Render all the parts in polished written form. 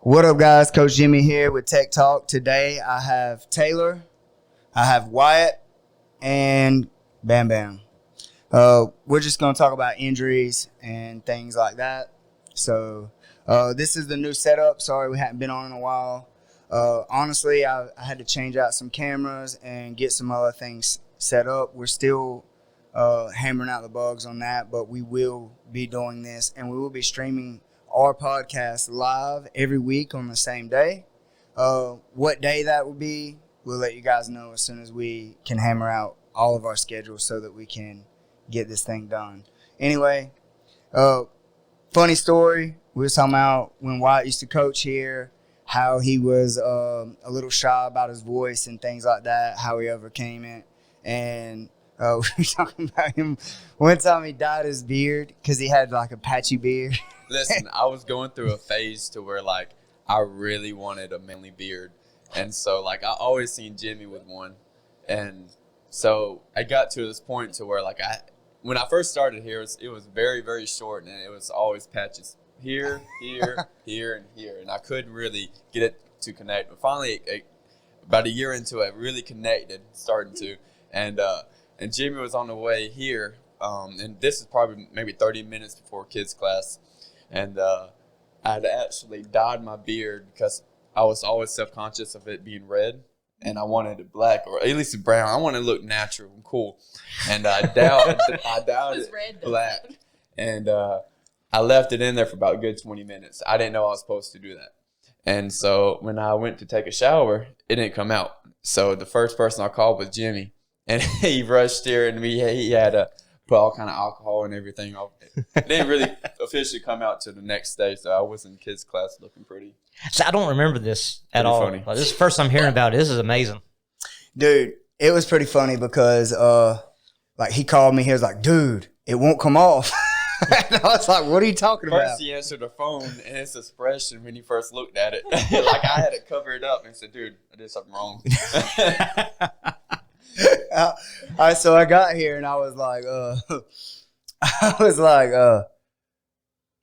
What up, guys? Coach Jimmy here with TECT Talk. Today I have Taylor, I have Wyatt, and Bam Bam. We're just going to talk about injuries and things like that. So this is the new setup. Sorry we hadn't been on in a while. Honestly, I had to change out some cameras and get some other things set up. We're still hammering out the bugs on that, but we will be doing this, and we will be streaming our podcast live every week on the same day. What day that will be, we'll let you guys know as soon as we can hammer out all of our schedules so that we can get this thing done. Anyway, funny story. We were talking about when Wyatt used to coach here, how he was a little shy about his voice and things like that, how he overcame it. And we were talking about him. One time he dyed his beard because he had like a patchy beard. Listen, I was going through a phase to where, like, I really wanted a manly beard. And so, like, I always seen Jimmy with one. And so I got to this point to where, like, when I first started here, it was very, very short, and it was always patches here, here, here, and here. And I couldn't really get it to connect. But finally, about a year into it, I really connected, starting to. And Jimmy was on the way here. And this is probably maybe 30 minutes before kids' class. And I had actually dyed my beard because I was always self-conscious of it being red, and I wanted it black or at least brown. I wanted to look natural and cool, and I dyed it black, and I left it in there for about a good 20 minutes. I didn't know I was supposed to do that, and so when I went to take a shower, it didn't come out. So the first person I called was Jimmy, and he rushed here, and he had to put all kind of alcohol and everything off. It didn't really officially come out to the next day, so I was in kids' class looking pretty. So I don't remember this at all. Funny. Like, this is the first time hearing about it. This is amazing. Dude, it was pretty funny because like he called me. He was like, dude, it won't come off. And I was like, what are you talking about? First he answered the phone, and his expression when he first looked at it, like I had to cover it up and said, dude, I did something wrong. So I got here and I was like,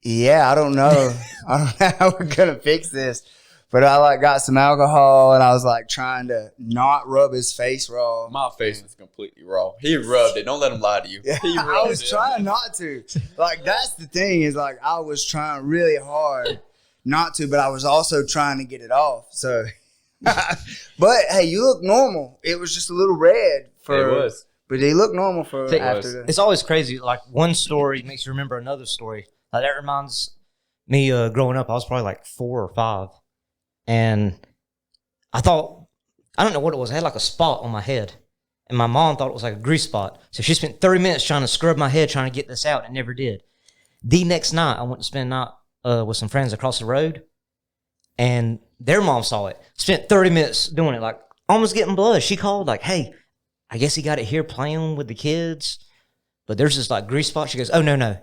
yeah, I don't know. I don't know how we're gonna fix this. But I like got some alcohol and I was like trying to not rub his face raw. My face was completely raw. He rubbed it. Don't let him lie to you. Yeah, I was trying not to. Like that's the thing is like I was trying really hard not to, but I was also trying to get it off. So but hey, you look normal. It was just a little red It was. But they look normal for after that. It's always crazy. Like one story makes you remember another story. Like that reminds me growing up. I was probably like 4 or 5, and I thought I don't know what it was. I had like a spot on my head, and my mom thought it was like a grease spot. So she spent 30 minutes trying to scrub my head, trying to get this out, and never did. The next night, I went to spend the night with some friends across the road, and their mom saw it. Spent 30 minutes doing it, like almost getting blood. She called like, "Hey, I guess he got it here playing with the kids, but there's this like grease spot." She goes, "Oh, no,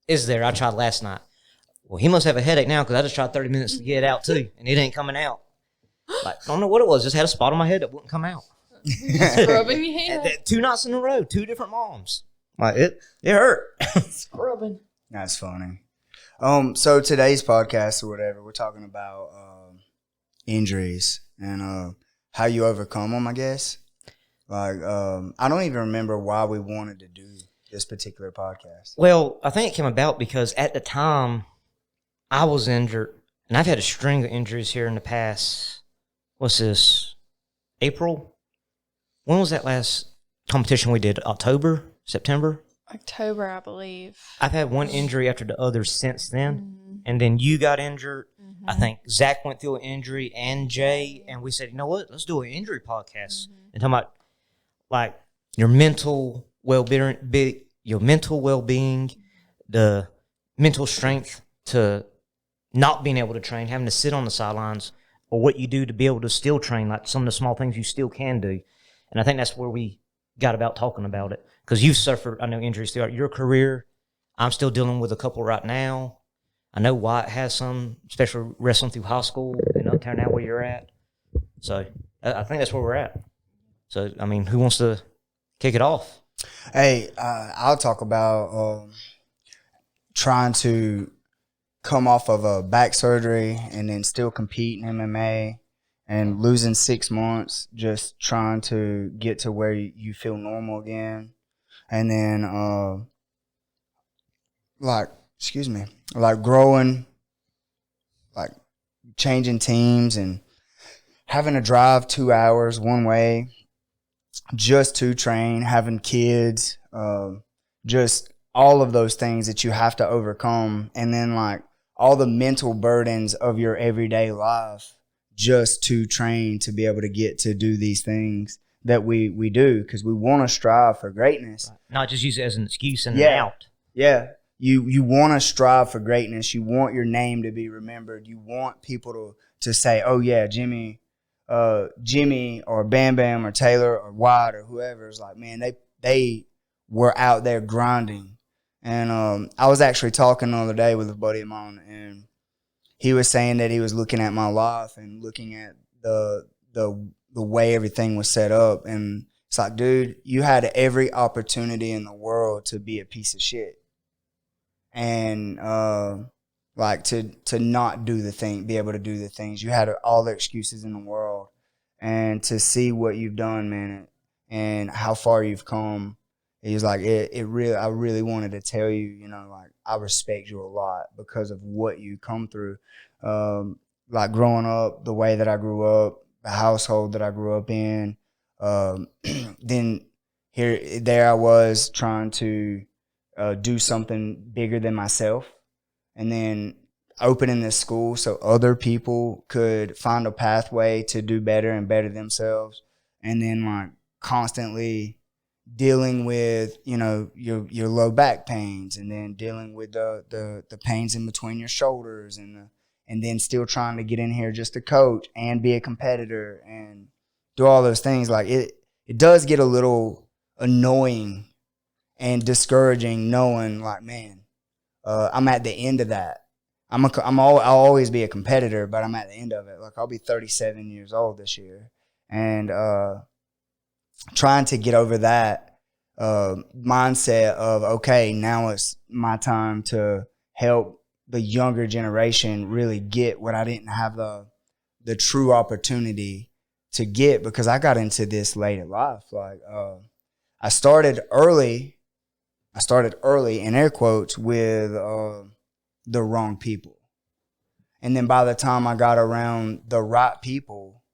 it's there. I tried last night." Well, he must have a headache now because I just tried 30 minutes to get it out too, and it ain't coming out. Like, I don't know what it was. Just had a spot on my head that wouldn't come out. Scrubbing your head. 2 nights in a row, 2 different moms. Like, it hurt. Scrubbing. That's funny. So today's podcast or whatever, we're talking about injuries and how you overcome them, I guess. Like, I don't even remember why we wanted to do this particular podcast. Well, I think it came about because at the time I was injured, and I've had a string of injuries here in the past. What's this? April? When was that last competition we did? October? September? October, I believe. I've had one injury after the other since then, and then you got injured. I think Zach went through an injury and Jay, and we said, you know what? Let's do an injury podcast and talk about like your mental well-being, the mental strength to not being able to train, having to sit on the sidelines, or what you do to be able to still train, like some of the small things you still can do. And I think that's where we got about talking about it, because you've suffered, I know, injuries throughout your career. I'm still dealing with a couple right now. I know Wyatt has some, especially wrestling through high school in Uptown now where you're at. So I think that's where we're at. So, I mean, who wants to kick it off? Hey, I'll talk about trying to come off of a back surgery and then still compete in MMA and losing 6 months, just trying to get to where you feel normal again. And then, like growing, like changing teams and having to drive 2 hours one way just to train, having kids, just all of those things that you have to overcome. And then like all the mental burdens of your everyday life just to train to be able to get to do these things that we do, because we want to strive for greatness. Not just use it as an excuse and an out. Yeah. You want to strive for greatness. You want your name to be remembered. You want people to say, oh yeah, Jimmy or Bam Bam or Taylor or Wyatt or whoever is like, man, they were out there grinding. And I was actually talking the other day with a buddy of mine, and he was saying that he was looking at my life and looking at the way everything was set up, and it's like, dude, you had every opportunity in the world to be a piece of shit, and like to not do the thing, be able to do the things. You had all the excuses in the world, and to see what you've done, man, and how far you've come. He was like, I really wanted to tell you, you know, like, I respect you a lot because of what you come through. Like growing up, the way that I grew up, the household that I grew up in. Then there I was trying to do something bigger than myself. And then opening this school so other people could find a pathway to do better and better themselves. And then like constantly dealing with, you know, your low back pains, and then dealing with the pains in between your shoulders, and then still trying to get in here just to coach and be a competitor and do all those things. Like it does get a little annoying and discouraging knowing like, man, I'm at the end of that. I'll always be a competitor, but I'm at the end of it. Like I'll be 37 years old this year, and trying to get over that mindset of, okay, now it's my time to help the younger generation really get what I didn't have the true opportunity to get, because I got into this late in life. Like I started early in air quotes with the wrong people. And then by the time I got around the right people,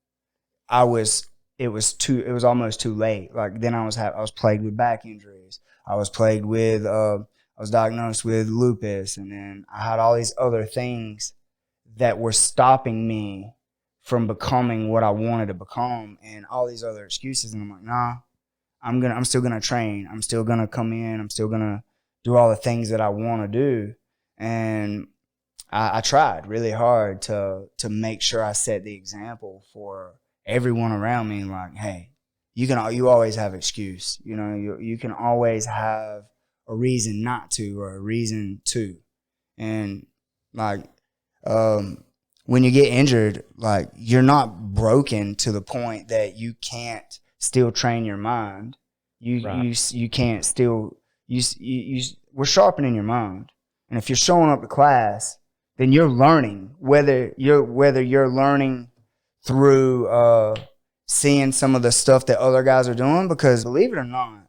it was almost too late. Like then I was plagued with back injuries. I was plagued with I was diagnosed with lupus, and then I had all these other things that were stopping me from becoming what I wanted to become, and all these other excuses. And I'm like, nah, I'm still gonna train. I'm still gonna come in. I'm still gonna do all the things that I want to do. And I tried really hard to make sure I set the example for everyone around me. Like, hey, you always have excuse. You know, you can always have a reason not to or a reason to. And like, when you get injured, like you're not broken to the point that you can't still train your mind. You can't still we're sharpening your mind. And if you're showing up to class, then you're learning, whether you're learning through seeing some of the stuff that other guys are doing. Because believe it or not,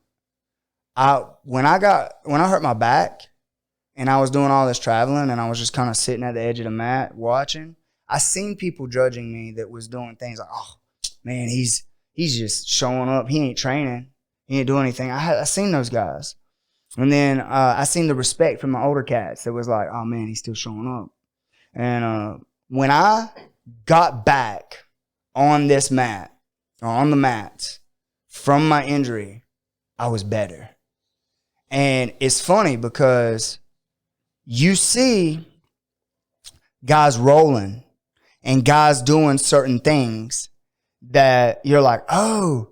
when I hurt my back and I was doing all this traveling and I was just kind of sitting at the edge of the mat watching, I seen people judging me that was doing things like, oh man, he's just showing up, he ain't training, he ain't doing anything. I seen those guys. And then I seen the respect from the older cats that was like, oh man, he's still showing up. And when I got back on this mat, or on the mats from my injury, I was better. And it's funny because you see guys rolling and guys doing certain things that you're like, oh,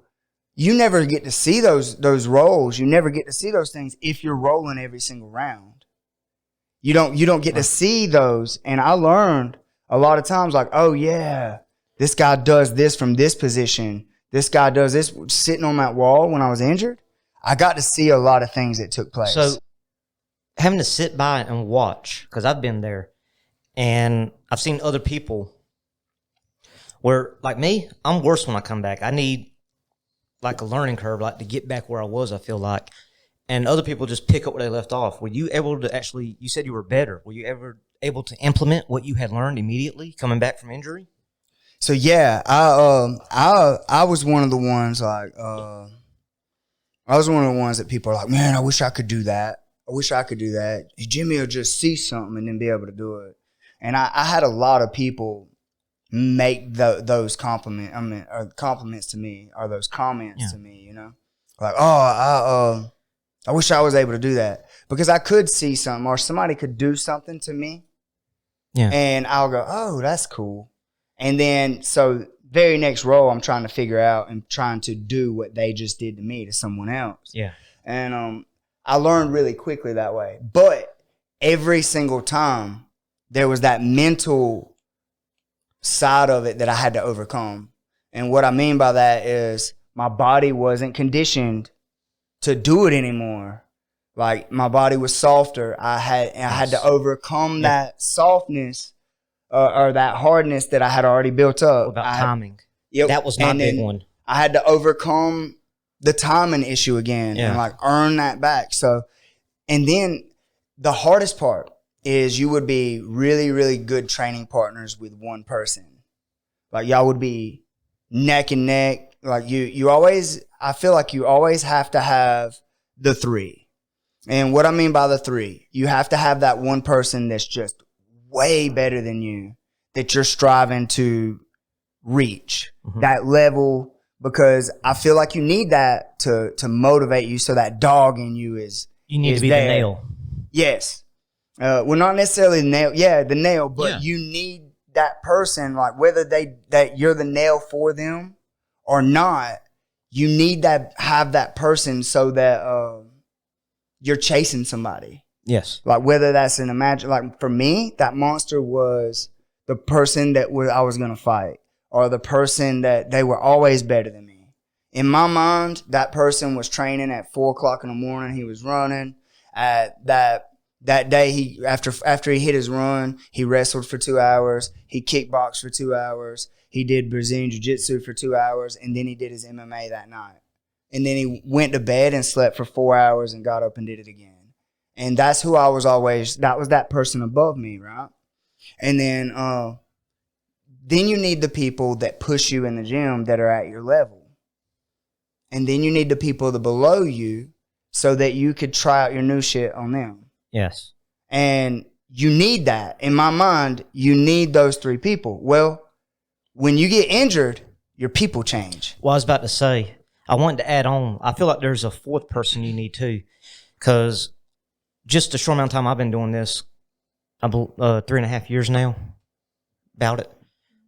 you never get to see those rolls. You never get to see those things if you're rolling every single round. You don't get to see those. And I learned a lot of times like, oh yeah, this guy does this from this position. This guy does this sitting on that wall when I was injured. I got to see a lot of things that took place. So having to sit by and watch, because I've been there, And I've seen other people where, like me, I'm worse when I come back. I need like a learning curve, like to get back where I was, I feel like. And other people just pick up where they left off. Were you able to actually, you said you were better. Were you ever able to implement what you had learned immediately coming back from injury? So yeah, I was one of the ones like I was one of the ones that people are like, man, I wish I could do that. I wish I could do that. Jimmy will just see something and then be able to do it. And I had a lot of people make those compliments to me, or those comments to me, you know, like, oh, I wish I was able to do that, because I could see something, or somebody could do something to me, and I'll go, oh, that's cool. And then, so very next role, I'm trying to figure out and trying to do what they just did to me to someone else. Yeah. And I learned really quickly that way. But every single time, there was that mental side of it that I had to overcome. And what I mean by that is my body wasn't conditioned to do it anymore. Like, my body was softer. I had to overcome that softness. Or that hardness that I had already built up. About timing. Yep. That was my big one. I had to overcome the timing issue again and like earn that back. So, and then the hardest part is you would be really, really good training partners with one person. Like, y'all would be neck and neck. Like, you always, I feel like you always have to have the three. And what I mean by the three, you have to have that one person that's just way better than you, that you're striving to reach that level, because I feel like you need that to motivate you. So that dog in you is, you need is to be there. the nail. Yes. Well, not necessarily the nail. Yeah, the nail, but you need that person, like whether that you're the nail for them or not, you need that, have that person so that you're chasing somebody. Yes. Like, whether that's an like for me, that monster was the person that I was going to fight, or the person that they were always better than me. In my mind, that person was training at 4:00 in the morning. He was running. That day, after he hit his run, he wrestled for 2 hours. He kickboxed for 2 hours. He did Brazilian jiu-jitsu for 2 hours, and then he did his MMA that night. And then he went to bed and slept for 4 hours and got up and did it again. And that's who I was always, that was that person above me, right? And then you need the people that push you in the gym that are at your level. And then you need the people that below you so that you could try out your new shit on them. Yes. And you need that. In my mind, you need those three people. Well, when you get injured, your people change. Well, I was about to say, I wanted to add on, I feel like there's a fourth person you need too, because just a short amount of time I've been doing this, 3.5 years now, about it.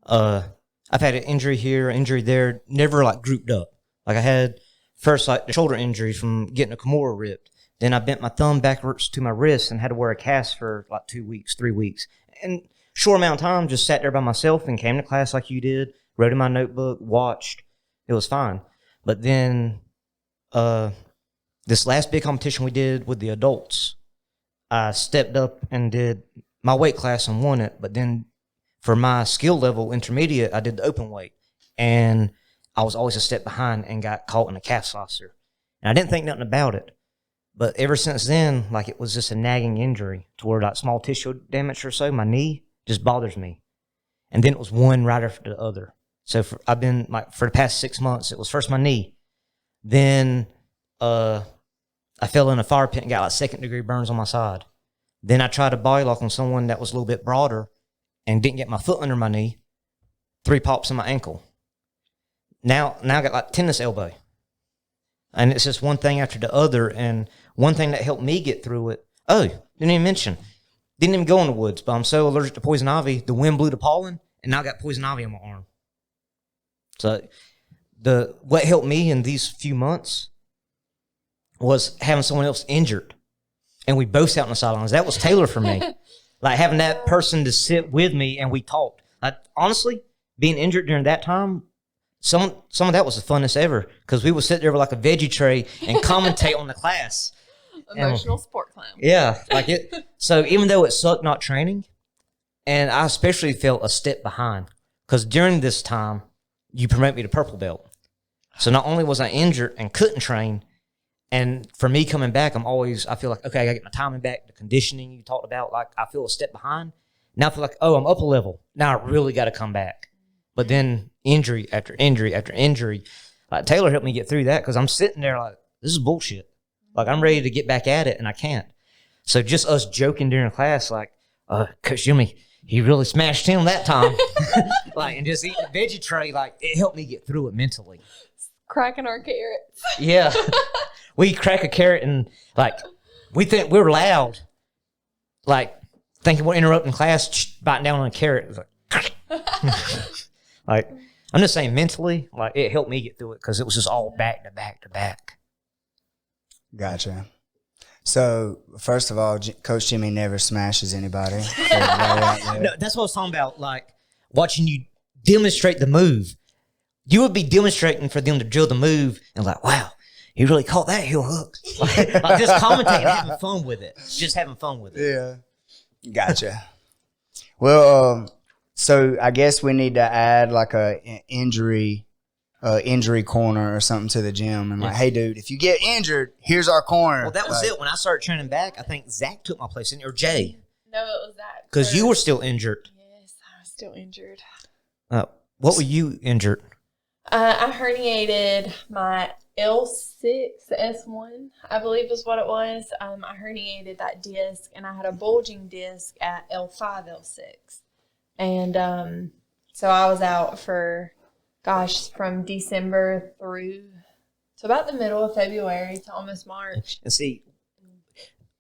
I've had an injury here, injury there, never like grouped up. Like, I had first like the shoulder injury from getting a Kimura ripped. Then I bent my thumb backwards to my wrist and had to wear a cast for like 2 weeks, 3 weeks. And short amount of time, just sat there by myself and came to class like you did, wrote in my notebook, watched. It was fine. But then this last big competition we did with the adults, I stepped up and did my weight class and won it. But then for my skill level intermediate, I did the open weight. And I was always a step behind and got caught in a calf saucer. And I didn't think nothing about it. But ever since then, like, it was just a nagging injury to where like small tissue damage or so, my knee just bothers me. And then it was one right after the other. So I've been like, for the past 6 months, it was first my knee. Then I fell in a fire pit and got like 2nd-degree burns on my side. Then I tried to body lock on someone that was a little bit broader and didn't get my foot under my knee. 3 pops in my ankle. Now I got like tennis elbow. And it's just one thing after the other. And one thing that helped me get through it, didn't even mention, didn't even go in the woods, but I'm so allergic to poison ivy, the wind blew the pollen, and now I got poison ivy on my arm. So what helped me in these few months was having someone else injured. And we both sat on the sidelines. That was Taylor for me. Like, having that person to sit with me and we talked. Honestly, being injured during that time, some of that was the funnest ever, because we would sit there with like a veggie tray and commentate on the class. Emotional sport clown. Yeah, like it. So even though it sucked not training, And I especially felt a step behind because during this time, you promote me to purple belt. So not only was I injured and couldn't train, and for me coming back, I feel like, okay, I got to get my timing back, the conditioning you talked about, like I feel a step behind. Now I feel like, oh, I'm up a level. Now I really got to come back. But then injury after injury after injury, like Taylor helped me get through that because I'm sitting there like, this is bullshit. Like I'm ready to get back at it and I can't. So just us joking during class, like, Coach Jimmy, he really smashed him that time. Like, and just eating the veggie tray, like it helped me get through it mentally. Cracking our carrots. Yeah. We crack a carrot and like we think we're loud. Like thinking we're interrupting class, biting down on a carrot. It's like, like I'm just saying mentally, like it helped me get through it because it was just all back to back to back. Gotcha. So first of all, Coach Jimmy never smashes anybody. No, that's what I was talking about. Like watching you demonstrate the move. You would be demonstrating for them to drill the move and like, wow, he really caught that heel hook. Like just commentating, having fun with it. Just having fun with it. Yeah. Gotcha. Well, so I guess we need to add like an injury corner or something to the gym. And like, hey, dude, if you get injured, here's our corner. Well, that was it. When I started training back, I think Zach took my place, or Jay. No, it was that. Because you were still injured. Yes, I was still injured. What were you injured? I herniated my L6, S1, I believe is what it was. I herniated that disc, and I had a bulging disc at L5, L6. And so I was out for, from December through to about the middle of February to almost March. And see,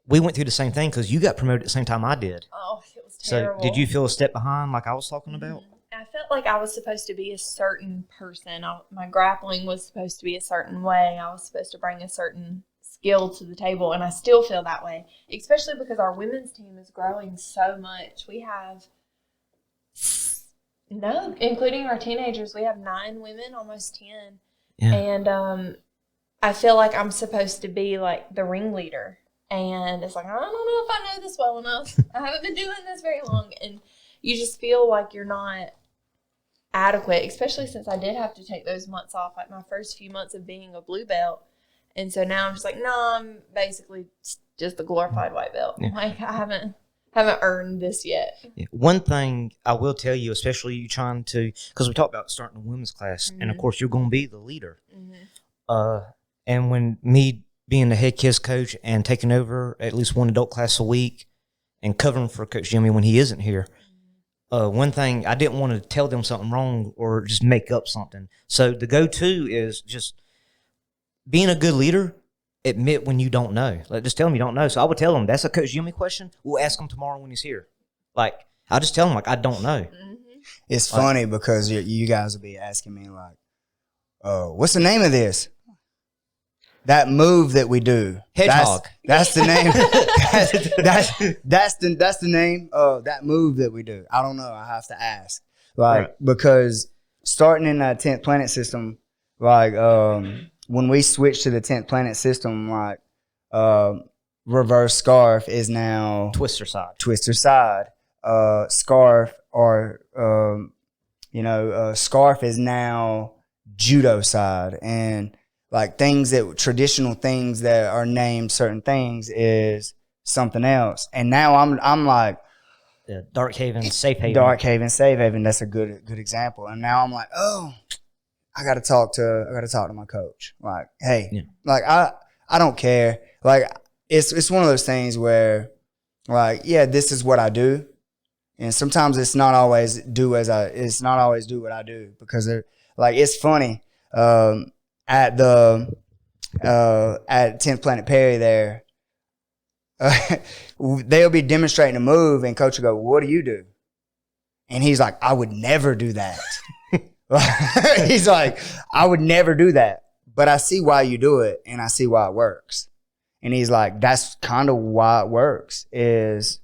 we went through the same thing because you got promoted at the same time I did. Oh, it was terrible. So did you feel a step behind like I was talking about? Mm-hmm. I felt like I was supposed to be a certain person. My grappling was supposed to be a certain way. I was supposed to bring a certain skill to the table, and I still feel that way, especially because our women's team is growing so much. We have, including our teenagers, we have 9 women, almost 10. Yeah. And I feel like I'm supposed to be like the ringleader. And it's like, I don't know if I know this well enough. I haven't been doing this very long. And you just feel like you're not adequate, especially since I did have to take those months off, like my first few months of being a blue belt. And so now I'm just like, no, I'm basically just a glorified white belt. Yeah. Like I haven't earned this yet. Yeah. One thing I will tell you, especially you trying to, because we talked about starting a women's class, and of course you're going to be the leader. And when me being the head kids coach and taking over at least one adult class a week and covering for Coach Jimmy when he isn't here, one thing, I didn't want to tell them something wrong or just make up something. So the go-to is just being a good leader, admit when you don't know. Like, just tell them you don't know. So I would tell them, that's a Coach Jimmy question. We'll ask him tomorrow when he's here. Like, I'll just tell him, like, I don't know. It's funny because you guys will be asking me, like, what's the name of this? That move that we do. Hedgehog. That's the name. that's the name of that move that we do. I don't know. I have to ask. Because starting in that 10th planet system, when we switched to the 10th planet system, reverse scarf is now Twister side. Scarf scarf is now judo side. And like traditional things that are named certain things is something else. And now I'm like, Dark Haven, Safe Haven. Dark Haven, Safe Haven. That's a good example. And now I'm like, I gotta talk to my coach. Like, hey, I don't care. Like, it's one of those things where, like, yeah, this is what I do, and sometimes it's not always do what I do because it's funny. At 10th Planet Perry there, they'll be demonstrating a move and coach will go, what do you do? And he's like, I would never do that. He's like, I would never do that, but I see why you do it and I see why it works. And he's like, that's kind of why it works is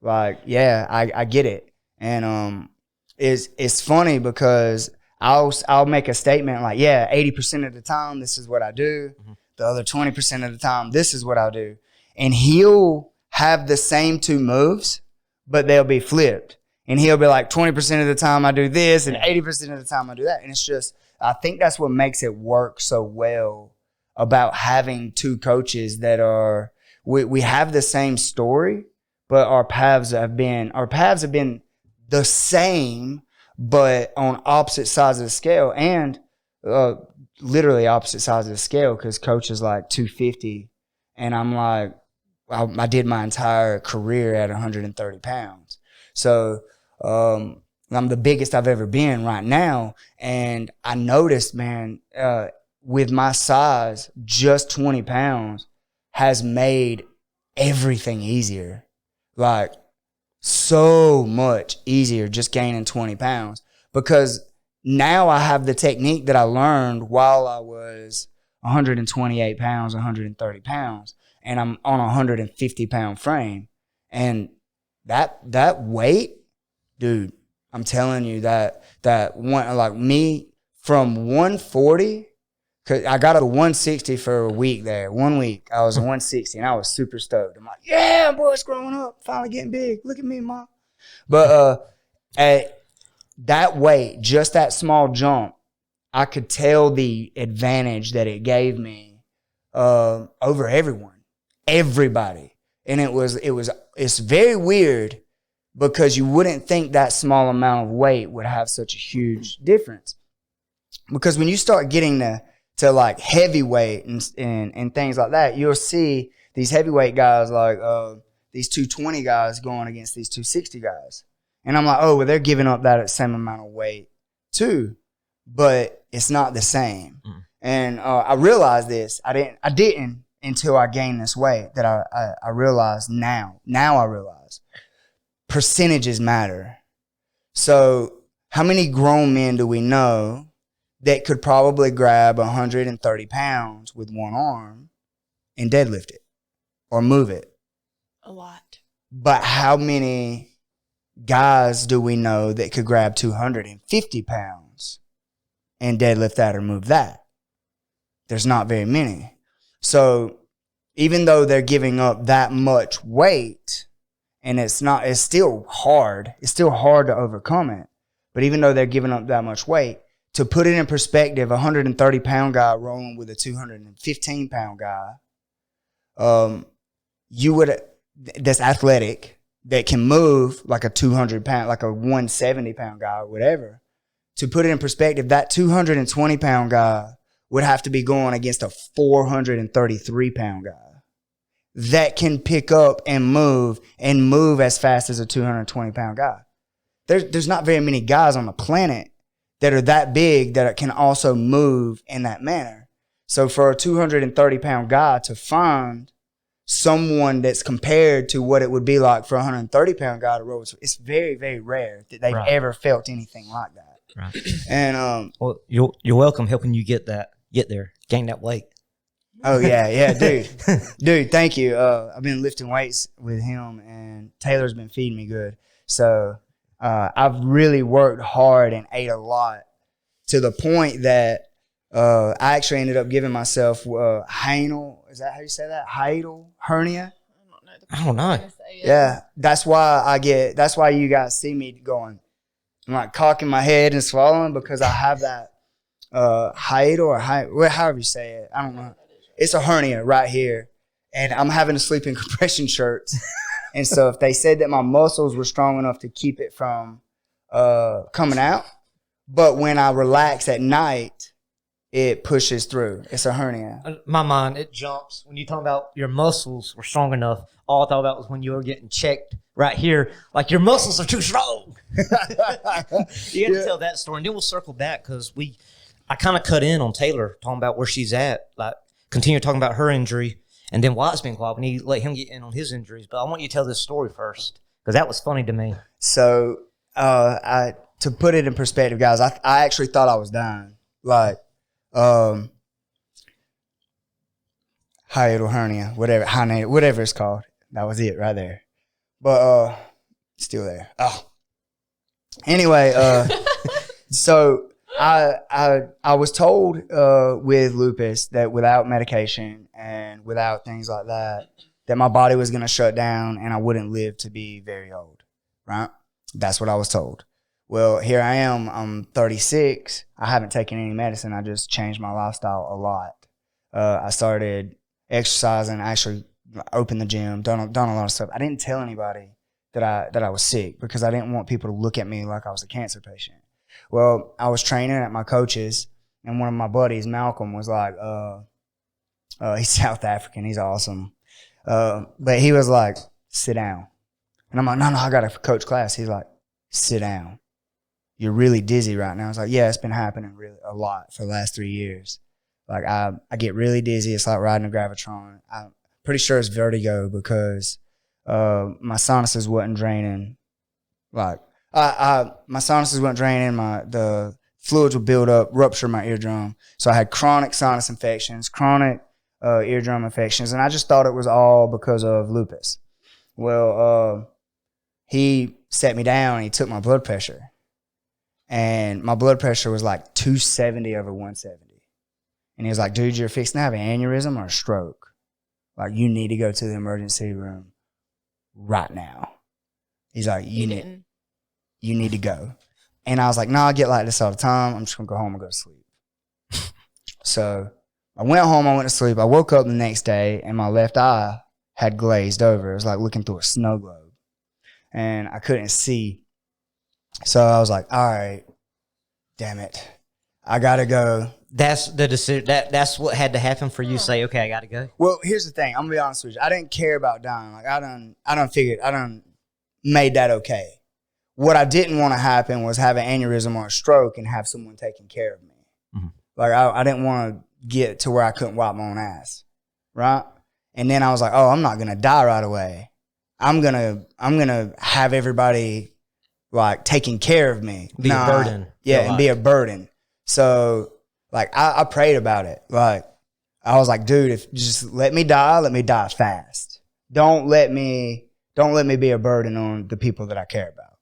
like, yeah, I get it. And it's funny because I'll make a statement like, yeah, 80% of the time, this is what I do. Mm-hmm. The other 20% of the time, this is what I'll do. And he'll have the same 2 moves, but they'll be flipped. And he'll be like, 20% of the time I do this and 80% of the time I do that. And it's just, I think that's what makes it work so well about having two coaches that are, we have the same story, but our paths have been the same, but on opposite sides of the scale, and literally opposite sides of the scale, because coach is like 250 and I'm like, I did my entire career at 130 pounds. So I'm the biggest I've ever been right now. And I noticed, man, with my size, just 20 pounds has made everything easier. Like, so much easier just gaining 20 pounds. Because now I have the technique that I learned while I was 128 pounds, 130 pounds. And I'm on a 150 pound frame. And that weight, dude, I'm telling you that one, like me from 140, cause I got a 160 for a week there. 1 week I was 160 and I was super stoked. I'm like, yeah, boy, it's growing up, finally getting big. Look at me, mom. But at that weight, just that small jump, I could tell the advantage that it gave me over everybody. And it's very weird because you wouldn't think that small amount of weight would have such a huge difference. Because when you start getting to like heavyweight and things like that, you'll see these heavyweight guys like these 220 guys going against these 260 guys. And I'm like, oh, well, they're giving up that same amount of weight too, but it's not the same. And I realized this. I didn't until I gained this weight that I realized now. Now I realize percentages matter. So how many grown men do we know that could probably grab 130 pounds with one arm and deadlift it or move it? A lot. But how many guys do we know that could grab 250 pounds and deadlift that or move that? There's not very many. So even though they're giving up that much weight, and it's still hard. It's still hard to overcome it. But even though they're giving up that much weight, to put it in perspective, a 130 pound guy rolling with a 215 pound guy, that's athletic, that can move like a 200 pound, like a 170 pound guy or whatever. To put it in perspective, that 220 pound guy would have to be going against a 433 pound guy that can pick up and move as fast as a 220 pound guy. There's not very many guys on the planet that are that big that can also move in that manner. So for a 230 pound guy to find someone that's compared to what it would be like for a 130 pound guy to roll, it's very, very rare that they've ever felt anything like that. Right. And well, you're welcome helping you get there, gain that weight. Oh yeah, dude, thank you. I've been lifting weights with him, and Taylor's been feeding me good. So I've really worked hard and ate a lot to the point that I actually ended up giving myself hiatal. Is that how you say that? Hiatal hernia. I don't know. Yeah, that's why you guys see me going. I'm like cocking my head and swallowing because I have that hiatal or however you say it. I don't know. It's a hernia right here, and I'm having to sleep in compression shirts. And so if they said that my muscles were strong enough to keep it from coming out, but when I relax at night, it pushes through. It's a hernia. In my mind, it jumps. When you talk about your muscles were strong enough, all I thought about was when you were getting checked right here, like your muscles are too strong. You got to tell that story, and then we'll circle back because I kind of cut in on Taylor talking about where she's at, like continue talking about her injury, and then Wyatt's been quiet. We need to let him get in on his injuries, but I want you to tell this story first because that was funny to me. So to put it in perspective, guys, I actually thought I was dying, like hiatal hernia, whatever it's called. That was it right there. But still there. Oh. Anyway, so I was told with lupus that without medication and without things like that my body was going to shut down and I wouldn't live to be very old, right? That's what I was told. Well, here I am. I'm 36. I haven't taken any medicine. I just changed my lifestyle a lot. I started exercising, actually opened the gym, done a lot of stuff. I didn't tell anybody that I was sick because I didn't want people to look at me like I was a cancer patient. Well, I was training at my coach's, and one of my buddies, Malcolm, was like, he's South African. He's awesome. But he was like, sit down. And I'm like, no, I got to coach class. He's like, sit down. You're really dizzy right now. I was like, yeah, it's been happening really a lot for the last 3 years. Like, I get really dizzy. It's like riding a Gravitron. I'm pretty sure it's vertigo because my sinuses wasn't draining. Like, my sinuses weren't draining. The fluids would build up, rupture my eardrum. So I had chronic sinus infections, chronic eardrum infections, and I just thought it was all because of lupus. Well, he set me down and he took my blood pressure. And my blood pressure was like 270 over 170. And he was like, dude, you're fixing to have an aneurysm or a stroke. Like, you need to go to the emergency room right now. He's like, you need to go. And I was like, no, I get like this all the time. I'm just going to go home and go to sleep. So I went home, I went to sleep. I woke up the next day and my left eye had glazed over. It was like looking through a snow globe. And I couldn't see. So I was like, all right, damn it. I got to go. That's the decision. That's what had to happen for you to say, okay, I got to go. Well, here's the thing. I'm going to be honest with you. I didn't care about dying. Like, I done made that okay. What I didn't want to happen was have an aneurysm or a stroke and have someone taking care of me. Mm-hmm. Like, I didn't want to get to where I couldn't wipe my own ass. Right? And then I was like, oh, I'm not going to die right away. I'm going to have everybody like taking care of me. Be a burden. Yeah, and be a burden. So like I prayed about it. Like I was like, dude, if just let me die fast. Don't let me be a burden on the people that I care about.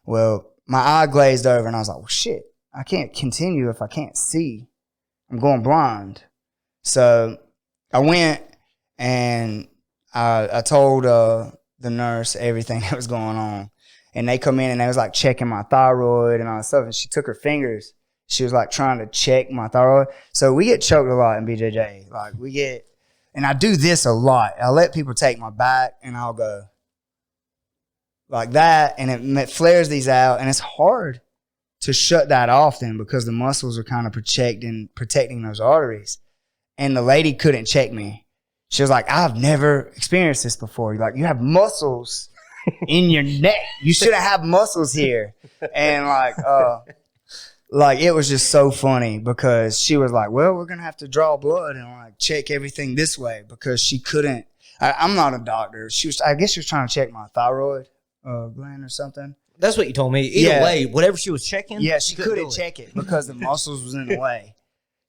Well, my eye glazed over and I was like, well, shit, I can't continue if I can't see. I'm going blind. So I went and I told the nurse everything that was going on. And they come in and they was like checking my thyroid and all that stuff. And she took her fingers. She was like trying to check my thyroid. So we get choked a lot in BJJ. Like and I do this a lot. I let people take my back and I'll go like that. And it flares these out. And it's hard to shut that off then because the muscles are kind of protecting those arteries. And the lady couldn't check me. She was like, I've never experienced this before. Like, you have muscles in your neck. You shouldn't have muscles here. And like it was just so funny because she was like, well, we're going to have to draw blood and like check everything this way because she couldn't. I'm not a doctor. I guess she was trying to check my thyroid gland or something. That's what you told me. Either way, whatever she was checking. Yeah, she couldn't check it because the muscles was in the way.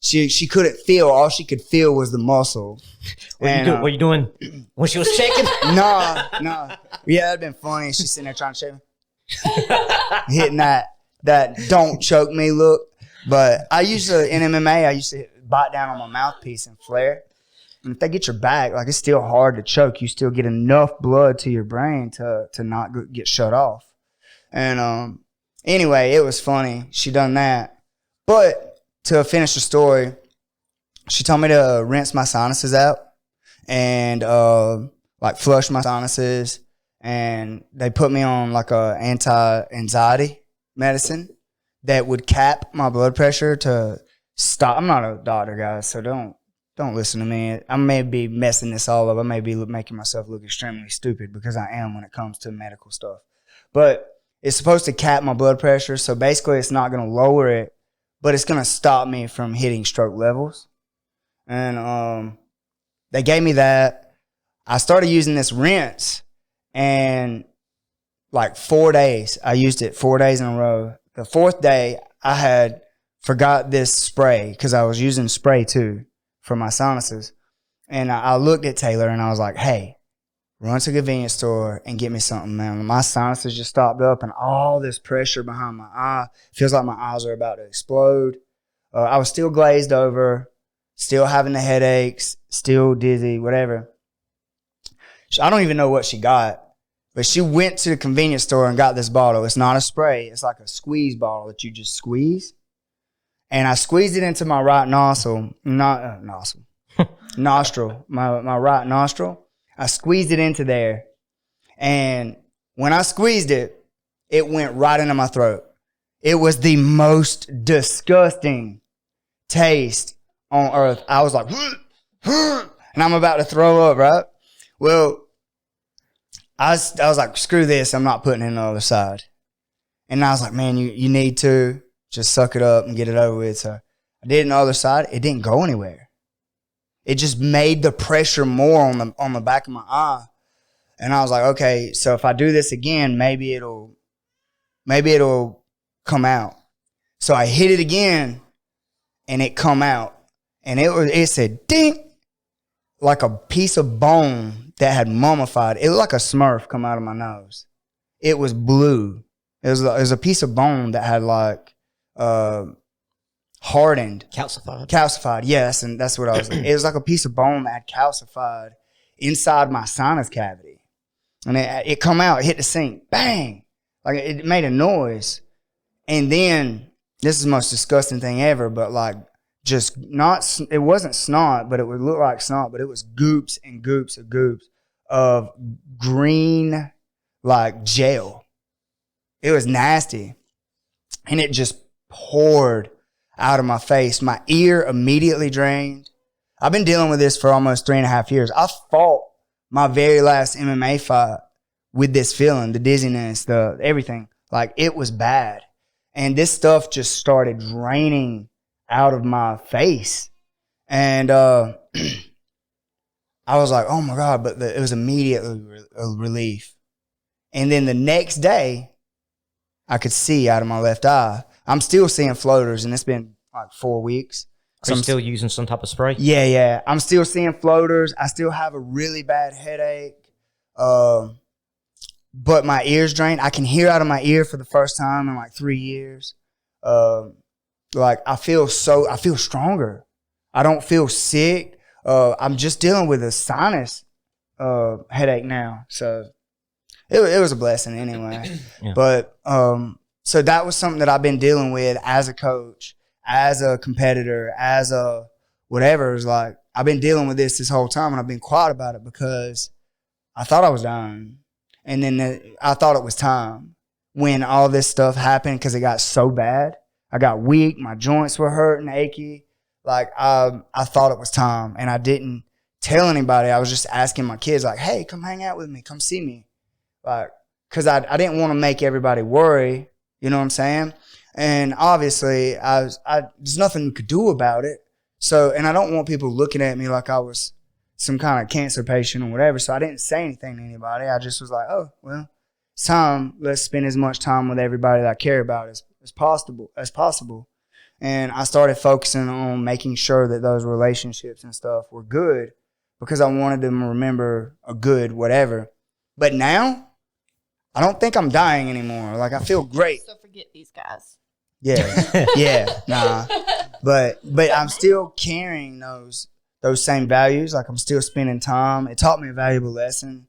She couldn't feel. All she could feel was the muscle. What you doing when she was checking? No. Yeah, that'd been funny. She's sitting there trying to check me. Hitting that don't choke me look. But in MMA, I used to bite down on my mouthpiece and flare. And if they get your back, like it's still hard to choke. You still get enough blood to your brain to not get shut off. And anyway, it was funny. She done that. But to finish the story, she told me to rinse my sinuses out and like flush my sinuses. And they put me on like a anti-anxiety medicine that would cap my blood pressure to stop. I'm not a doctor, guys, so don't listen to me. I may be messing this all up. I may be making myself look extremely stupid because I am when it comes to medical stuff. But it's supposed to cap my blood pressure, so basically it's not going to lower it, but it's going to stop me from hitting stroke levels. And they gave me that. I started using this rinse, and like 4 days, I used it 4 days in a row. The fourth day, I had forgot this spray because I was using spray too for my sinuses. And I looked at Taylor and I was like, hey, run to a convenience store and get me something, man. My sinuses just stopped up and all this pressure behind my eye. Feels like my eyes are about to explode. I was still glazed over, still having the headaches, still dizzy, whatever. I don't even know what she got. But she went to the convenience store and got this bottle. It's not a spray. It's like a squeeze bottle that you just squeeze. And I squeezed it into my right nostril, nostril, my right nostril. I squeezed it into there. And when I squeezed it, it went right into my throat. It was the most disgusting taste on earth. I was like, and I'm about to throw up, right? Well, I was like, screw this. I'm not putting it in the other side. And I was like, man, you need to just suck it up and get it over with. So I did it on the other side. It didn't go anywhere. It just made the pressure more on the back of my eye. And I was like, okay, so if I do this again, maybe it'll come out. So I hit it again and it come out. And it said ding, like a piece of bone that had mummified. It looked like a Smurf come out of my nose. It was blue. It was a piece of bone that had like hardened. Calcified, yes. And that's what I was like. It was like a piece of bone that had calcified inside my sinus cavity. And it come out, it hit the sink, bang. Like it made a noise. And then, this is the most disgusting thing ever, but like just not, it wasn't snot, but it would look like snot, but it was goops and goops of green, like gel. It was nasty. And it just poured out of my face. My ear immediately drained. I've been dealing with this for almost 3.5 years. I fought my very last MMA fight with this feeling, the dizziness, the everything. Like, it was bad. And this stuff just started draining out of my face. And I was like, oh my God, but it was immediately a relief. And then the next day, I could see out of my left eye. I'm still seeing floaters, and it's been like 4 weeks. So I'm still using some type of spray? Yeah. I'm still seeing floaters. I still have a really bad headache. But my ear's drained. I can hear out of my ear for the first time in like 3 years. Like I feel stronger. I don't feel sick. I'm just dealing with a sinus headache now. So it was a blessing anyway. Yeah. But so that was something that I've been dealing with as a coach, as a competitor, as a whatever. It's like I've been dealing with this whole time, and I've been quiet about it because I thought I was dying. And then I thought it was time when all this stuff happened because it got so bad. I got weak. My joints were hurting, achy. Like, I thought it was time. And I didn't tell anybody. I was just asking my kids, like, hey, come hang out with me. Come see me. Like, because I didn't want to make everybody worry. You know what I'm saying? And obviously, there's nothing you could do about it. So, and I don't want people looking at me like I was some kind of cancer patient or whatever. So I didn't say anything to anybody. I just was like, oh, well, it's time. Let's spend as much time with everybody that I care about as possible. And I started focusing on making sure that those relationships and stuff were good because I wanted them to remember a good whatever. But now, I don't think I'm dying anymore. Like, I feel great. So forget these guys. Yeah, nah. But I'm still carrying those same values. Like, I'm still spending time. It taught me a valuable lesson.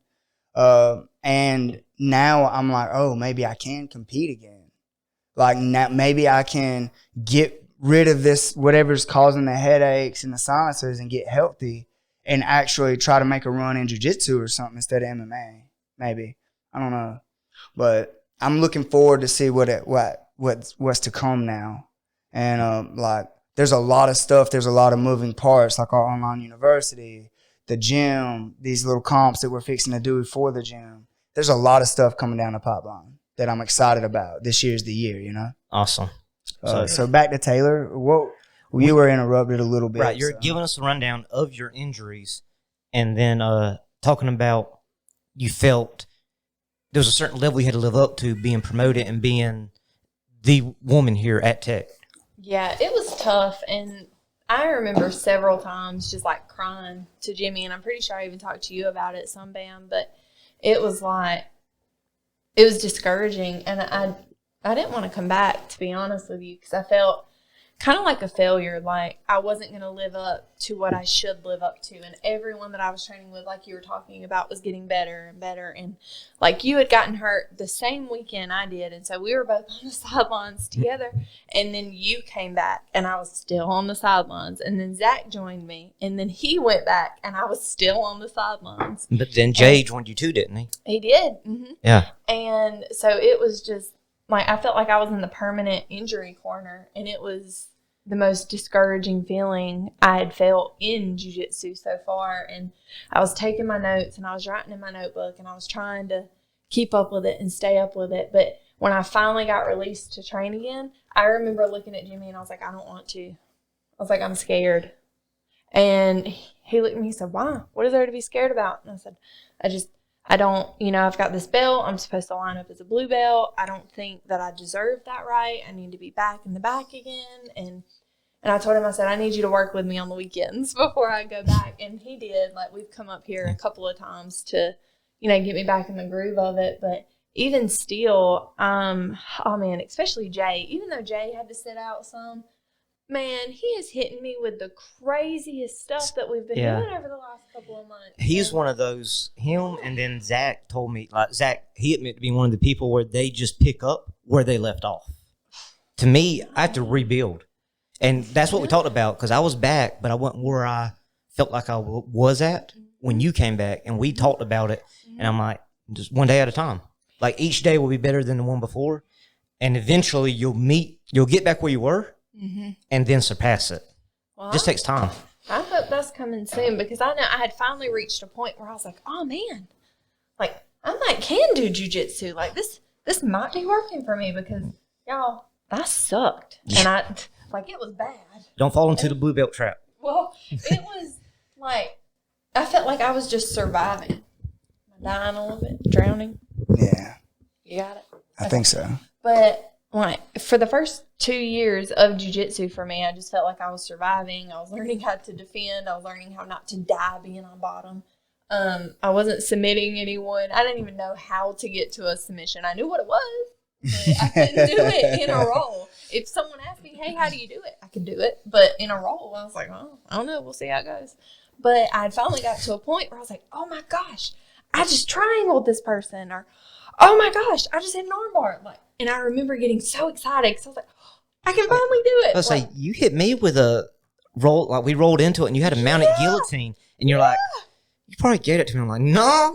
And now I'm like, oh, maybe I can compete again. Like, now, maybe I can get rid of this, whatever's causing the headaches and the sinuses, and get healthy and actually try to make a run in jiu-jitsu or something instead of MMA. Maybe. I don't know. But I'm looking forward to see what's to come now. And like, there's a lot of stuff. There's a lot of moving parts, like our online university, the gym, these little comps that we're fixing to do for the gym. There's a lot of stuff coming down the pipeline that I'm excited about. This year's the year, you know? Awesome. So back to Taylor. You were interrupted a little bit. Right. You're giving us a rundown of your injuries, and then talking about you felt there was a certain level you had to live up to being promoted and being the woman here at Tech. Yeah, it was tough, and I remember several times just like crying to Jimmy, and I'm pretty sure I even talked to you about it some, Bam, but it was like, it was discouraging, and I didn't want to come back, to be honest with you, because I felt kind of like a failure. Like, I wasn't going to live up to what I should live up to. And everyone that I was training with, like you were talking about, was getting better and better. And, like, you had gotten hurt the same weekend I did. And so we were both on the sidelines together. And then you came back, and I was still on the sidelines. And then Zach joined me. And then he went back, and I was still on the sidelines. But then Jay joined you too, didn't he? He did. Mm-hmm. Yeah. And so it was just, like, I felt like I was in the permanent injury corner, and it was the most discouraging feeling I had felt in jiu-jitsu so far. And I was taking my notes, and I was writing in my notebook, and I was trying to keep up with it and stay up with it. But when I finally got released to train again, I remember looking at Jimmy, and I was like, I don't want to. I was like, I'm scared. And he looked at me and said, why? What is there to be scared about? And I said, I don't, I've got this belt. I'm supposed to line up as a blue belt. I don't think that I deserve that right. I need to be back in the back again. And I told him, I said, I need you to work with me on the weekends before I go back. And he did. Like, we've come up here a couple of times to, get me back in the groove of it. But even still, oh man, especially Jay, even though Jay had to sit out some, man, he is hitting me with the craziest stuff that we've been doing over the last couple of months. He's one of those, him, and then Zach told me, like, Zach, he admitted to be one of the people where they just pick up where they left off. To me, I have to rebuild. And that's what we talked about, because I was back, but I wasn't where I felt like I was at when you came back, and we talked about it. And I'm like, just one day at a time. Like, each day will be better than the one before, and eventually you'll get back where you were, and then surpass it. Well, just takes time. I hope that's coming soon, because I know I had finally reached a point where I was like, oh man, like, I can do jiu-jitsu. Like, this might be working for me, because y'all, I sucked. And it was bad. Don't fall into the blue belt trap. Well, it was like, I felt like I was just surviving. Am I dying a little bit? Drowning? Yeah. You got it? I think so. But for the first 2 years of jiu-jitsu for me, I just felt like I was surviving. I was learning how to defend. I was learning how not to die being on bottom. I wasn't submitting anyone. I didn't even know how to get to a submission. I knew what it was, but I couldn't do it in a roll. If someone asked me, hey, how do you do it? I could do it. But in a roll, I was like, oh, I don't know. We'll see how it goes. But I finally got to a point where I was like, oh, my gosh, I just triangled this person. Or, oh, my gosh, I just hit an armbar. And I remember getting so excited because I was like, I can finally do it. I was like, you hit me with a roll. Like, we rolled into it, and you had a mounted guillotine. And you're like, you probably gave it to me. I'm like, no,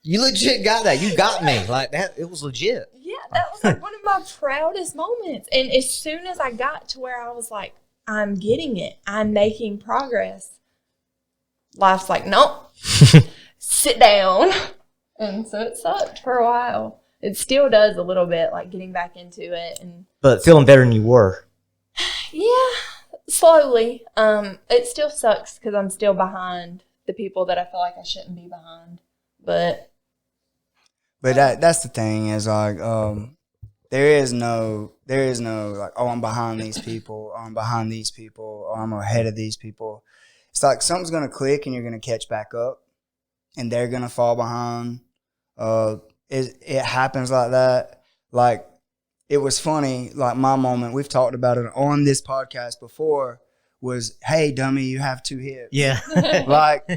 you legit got that. You got me. Like, that, it was legit. Yeah, that was like one of my proudest moments. And as soon as I got to where I was like, I'm getting it, I'm making progress, life's like, nope, sit down. And so it sucked for a while. It still does a little bit, like getting back into it. But feeling better than you were. Yeah, slowly. It still sucks because I'm still behind the people that I feel like I shouldn't be behind. But that's the thing is like there is no like, oh, I'm behind these people, or I'm behind these people, or I'm ahead of these people. It's like something's gonna click and you're gonna catch back up, and they're gonna fall behind. It happens like that. Like, it was funny. Like, my moment, we've talked about it on this podcast before, was, hey, dummy, you have 2 hips. Yeah. Like,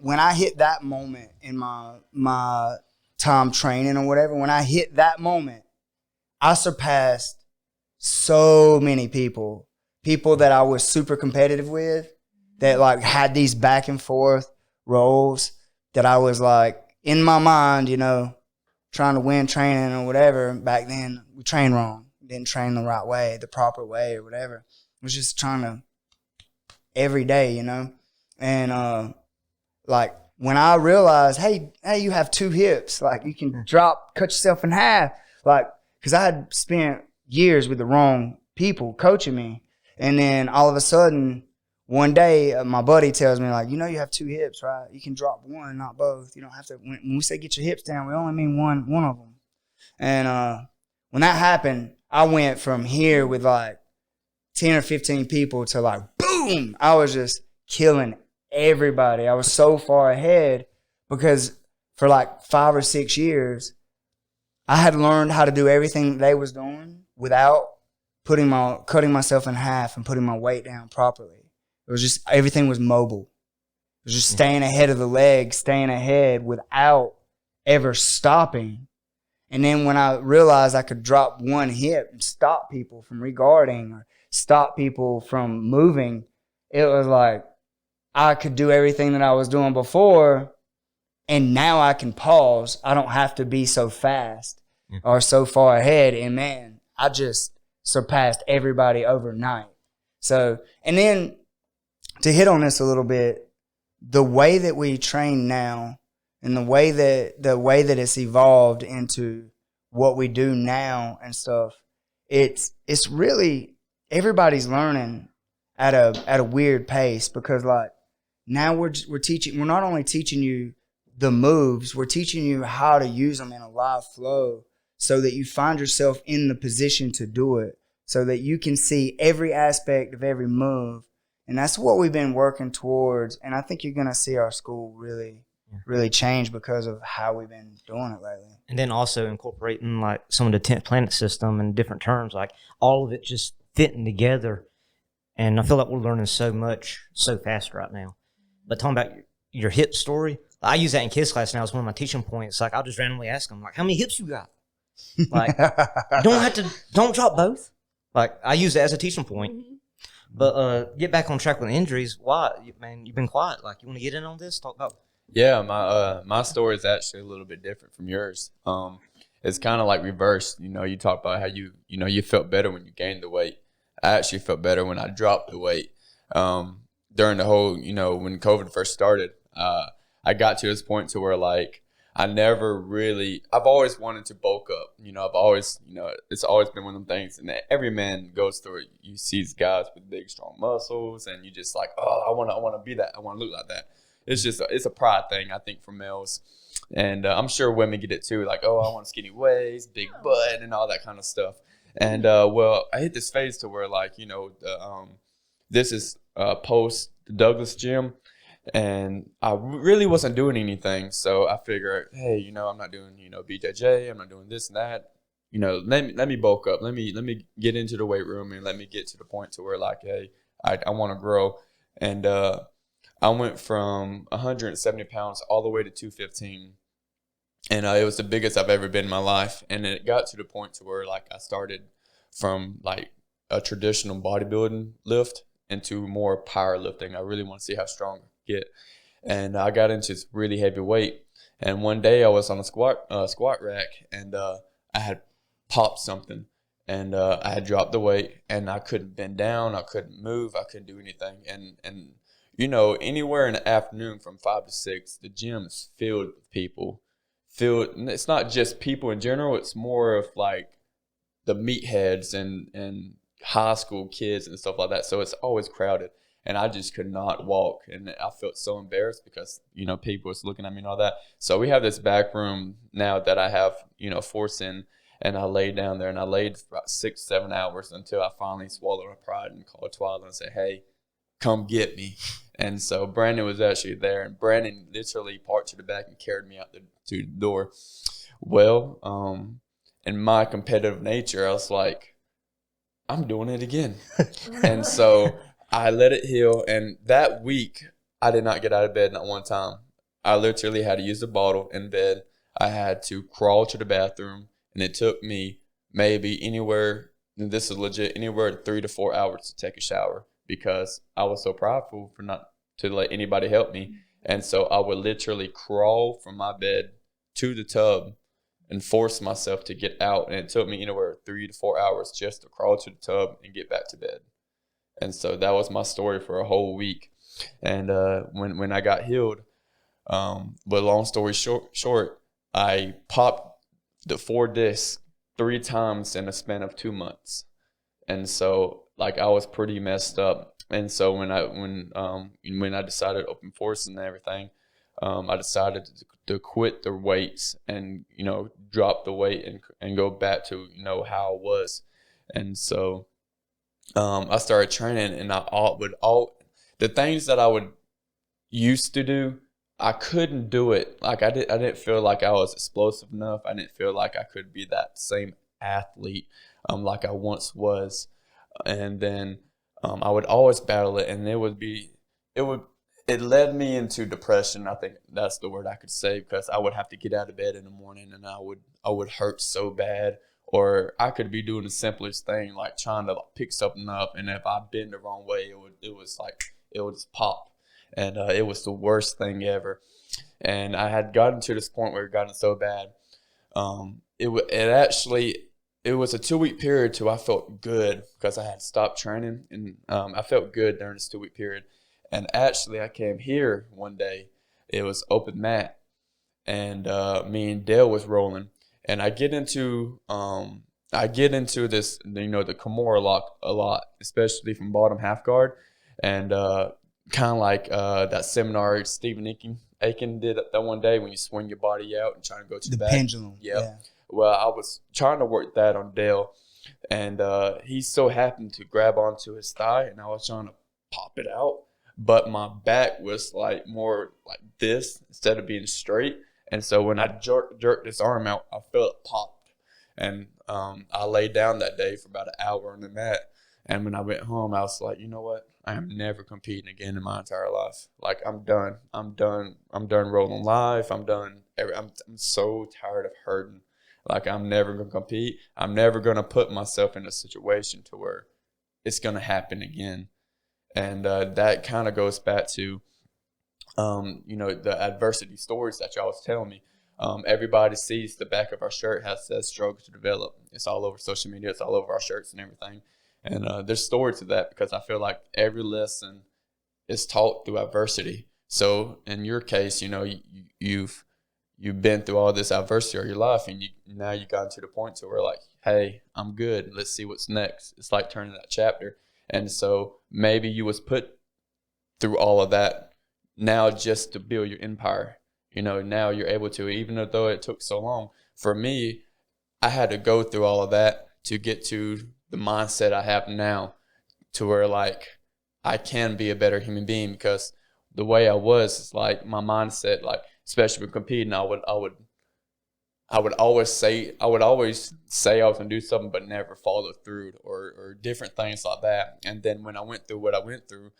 when I hit that moment in my time training or whatever, when I hit that moment, I surpassed so many people that I was super competitive with, that like had these back and forth roles, that I was like, in my mind, trying to win training or whatever. Back then, we trained wrong. Didn't train the right way, the proper way or whatever. I was just trying to every day, And like, when I realized, hey, you have 2 hips. Like, you can cut yourself in half. Like, because I had spent years with the wrong people coaching me. And then all of a sudden, one day, my buddy tells me, like, you have 2 hips, right? You can drop one, not both. You don't have to. When we say get your hips down, we only mean one of them. And when that happened, I went from here with like 10 or 15 people to like, boom! I was just killing everybody. I was so far ahead because for like 5 or 6 years, I had learned how to do everything they was doing without cutting myself in half and putting my weight down properly. It was just, everything was mobile. It was just staying ahead of the leg, staying ahead without ever stopping. And then when I realized I could drop one hip and stop people from regarding or stop people from moving, it was like I could do everything that I was doing before, and now I can pause. I don't have to be so fast or so far ahead. And man, I just surpassed everybody overnight. So, and then to hit on this a little bit, the way that we train now and the way that it's evolved into what we do now and stuff, it's really, everybody's learning at a weird pace, because like now we're not only teaching you the moves, we're teaching you how to use them in a live flow so that you find yourself in the position to do it, so that you can see every aspect of every move. And that's what we've been working towards. And I think you're going to see our school really change because of how we've been doing it lately. And then also incorporating like some of the 10th planet system in different terms, like all of it just fitting together. And I feel like we're learning so much so fast right now. But talking about your hip story, I use that in kids class now as one of my teaching points. Like I'll just randomly ask them, like, how many hips you got? Like, don't drop both. Like I use that as a teaching point. Mm-hmm. But get back on track with injuries. Why, man? You've been quiet. Like, you want to get in on this? Talk about. Yeah, my story is actually a little bit different from yours. It's kind of like reversed. You know, you talk about how you felt better when you gained the weight. I actually felt better when I dropped the weight. During the whole, when COVID first started, I got to this point to where like I've always wanted to bulk up. I've always, it's always been one of them things, and every man goes through it. You see these guys with big, strong muscles, and you just like, oh, I want to be that. I want to look like that. It's a pride thing, I think, for males. And I'm sure women get it too. Like, oh, I want skinny waist, big butt, and all that kind of stuff. And, well, I hit this phase to where, like, this is post the Douglas gym. And I really wasn't doing anything. So I figured, hey, I'm not doing, BJJ. I'm not doing this and that. Let me bulk up. Let me get into the weight room and let me get to the point to where, like, hey, I want to grow. And I went from 170 pounds all the way to 215. And it was the biggest I've ever been in my life. And it got to the point to where, like, I started from, like, a traditional bodybuilding lift into more powerlifting. I really want to see how strong I get. And I got into this really heavy weight. And one day I was on a squat rack, and I had popped something. And I had dropped the weight, and I couldn't bend down. I couldn't move. I couldn't do anything. And anywhere in the afternoon from 5 to 6, the gym is filled with people. It's not just people in general. It's more of like the meatheads and high school kids and stuff like that. So it's always crowded, and I just could not walk, and I felt so embarrassed because people was looking at me and all that. So we have this back room now that I have force in, and I laid down there, and I laid for about 6-7 hours until I finally swallowed my pride and called Twyla and said, hey, come get me. And so Brandon was actually there, and Brandon literally parked to the back and carried me out to the door. Well, in my competitive nature, I was like, I'm doing it again. And so I let it heal. And that week, I did not get out of bed not one time. I literally had to use the bottle in bed. I had to crawl to the bathroom, and it took me maybe anywhere, and this is legit, anywhere 3 to 4 hours to take a shower, because I was so prideful for not to let anybody help me. And so I would literally crawl from my bed to the tub and force myself to get out. And it took me anywhere 3 to 4 hours just to crawl to the tub and get back to bed. And so that was my story for a whole week. And when I got healed, but long story short, I popped the 4 discs 3 times in a span of 2 months. And so like I was pretty messed up. And so when I decided to open force and everything, I decided to quit the weights and drop the weight and go back to how it was. And so I started training, and the things that I would used to do, I couldn't do it. Like I didn't feel like I was explosive enough. I didn't feel like I could be that same athlete like I once was. and then I would always battle it, and it led me into depression. I think that's the word I could say, because I would have to get out of bed in the morning, and I would hurt so bad. Or I could be doing the simplest thing, like trying to pick something up, and if I bend the wrong way, it would just pop, and it was the worst thing ever. And I had gotten to this point where it gotten so bad. It was a 2-week period till I felt good, because I had stopped training, and I felt good during this 2-week period. And actually, I came here one day. It was open mat, and me and Dale was rolling. And I get into this, the Kimura lock a lot, especially from bottom half guard, and kind of like that seminar Stephen Aiken did that one day, when you swing your body out and try to go to the back. Pendulum. Yep. Yeah. Well, I was trying to work that on Dale, and he so happened to grab onto his thigh, and I was trying to pop it out, but my back was like more like this instead of being straight. And so when I jerked this arm out, I felt it popped. And I laid down that day for about an hour on the mat. And when I went home, I was like, you know what? I am never competing again in my entire life. Like, I'm done. I'm done rolling live. I'm done. I'm so tired of hurting. Like, I'm never going to compete. I'm never going to put myself in a situation to where it's going to happen again. And that kind of goes back to the adversity stories that y'all was telling me. Everybody sees the back of our shirt says struggle to develop. It's all over social media. It's all over our shirts and everything. And there's stories to that, because I feel like every lesson is taught through adversity. So in your case, you've been through all this adversity of your life, and now you got to the point to where, like, hey, I'm good. Let's see what's next. It's like turning that chapter. And so maybe you was put through all of that now just to build your empire. Now you're able to, even though it took so long. For me, I had to go through all of that to get to the mindset I have now, to where, like, I can be a better human being, because the way I was, like, my mindset, like, especially with competing, I would always say I was going to do something but never follow through, or different things like that. And then when I went through what I went through,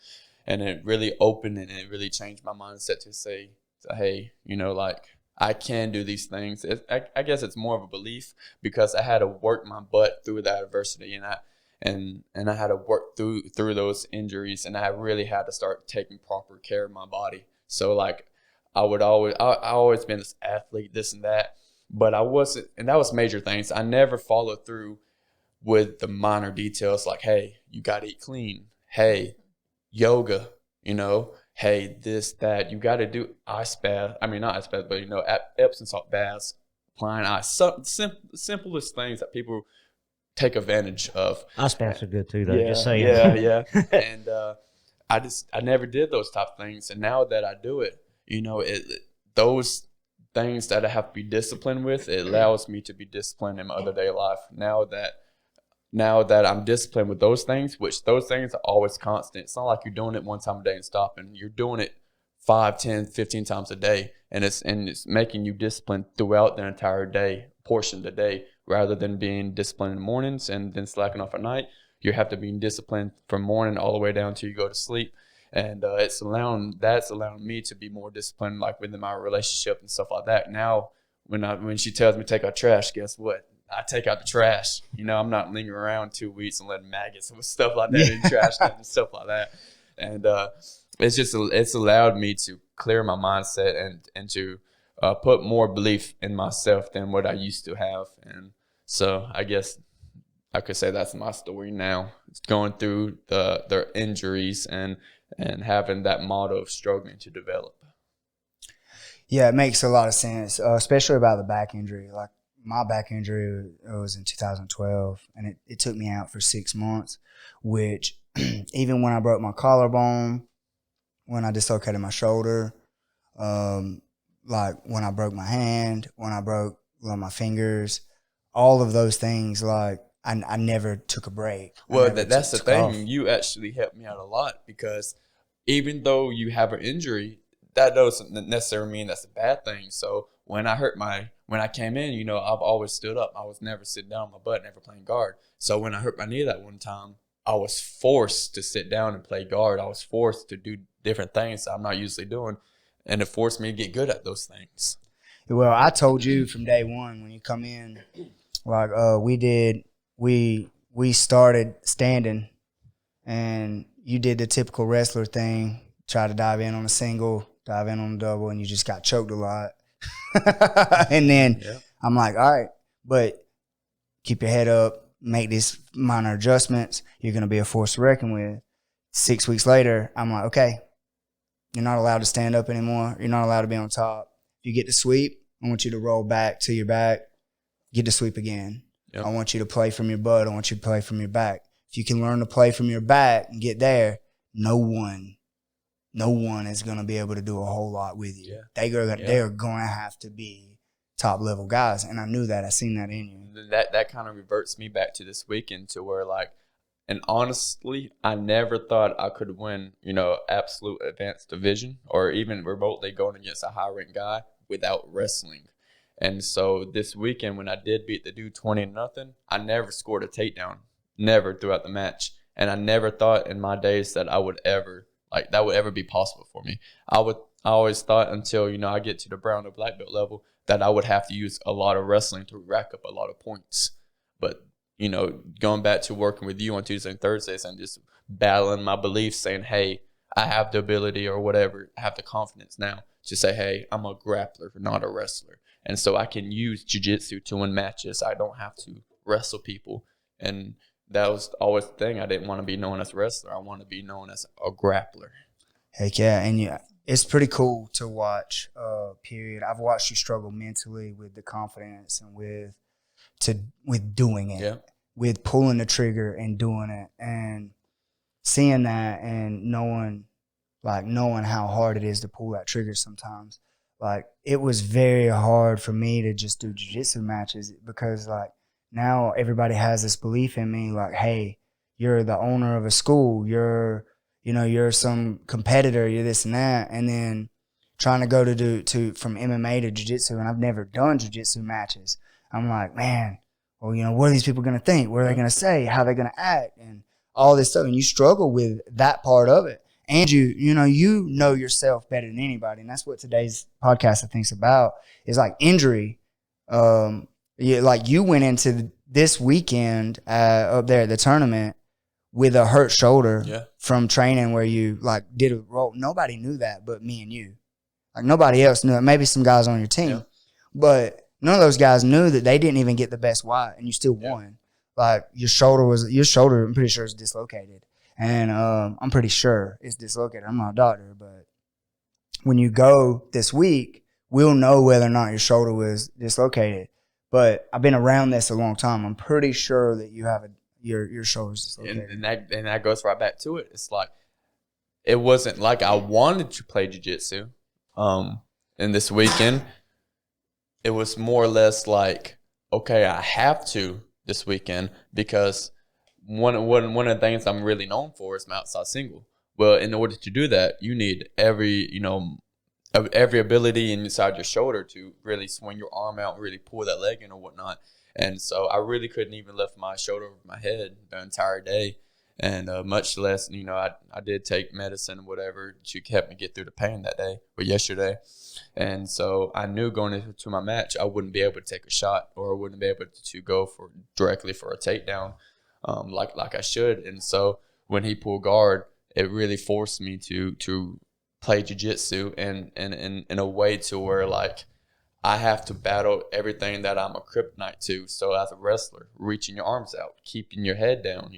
and it really opened and it really changed my mindset to say, hey, like, I can do these things. I guess it's more of a belief, because I had to work my butt through that adversity, and I had to work through those injuries, and I really had to start taking proper care of my body. So, like, I always been this athlete, this and that, but I wasn't, and that was major things. I never followed through with the minor details, like, hey, you got to eat clean. Hey, yoga, hey, this, that. You got to do ice bath. I mean, not ice bath, but, Epsom salt baths, applying ice. The simplest things that people take advantage of. Ice baths are good too, though. Yeah, just saying. Yeah. And I never did those type of things. And now that I do it, those things that I have to be disciplined with, it allows me to be disciplined in my other day life. Now that I'm disciplined with those things, which those things are always constant. It's not like you're doing it one time a day and stopping. You're doing it 5, 10, 15 times a day. And it's making you disciplined throughout the entire day, portion of the day, rather than being disciplined in the mornings and then slacking off at night. You have to be disciplined from morning all the way down till you go to sleep. And that's allowing me to be more disciplined, like within my relationship and stuff like that. Now, when she tells me to take out trash, guess what? I take out the trash. I'm not lingering around 2 weeks and letting maggots and stuff like that in trash and stuff like that. And it's allowed me to clear my mindset and to put more belief in myself than what I used to have. And so I guess I could say that's my story now. It's going through their injuries and having that motto of struggling to develop. Yeah, it makes a lot of sense, especially about the back injury. Like, my back injury was in 2012, and it took me out for 6 months, which even when I broke my collarbone, when I dislocated my shoulder, like when I broke my hand, when I broke one of my fingers, all of those things, like, I never took a break. Well, that's the thing. You actually helped me out a lot, because even though you have an injury, that doesn't necessarily mean that's a bad thing. So when I came in, I've always stood up. I was never sitting down on my butt, never playing guard. So when I hurt my knee that one time, I was forced to sit down and play guard. I was forced to do different things I'm not usually doing, and it forced me to get good at those things. Well, I told you from day one when you come in, like we started standing, and you did the typical wrestler thing, try to dive in on a single, dive in on a double, and you just got choked a lot. And then I'm like, all right, but keep your head up, make these minor adjustments. You're going to be a force to reckon with. 6 weeks later, I'm like, okay, you're not allowed to stand up anymore. You're not allowed to be on top. If you get to sweep, I want you to roll back to your back, get to sweep again. Yep. I want you to play from your butt. I want you to play from your back. If you can learn to play from your back and get there, no one is going to be able to do a whole lot with you. Yeah. They are going to have to be top level guys, and I knew that. I seen that in you. That kind of reverts me back to this weekend to where, like, and honestly, I never thought I could win, absolute advanced division or even remotely going against a high-ranked guy without wrestling. And so this weekend when I did beat the dude 20-0, I never scored a takedown, never throughout the match. And I never thought in my days that I would ever, that would ever be possible for me. I always thought until, I get to the brown or black belt level that I would have to use a lot of wrestling to rack up a lot of points. But, going back to working with you on Tuesdays and Thursdays and just battling my beliefs saying, hey, I have the ability or whatever, I have the confidence now to say, hey, I'm a grappler, not a wrestler. And so I can use jiu-jitsu to win matches. I don't have to wrestle people. And that was always the thing. I didn't want to be known as a wrestler. I want to be known as a grappler. Heck yeah. And it's pretty cool to watch, period. I've watched you struggle mentally with the confidence and with doing it, with pulling the trigger and doing it, and seeing that and knowing how hard it is to pull that trigger sometimes. Like, it was very hard for me to just do jiu-jitsu matches because, now everybody has this belief in me, hey, you're the owner of a school, you're some competitor, you're this and that, and then trying to go to from MMA to jiu-jitsu, and I've never done jiu-jitsu matches. I'm like, man, well, what are these people going to think? What are they going to say? How are they going to act? And all this stuff. And you struggle with that part of it. And you know yourself better than anybody. And that's what today's podcast, I think, is about, is injury. You went into this weekend up there at the tournament with a hurt shoulder from training where you did a roll. Nobody knew that but me and you. Nobody else knew it. Maybe some guys on your team. But none of those guys knew that they didn't even get the best Wyatt, and you still won. Your shoulder, I'm pretty sure, is dislocated. And I'm pretty sure it's dislocated. I'm not a doctor, but when you go this week, we'll know whether or not your shoulder was dislocated. But I've been around this a long time. I'm pretty sure that you have your shoulder's dislocated. And that goes right back to it. It's it wasn't like I wanted to play jiu-jitsu in this weekend. It was more or less okay, I have to this weekend because one of the things I'm really known for is my outside single. Well, in order to do that, you need every ability inside your shoulder to really swing your arm out and really pull that leg in or whatnot. And so I really couldn't even lift my shoulder over my head the entire day. And much less, I did take medicine, whatever, to help me get through the pain that day or yesterday. And so I knew going into my match, I wouldn't be able to take a shot or I wouldn't be able to go directly for a takedown like I should. And so when he pulled guard, it really forced me to play jiu-jitsu in a way to where I have to battle everything that I'm a kryptonite to. So as a wrestler, reaching your arms out, keeping your head down,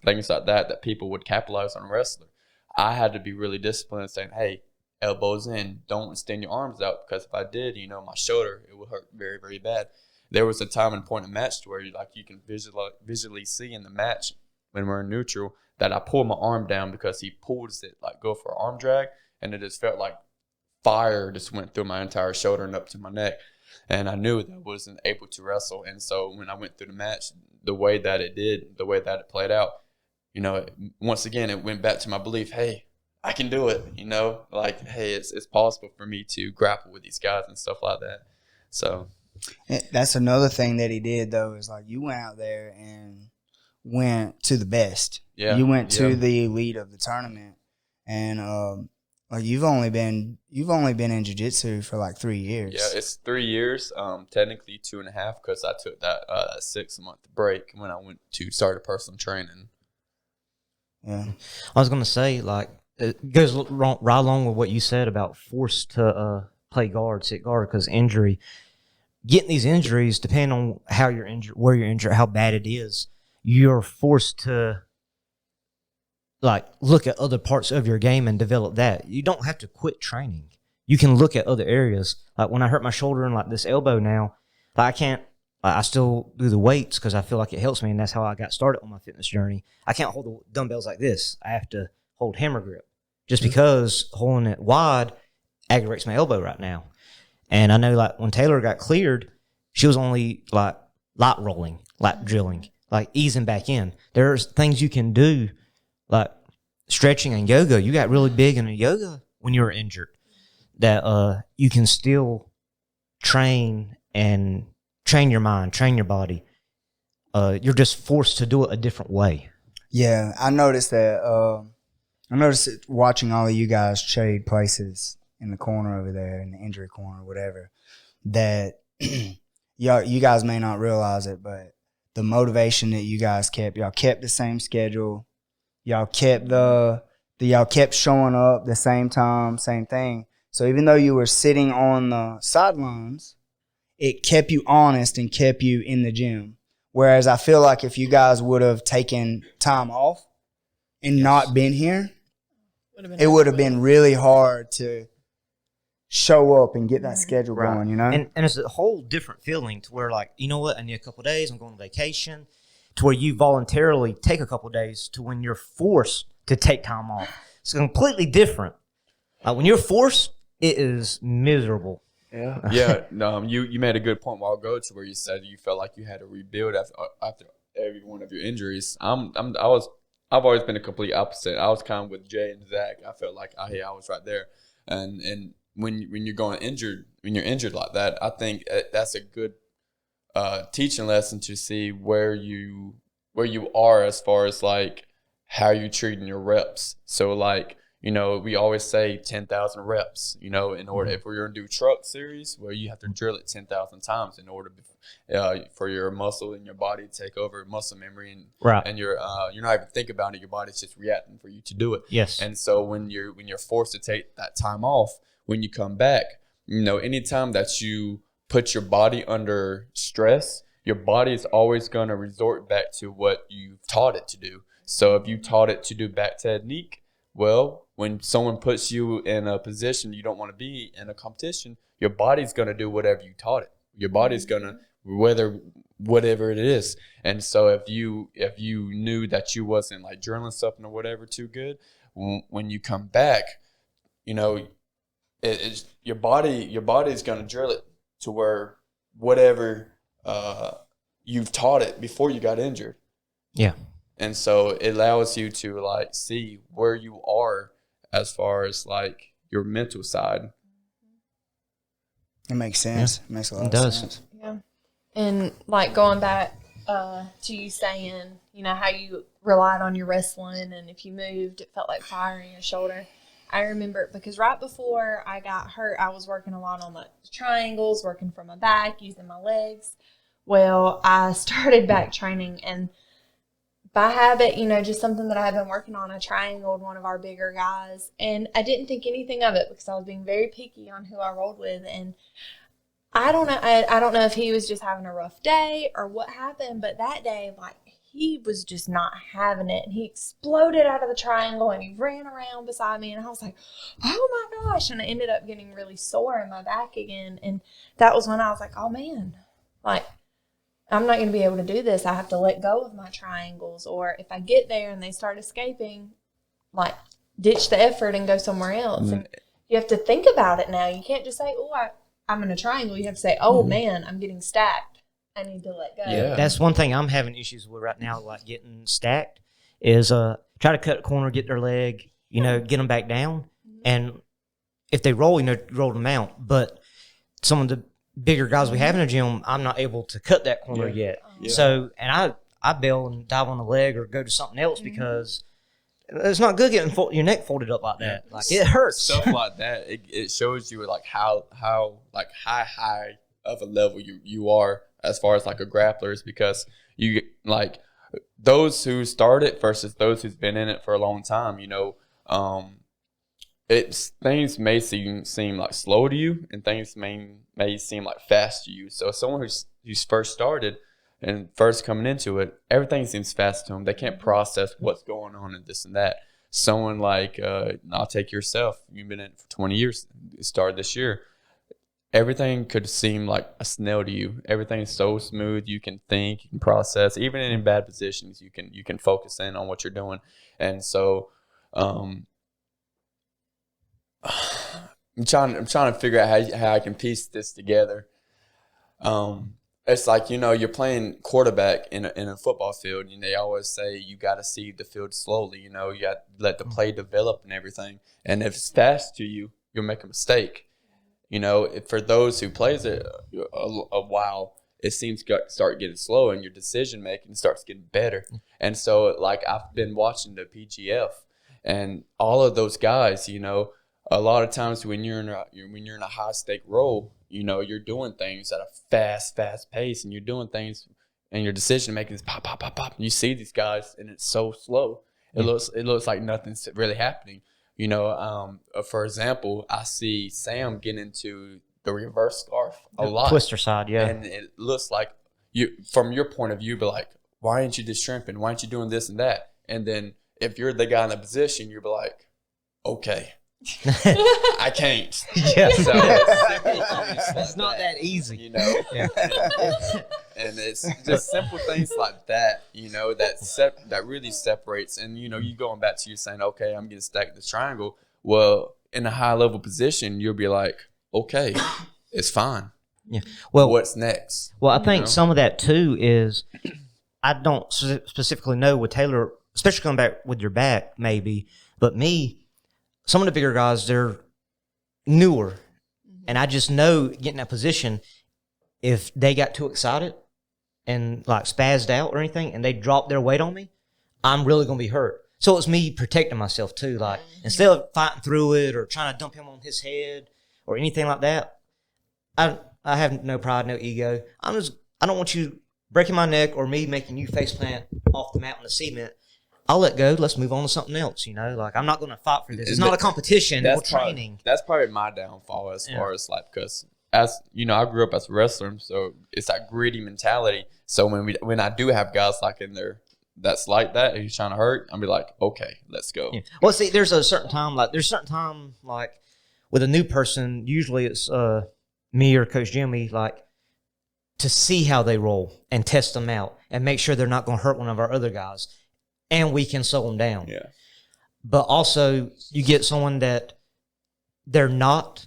things like that people would capitalize on a wrestler. I had to be really disciplined and saying, hey, elbows in, don't extend your arms out, because if I did, my shoulder, it would hurt very, very bad. There was a time and point in the match where you can visually see in the match when we're in neutral that I pulled my arm down because he pulls it, go for an arm drag, and it just felt like fire just went through my entire shoulder and up to my neck. And I knew that I wasn't able to wrestle. And so when I went through the match, the way that it played out, once again, it went back to my belief, hey, I can do it, hey, it's possible for me to grapple with these guys and stuff like that. So that's another thing that he did, though, is you went out there and went to the best. Yeah. You went to the elite of the tournament, and like you've only been in jiu-jitsu for like 3 years. Yeah, it's 3 years. Technically 2.5 because I took that 6-month break when I went to start personal training. Yeah, I was gonna say, like, it goes right along with what you said about forced to play guard, sit guard because injury. Getting these injuries, depending on how you're injured, where you're injured, how bad it is, you're forced to like look at other parts of your game and develop that. You don't have to quit training. You can look at other areas. Like when I hurt my shoulder and like this elbow now, like I can't. I still do the weights because I feel like it helps me, and that's how I got started on my fitness journey. I can't hold the dumbbells like this. I have to hold hammer grip just because holding it wide aggravates my elbow right now. And I know like when Taylor got cleared, she was only like light rolling, light drilling, like easing back in. There's things you can do like stretching and yoga. You got really big in yoga when you were injured that you can still train your mind, train your body. You're just forced to do it a different way. Yeah, I noticed that. I noticed it watching all of you guys trade places in the corner over there, in the injury corner, whatever, that you guys may not realize it, but the motivation that you guys kept, y'all kept the same schedule. Y'all kept y'all kept showing up the same time, same thing. So even though you were sitting on the sidelines, it kept you honest and kept you in the gym. Whereas I feel like if you guys would have taken time off and not been here, it would have been really hard to show up and get that schedule going, you know? And it's a whole different feeling to where, like, you know what, I need a couple of days, I'm going on vacation, to where you voluntarily take a couple of days to when you're forced to take time off. It's completely different. When you're forced, it is miserable. Yeah. You made a good point a while ago to where you said you felt like you had to rebuild after every one of your injuries. I've always been a complete opposite. I was kind of with Jay and Zach. I felt like I was right there, and when you're injured like that, I think that's a good teaching lesson to see where you are as far as like how you treating your reps. So like, you know, we always say 10,000 reps, you know, in order, if we're going to do truck series, well, you have to drill it 10,000 times in order for your muscle and your body to take over muscle memory. And you're not even thinking about it. Your body's just reacting for you to do it. Yes. And so when you're forced to take that time off, when you come back, you know, anytime that you put your body under stress, your body is always going to resort back to what you've taught it to do. So if you taught it to do back technique, well, when someone puts you in a position you don't want to be in a competition, your body's going to do whatever you taught it. Your body's going to, whatever it is. And so if you knew that you wasn't like drilling something or whatever too good, when you come back, you know, your body's going to drill it to where whatever you've taught it before you got injured. Yeah. And so it allows you to like see where you are as far as like your mental side. It makes sense. Yeah. It makes a lot of sense. Yeah. And like going back to you saying, you know, how you relied on your wrestling and if you moved, it felt like fire in your shoulder. I remember because right before I got hurt, I was working a lot on the triangles, working from my back, using my legs. Well, I started back training and by habit, you know, just something that I had been working on, I triangled one of our bigger guys. And I didn't think anything of it because I was being very picky on who I rolled with. And I don't know. I don't know if he was just having a rough day or what happened. But that day, like, he was just not having it. And he exploded out of the triangle and he ran around beside me. And I was like, oh, my gosh. And I ended up getting really sore in my back again. And that was when I was like, oh, man, like, I'm not going to be able to do this. I have to let go of my triangles. Or if I get there and they start escaping, like, ditch the effort and go somewhere else. And you have to think about it now. You can't just say, oh, I'm in a triangle. You have to say, oh, man, I'm getting stacked. I need to let go. Yeah. That's one thing I'm having issues with right now, like getting stacked, is try to cut a corner, get their leg, you know, get them back down. And if they roll, you know, roll them out. But some of the bigger guys we have in the gym, I'm not able to cut that corner yet. Yeah. So, and I bail and dive on the leg or go to something else because it's not good getting your neck folded up like that. Like it hurts. Stuff like that. It shows you like how like high of a level you are as far as like a grappler is, because you like those who started versus those who's been in it for a long time. Things may seem like slow to you, and things may seem like fast to you. So someone who's first started and first coming into it, everything seems fast to them. They can't process what's going on and this and that. Someone like I'll take yourself. You've been in it for 20 years. It started this year. Everything could seem like a snail to you. Everything's so smooth. You can think, you can process. Even in bad positions, you can focus in on what you're doing. And so, I'm trying to figure out how I can piece this together. It's like, you're playing quarterback in a football field, and they always say you got to see the field slowly. You got to let the play develop and everything. And if it's fast to you, you'll make a mistake. For those who plays it a while, it seems to start getting slow, and your decision making starts getting better. And so, like, I've been watching the PGF, and all of those guys, a lot of times when you're in a high stake role, you're doing things at a fast pace, and you're doing things, and your decision making is pop, pop, pop, pop. And you see these guys, and it's so slow. It looks like nothing's really happening. For example, I see Sam get into the reverse scarf a lot. Twister side, yeah. And it looks like from your point of view, be like, why aren't you just shrimping? Why aren't you doing this and that? And then if you're the guy in the position, you'll be like, okay, I can't. Yeah. So it's not that easy. Yeah. And it's just simple things like that, that really separates. And, you going back to you saying, okay, I'm getting stacked in this triangle. Well, in a high level position, you'll be like, okay, it's fine. Yeah. Well, what's next? Well, I think some of that too is I don't specifically know with Taylor, especially coming back with your back maybe, but me, some of the bigger guys, they're newer. And I just know getting in that position, if they got too excited and like spazzed out or anything and they dropped their weight on me, I'm really going to be hurt. So it's me protecting myself too. Like instead of fighting through it or trying to dump him on his head or anything like that, I have no pride, no ego. I don't want you breaking my neck or me making you face plant off the mat on the cement. I'll let go. Let's move on to something else. Like I'm not going to fight for this. It's not a competition. We're training. That's probably my downfall as far as like, because as I grew up as a wrestler, so it's that gritty mentality. So when I do have guys like in there that's like that, who's trying to hurt, I'll be like, okay, let's go. Yeah. Well, see, there's a certain time like with a new person. Usually it's me or Coach Jimmy, like to see how they roll and test them out and make sure they're not going to hurt one of our other guys. And we can slow them down. Yeah. But also, you get someone that they're not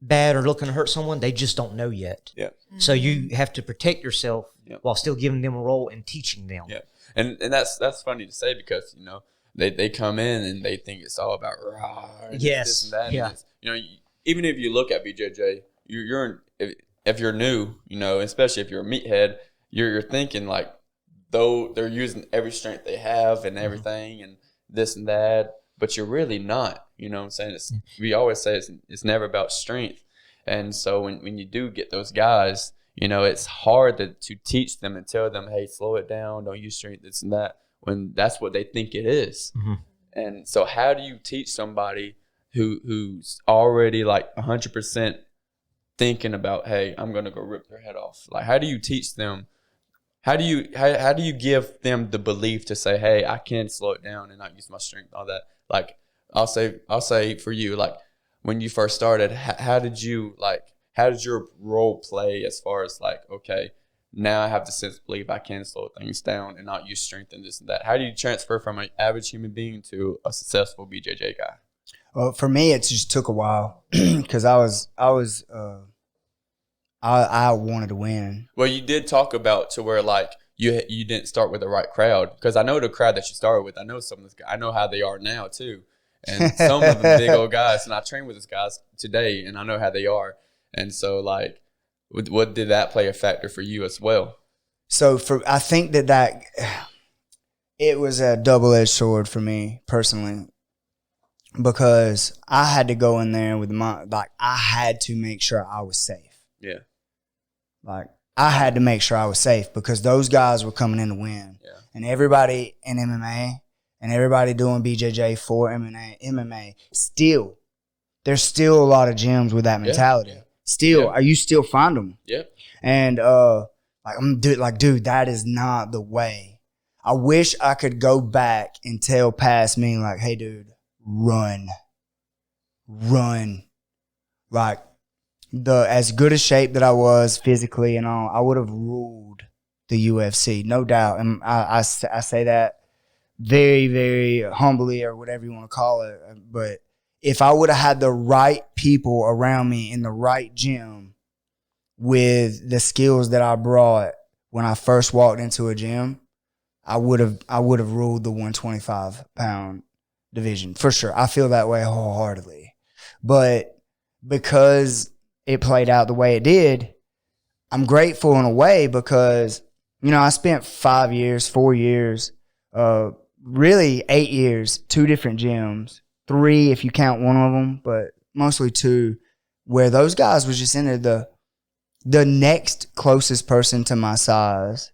bad or looking to hurt someone. They just don't know yet. Yeah. So you have to protect yourself while still giving them a role and teaching them. Yeah. And that's funny to say because, they come in and they think it's all about rah, and this and that. Yeah. And even if you look at BJJ, if you're new, especially if you're a meathead, you're thinking like, though they're using every strength they have and everything and this and that, but you're really not. You know what I'm saying? We always say it's never about strength. And so when you do get those guys, it's hard to teach them and tell them, hey, slow it down, don't use strength, this and that, when that's what they think it is. Mm-hmm. And so how do you teach somebody who's already like 100% thinking about, hey, I'm going to go rip their head off? Like, how do you teach them? How do you give them the belief to say, hey, I can slow it down and not use my strength, all that? Like, I'll say for you, like when you first started, how did your role play as far as like, okay, now I have the sense of belief I can slow things down and not use strength and this and that. How do you transfer from an average human being to a successful BJJ guy? Well, for me, it just took a while because I wanted to win. Well, you did talk about to where like you didn't start with the right crowd, because I know the crowd that you started with. I know some of this. I know how they are now too, and some of them big old guys. And I train with these guys today, and I know how they are. And so, like, what did that play a factor for you as well? I think that it was a double-edged sword for me personally, because I had to go in there with I had to make sure I was safe. Yeah. Like, I had to make sure I was safe because those guys were coming in to win. Yeah. And everybody in MMA and everybody doing BJJ for MMA, there's still a lot of gyms with that mentality. Yeah. Still, you still find them. Yep. And dude, that is not the way. I wish I could go back and tell past me, like, hey, dude, run. Like, as good a shape that I was physically and all, I would have ruled the UFC, no doubt. And I say that very, very humbly, or whatever you want to call it. But if I would have had the right people around me in the right gym with the skills that I brought when I first walked into a gym, I would have ruled the 125-pound division for sure. I feel that way wholeheartedly. But because it played out the way it did, I'm grateful in a way because, I spent 4 years, really 8 years, 2 different gyms, 3 if you count one of them, but mostly 2, where those guys was just in there. The next closest person to my size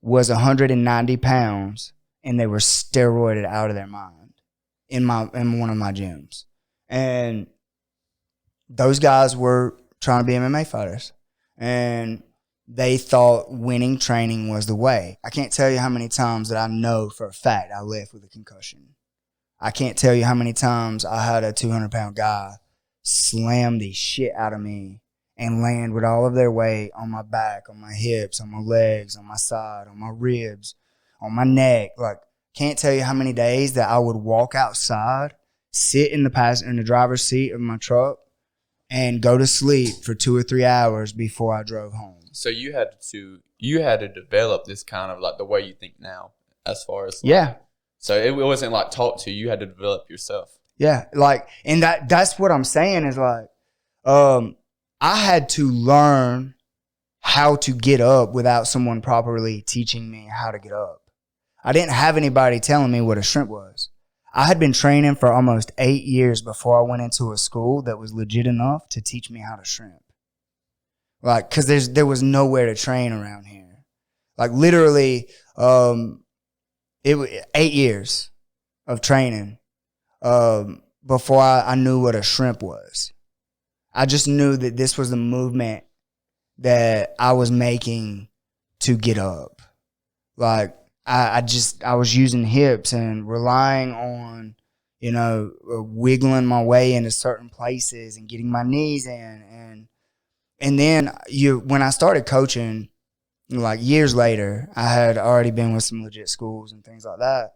was 190 pounds, and they were steroided out of their mind in one of my gyms. And those guys were trying to be MMA fighters, and they thought winning training was the way. I can't tell you how many times that I know for a fact I left with a concussion. I can't tell you how many times I had a 200-pound guy slam the shit out of me and land with all of their weight on my back, on my hips, on my legs, on my side, on my ribs, on my neck. Like, can't tell you how many days that I would walk outside, sit in the driver's seat of my truck, and go to sleep for 2 or 3 hours before I drove home. So you had to develop this kind of like the way you think now, as far as yeah. So it wasn't like taught to you; you had to develop yourself. Yeah, like, and that's what I'm saying is like, I had to learn how to get up without someone properly teaching me how to get up. I didn't have anybody telling me what a shrimp was. I had been training for almost 8 years before I went into a school that was legit enough to teach me how to shrimp. Like, because there was nowhere to train around here. Like, literally, it was 8 years of training before I knew what a shrimp was. I just knew that this was the movement that I was making to get up. Like, I was using hips and relying on, wiggling my way into certain places and getting my knees in. And then when I started coaching, like years later, I had already been with some legit schools and things like that.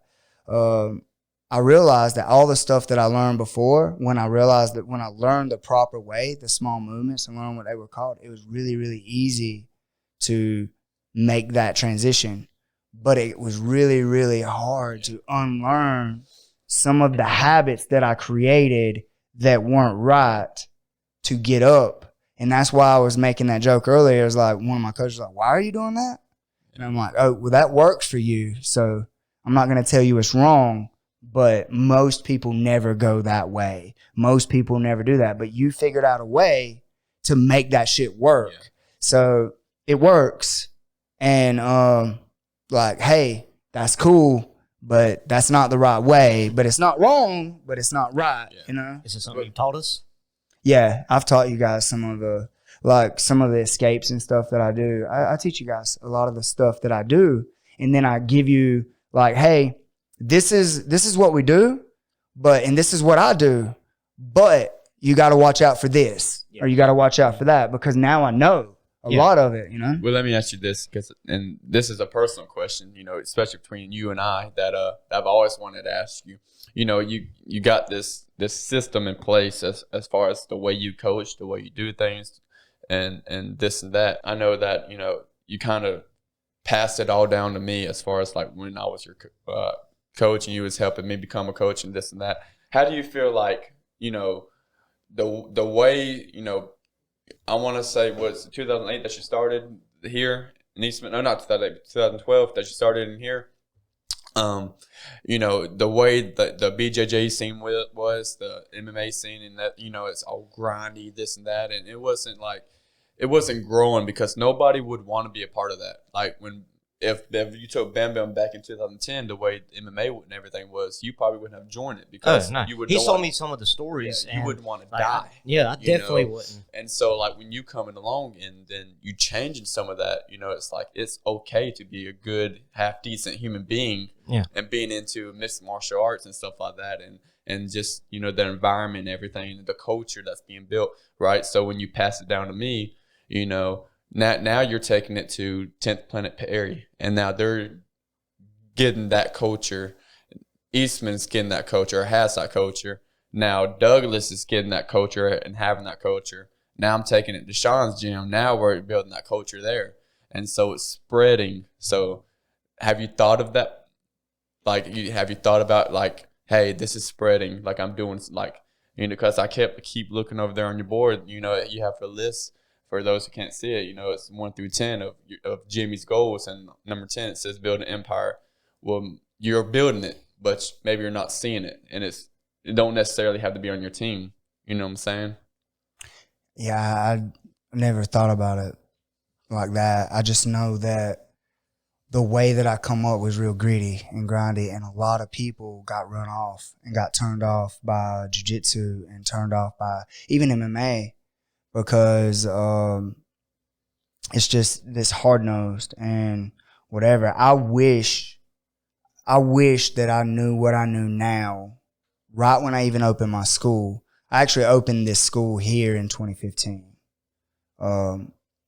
I realized that all the stuff that I learned before, when I learned the proper way, the small movements, and learned what they were called, it was really, really easy to make that transition. But it was really, really hard to unlearn some of the habits that I created that weren't right to get up. And that's why I was making that joke earlier. It was like, one of my coaches was like, why are you doing that? And I'm like, oh, well, that works for you. So I'm not going to tell you it's wrong, but most people never go that way. Most people never do that. But you figured out a way to make that shit work. Yeah. So it works. And, like, hey, that's cool, but that's not the right way. But it's not wrong, but it's not right, Is this something you taught us? Yeah, I've taught you guys some of the escapes and stuff that I do. I teach you guys a lot of the stuff that I do, and then I give you like, hey, this is what we do, and this is what I do, but you got to watch out for this, or you got to watch out for that, because now I know a lot of it, Well, let me ask you this, and this is a personal question, especially between you and I, that I've always wanted to ask you. You got this system in place as far as the way you coach, the way you do things, and this and that. I know that you kind of passed it all down to me as far as like when I was your coach and you was helping me become a coach and this and that. How do you feel like the way I want to say was 2008 that you started here in Eastman. No, not 2008, 2012 that you started in here. You know, the way the BJJ scene was, the MMA scene, and that, you know, it's all grindy, this and that, and it wasn't growing because nobody would want to be a part of that. Like if you took Bam Bam back in 2010, the way MMA and everything was, you probably wouldn't have joined it because you would. He told me some of the stories. Yeah, you wouldn't want to die. I definitely wouldn't. And so, like, when you coming along and then you changing some of that, you know, it's like it's okay to be a good, half decent human being, and being into mixed martial arts and stuff like that, and just, you know, the environment, and everything, the culture that's being built, right? So when you pass it down to me, you know. Now you're taking it to 10th Planet Perry, and now they're getting that culture. Eastman's getting that culture, or has that culture. Now Douglas is getting that culture and having that culture. Now I'm taking it to Sean's gym. Now we're building that culture there. And so it's spreading. So have you thought of that? Like, have you thought about, like, hey, this is spreading. Like, I'm doing, like, you know, because I keep looking over there on your board. You know, you have a list. For those who can't see it, you know, it's 1 through 10 of Jimmy's goals, and number 10 it says build an empire. Well, you're building it, but maybe you're not seeing it, and it don't necessarily have to be on your team. You know what I'm saying? Yeah, I never thought about it like that. I just know that the way that I come up was real gritty and grindy, and a lot of people got run off and got turned off by jiu-jitsu and turned off by even MMA. Because it's just this hard-nosed and whatever. I wish that I knew what I knew now right when I even opened my school. I actually opened this school here in 2015.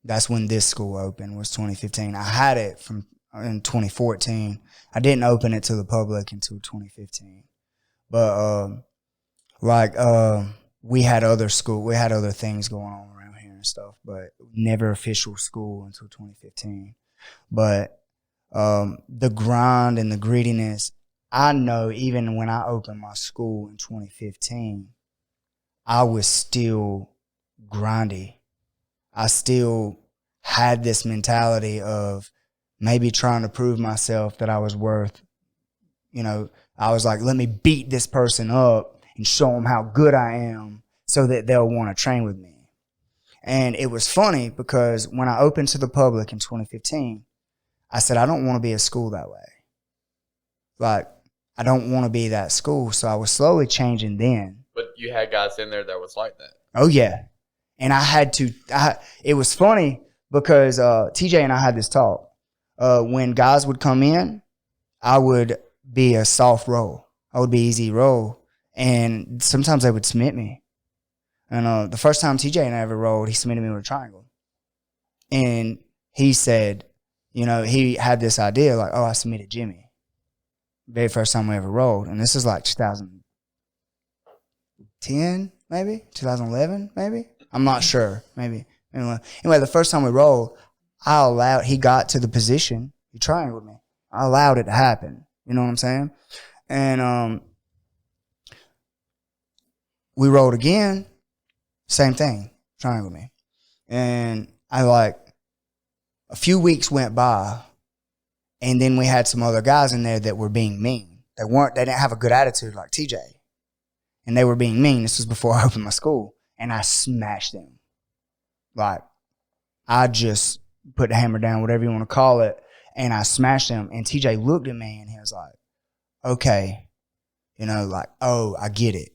That's when this school opened, was 2015. I had it in 2014. I didn't open it to the public until 2015. But we had other things going on around here and stuff, but never official school until 2015. But the grind and the grittiness, I know even when I opened my school in 2015, I was still grindy. I still had this mentality of maybe trying to prove myself that I was worth, you know, I was like, let me beat this person up and show them how good I am so that they'll want to train with me. And it was funny because when I opened to the public in 2015, I said, I don't want to be a school that way. Like, I don't want to be that school. So I was slowly changing then. But you had guys in there that was like that. Oh, yeah. And it was funny because TJ and I had this talk. When guys would come in, I would be a soft roll. I would be easy roll. And sometimes they would submit me. And the first time TJ and I ever rolled, he submitted me with a triangle. And he said, you know, he had this idea like, oh, I submitted Jimmy. Very first time we ever rolled. And this is like 2010, maybe? 2011, maybe? I'm not sure. Maybe. Anyway, the first time we rolled, he got to the position, he triangled me. I allowed it to happen. You know what I'm saying? And we rolled again, same thing, triangle me. And a few weeks went by, and then we had some other guys in there that were being mean. They didn't have a good attitude like TJ. And they were being mean. This was before I opened my school. And I smashed them. Like, I just put the hammer down, whatever you want to call it, and I smashed them. And TJ looked at me and he was like, okay, you know, like, oh, I get it.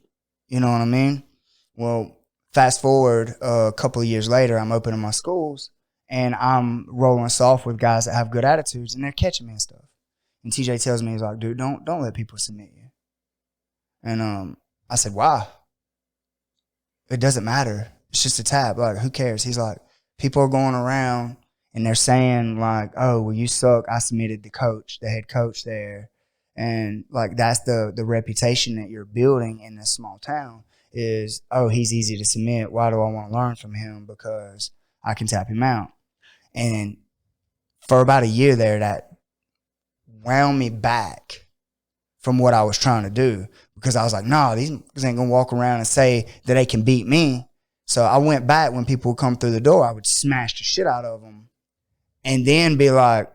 You know what I mean? Well, fast forward a couple of years later, I'm opening my schools and I'm rolling soft with guys that have good attitudes and they're catching me and stuff. And TJ tells me, he's like, dude, don't let people submit you. And I said, why? It doesn't matter. It's just a tap. Like, who cares? He's like, people are going around and they're saying like, oh, well, you suck. I submitted the head coach there. And like, that's the reputation that you're building in this small town is, oh, he's easy to submit. Why do I want to learn from him? Because I can tap him out. And for about a year there, that wound me back from what I was trying to do, because I was like, no, these niggas ain't gonna walk around and say that they can beat me. So I went back when people would come through the door, I would smash the shit out of them and then be like,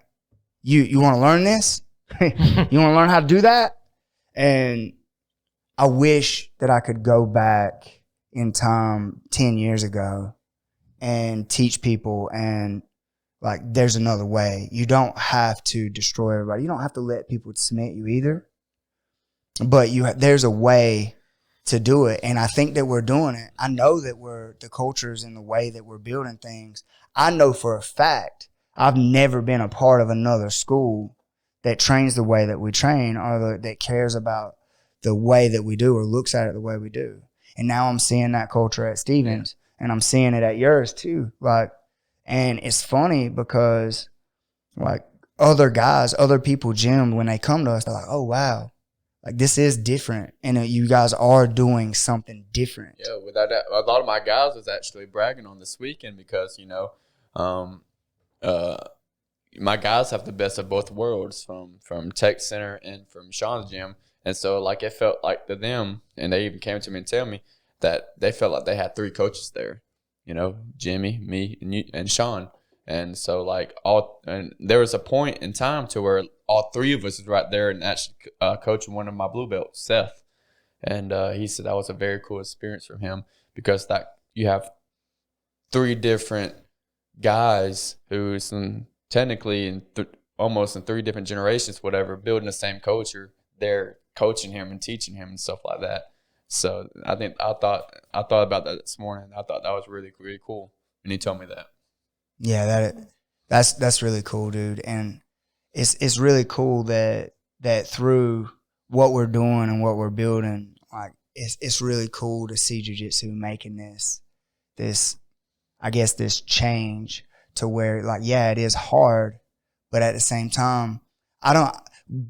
you want to learn this? You want to learn how to do that? And I wish that I could go back in time 10 years ago and teach people, and like, there's another way. You don't have to destroy everybody. You don't have to let people submit you either. But there's a way to do it, and I think that we're doing it. I know that the cultures and the way that we're building things. I know for a fact I've never been a part of another school that trains the way that we train, or that cares about the way that we do, or looks at it the way we do. And now I'm seeing that culture at Stevens, and I'm seeing it at yours too. Like, and it's funny because like other people gym, when they come to us, they're like, oh wow, like this is different, and you guys are doing something different. Yeah, without that, a lot of my guys was actually bragging on this weekend because my guys have the best of both worlds from Tech Center and from Sean's gym, and so like it felt like to them, and they even came to me and tell me that they felt like they had 3 coaches there, Jimmy, me, and you, and Sean. And so, and there was a point in time to where all 3 of us was right there and actually coaching one of my blue belts, Seth. And he said that was a very cool experience for him because that you have 3 different guys who's technically almost in 3 different generations, whatever, building the same culture. They're coaching him and teaching him and stuff like that. So I thought about that this morning. I thought that was really, really cool. And he told me that. Yeah, that's really cool, dude. And it's really cool that through what we're doing and what we're building, like it's really cool to see jiu-jitsu making this change to where, like, yeah, it is hard, but at the same time,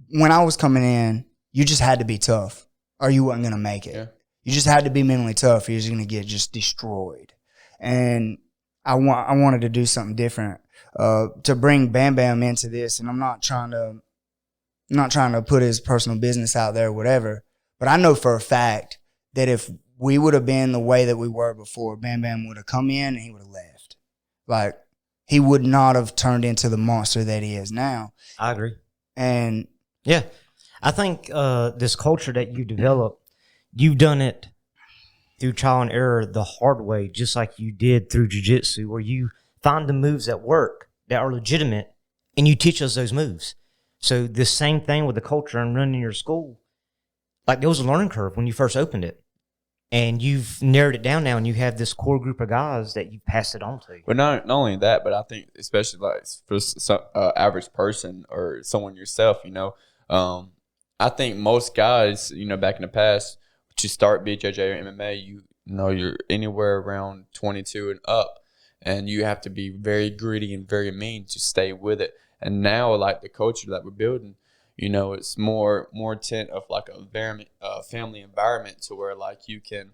when I was coming in, you just had to be tough or you wasn't gonna make it. Yeah. You just had to be mentally tough or you're just gonna get just destroyed. And I wanted to do something different to bring Bam Bam into this, and I'm not trying to put his personal business out there or whatever, but I know for a fact that if we would have been the way that we were before, Bam Bam would have come in and he would have left. Like, he would not have turned into the monster that he is now. I agree. And yeah, I think this culture that you develop, you've done it through trial and error the hard way, just like you did through jiu-jitsu, where you find the moves that work, that are legitimate, and you teach us those moves. So the same thing with the culture and running your school. Like, there was a learning curve when you first opened it, and you've narrowed it down now, and you have this core group of guys that you pass it on to. Well, not only that, but I think especially like for some average person or someone yourself, I think most guys, back in the past, to start BJJ or MMA, you're anywhere around 22 and up, and you have to be very gritty and very mean to stay with it. And now, like the culture that we're building, it's more tent of like a family environment to where like you can,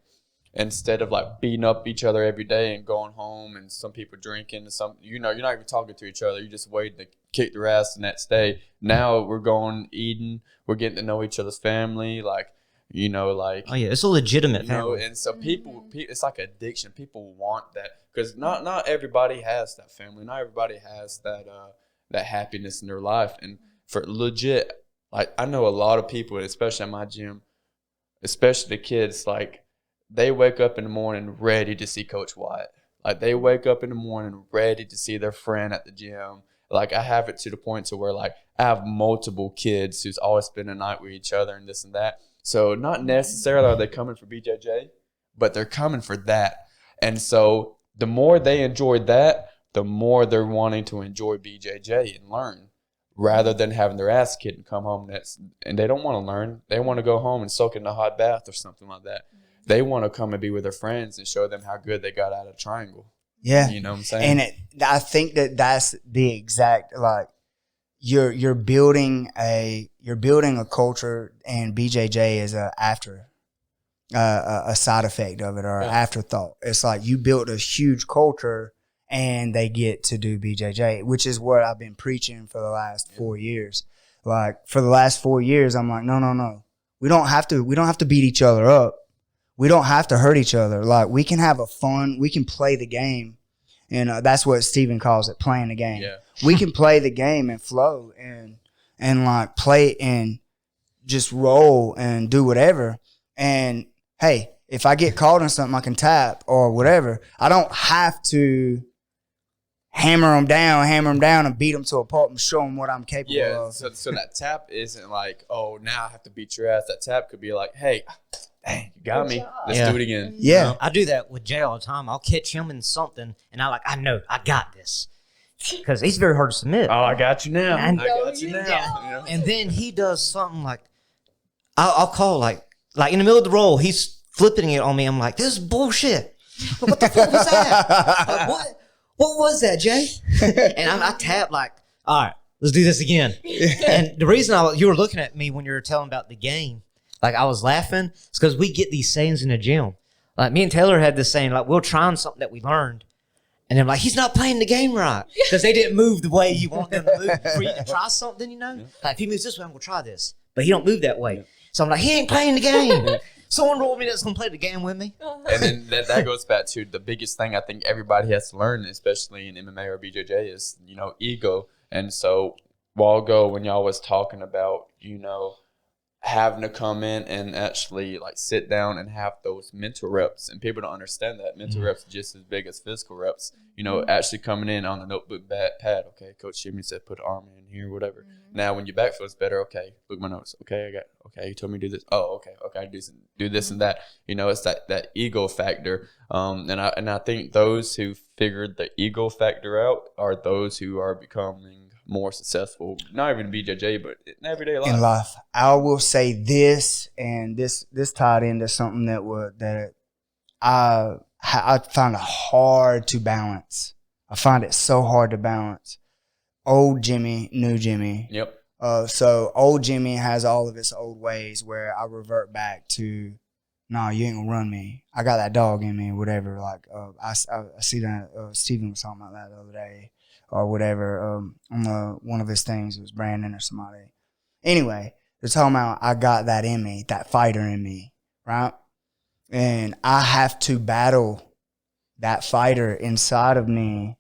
instead of like beating up each other every day and going home and some people drinking and you're not even talking to each other. You just waiting to kick their ass the next day. Now we're going eating, we're getting to know each other's family, like. Oh yeah, it's a legitimate family. And so people, it's like addiction. People want that because not everybody has that family. Not everybody has that happiness in their life. And for legit, like I know a lot of people, especially at my gym, especially the kids, like they wake up in the morning ready to see Coach Wyatt. Like they wake up in the morning ready to see their friend at the gym. Like I have it to the point to where like I have multiple kids who's always spend the night with each other and this and that. So not necessarily are they coming for BJJ, but they're coming for that. And so the more they enjoy that, the more they're wanting to enjoy BJJ and learn, rather than having their ass kicked and come home and they don't want to learn. They want to go home and soak in a hot bath or something like that. They want to come and be with their friends and show them how good they got out of triangle. Yeah. You know what I'm saying? And I think that's the exact, like, you're building a culture, and BJJ is a side effect of it, or an afterthought. It's like you built a huge culture and they get to do BJJ, which is what I've been preaching for the last 4 years. Like for the last 4 years, I'm like, no. We don't have to beat each other up. We don't have to hurt each other. Like we can have we can play the game And that's what Steven calls it, playing the game. Yeah. We can play the game and flow and like play and just roll and do whatever. And hey, if I get caught on something, I can tap or whatever. I don't have to hammer them down and beat them to a pulp and show them what I'm capable of. So that tap isn't like, oh, now I have to beat your ass. That tap could be like, hey, dang, you got me. Let's do it again. Yeah. You know? I do that with Jay all the time. I'll catch him in something, and I know, I got this. Because he's very hard to submit. Oh, I got you now. And- I got you now. Yeah. You know? And then he does something like, I'll call like in the middle of the roll, he's flipping it on me. I'm like, this is bullshit. What the fuck was that? Like, what was that, Jay? And I tap like, all right, let's do this again. And the reason you were looking at me when you were telling about the game, like I was laughing, it's because we get these sayings in the gym. Like me and Taylor had this saying, like we'll try on something that we learned. And they're like, he's not playing the game right. Because they didn't move the way you want them to move. For you to try something, you know? Like if he moves this way, I'm going to try this. But he don't move that way. So I'm like, he ain't playing the game. Someone rolled me that's going to play the game with me. And then that goes back to the biggest thing I think everybody has to learn, especially in MMA or BJJ, is, ego. And so a while ago when y'all was talking about, having to come in and actually like sit down and have those mental reps, and people don't understand that mental reps are just as big as physical reps. Actually coming in on the notebook pad. Okay, Coach Jimmy said put arm in here, whatever. Now when your back feels better, okay, look at my notes. Okay, he told me to do this. Oh, okay, I do this and that. It's that ego factor. And I think those who figured the ego factor out are those who are becoming more successful, not even BJJ, but in everyday life. In life, I will say this, and this tied into something that I find it hard to balance. I find it so hard to balance. Old Jimmy, new Jimmy. Yep. So old Jimmy has all of his old ways where I revert back to, no, you ain't gonna run me. I got that dog in me, whatever. Like I see that Steven was talking about that the other day. Or whatever, on one of his things, it was Brandon or somebody. Anyway, they're talking about I got that in me, that fighter in me, right? And I have to battle that fighter inside of me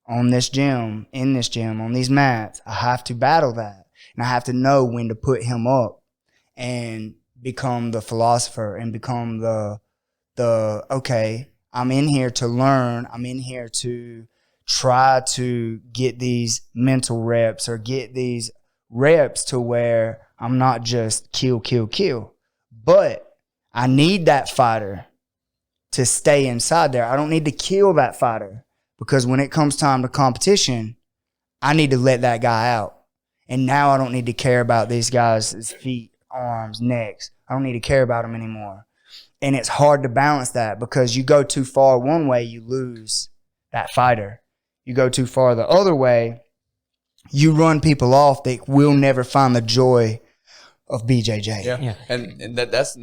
in this gym, on these mats. I have to battle that. And I have to know when to put him up and become the philosopher and become the okay, I'm in here to learn. I'm in here to try to get these mental reps or get these reps to where I'm not just kill. But I need that fighter to stay inside there. I don't need to kill that fighter because when it comes time to competition, I need to let that guy out. And now I don't need to care about these guys' feet, arms, necks. I don't need to care about them anymore. And it's hard to balance that because you go too far one way, you lose that fighter. You go too far the other way, you run people off that will never find the joy of BJJ. Yeah. And that's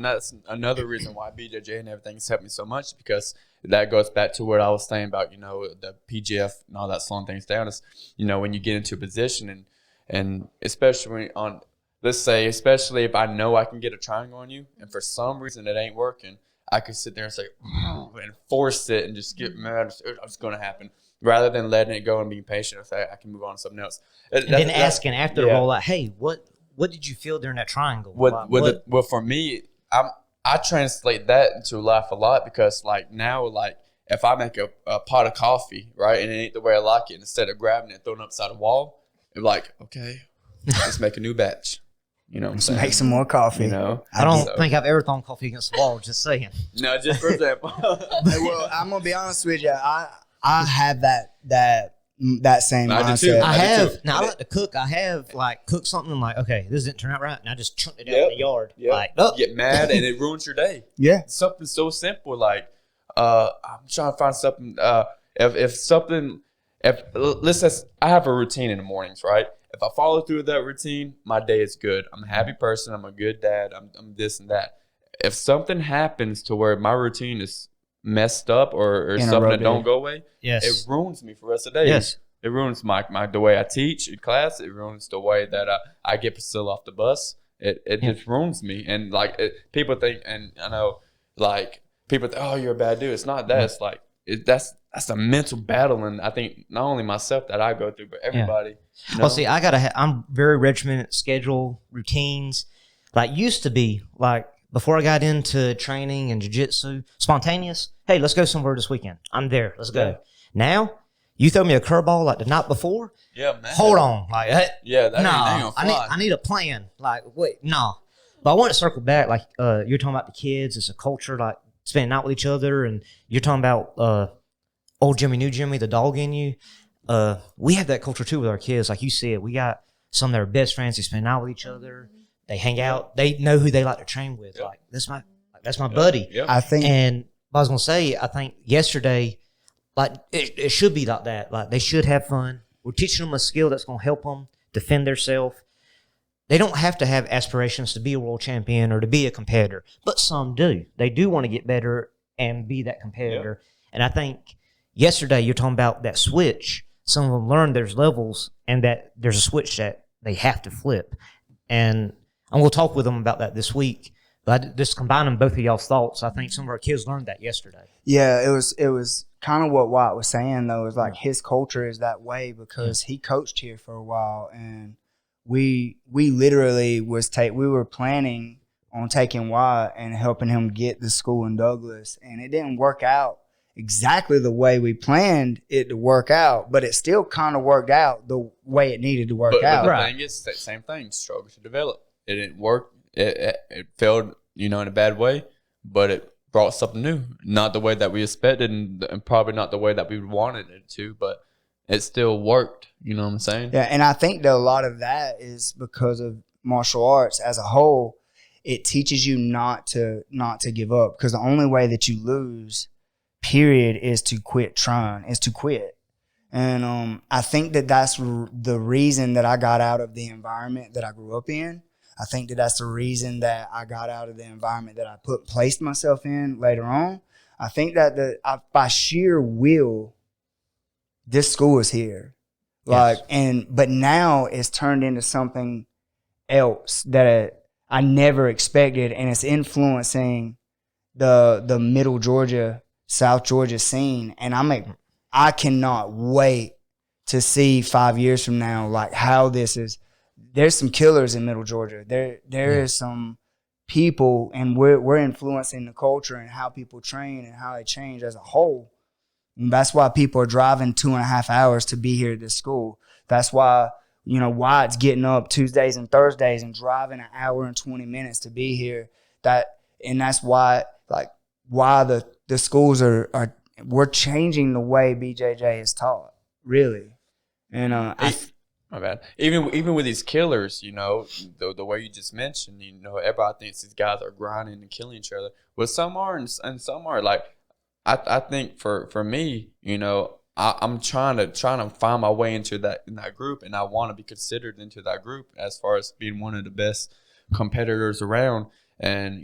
another reason why BJJ and everything has helped me so much, because that goes back to what I was saying about, the PGF and all that slowing things down is, when you get into a position and especially especially if I know I can get a triangle on you and for some reason it ain't working, I could sit there and say, and force it and just get mad. It's going to happen. Rather than letting it go and being patient, I can move on to something else. And then asking after the roll, like, hey, what did you feel during that triangle? Well, for me, I translate that into life a lot because, like, now, like, if I make a pot of coffee, right, and it ain't the way I like it, instead of grabbing it and throwing it upside a wall, I'm like, okay, let's make a new batch. Let's make some more coffee. I don't think I've ever thrown coffee against the wall, just saying. No, just for example. Well, I'm going to be honest with you. I have that same mindset. I do too. I have. Now, I like to cook. I have, like, cooked something and, like, okay, this didn't turn out right. And I just chunked it out in the yard. Yep. Like, oh. You get mad and it ruins your day. Yeah. Something so simple like, I'm trying to find something. Let's say I have a routine in the mornings, right? If I follow through with that routine, my day is good. I'm a happy person. I'm a good dad. I'm this and that. If something happens to where my routine is messed up or something that don't go away, it ruins me for the rest of the day. Yes. It ruins the way I teach in class. It ruins the way that I get Priscilla off the bus. It just ruins me. And like people think, and I know, like people think, oh, you're a bad dude. It's not that. It's like that's a mental battle, and I think not only myself that I go through, but everybody. You know? Well, see, I'm very regimented schedule, routines. Like used to be, like before I got into training and jiu-jitsu, spontaneous. Hey, let's go somewhere this weekend. I'm there. Let's go. Yeah. Now, you throw me a curveball like the night before. Yeah, man. Hold on, like yeah, that ain't nah. gonna fly. I need a plan. Like wait, nah. But I want to circle back. Like you're talking about the kids. It's a culture like spending night with each other, and you're talking about old Jimmy, new Jimmy, the dog in you. We have that culture too with our kids. Like you said, we got some that are best friends. They spend night with each other. They hang out. They know who they like to train with. Yep. Like that's my buddy. Yep. I think, And I was gonna say, I think yesterday, like it should be like that. Like they should have fun. We're teaching them a skill that's gonna help them defend themselves. They don't have to have aspirations to be a world champion or to be a competitor, but some do. They do want to get better and be that competitor. Yep. And I think yesterday you're talking about that switch. Some of them learned there's levels and that there's a switch that they have to flip. And I'm going to talk with them about that this week. But just combining both of y'all's thoughts, I think some of our kids learned that yesterday. yeah, it was kind of what Wyatt was saying though. Is like his culture is that way because he coached here for a while, and we literally we were planning on taking Wyatt and helping him get the school in Douglas, and it didn't work out exactly the way we planned it to work out, but it still kind of worked out the way it needed to work out. But the thing is, the same thing, struggle to develop. It didn't work. It failed, in a bad way, but it brought something new. Not the way that we expected, and probably not the way that we wanted it to, but it still worked. You know what I'm saying? Yeah, and I think that a lot of that is because of martial arts as a whole. It teaches you not to give up, because the only way that you lose, period, is to quit trying, is to quit. And I think that that's the reason that I got out of the environment that I grew up in. I think that that's the reason that I got out of the environment that I placed myself in later on. I think that by sheer will, this school is here. But now it's turned into something else that I never expected, and it's influencing the middle Georgia, South Georgia scene. And I cannot wait to see 5 years from now, like how this is. There's some killers in middle Georgia. There is some people, and we're influencing the culture and how people train and how they change as a whole. And that's why people are driving 2.5 hours to be here at this school. That's why, Wyatt's getting up Tuesdays and Thursdays and driving 1 hour and 20 minutes to be here. That's why, the schools are we're changing the way BJJ is taught, really. And my bad. Even with these killers, the way you just mentioned, everybody thinks these guys are grinding and killing each other. Well, some are, and some are. Like, I think for me, I'm trying to find my way into in that group, and I want to be considered into that group as far as being one of the best competitors around. And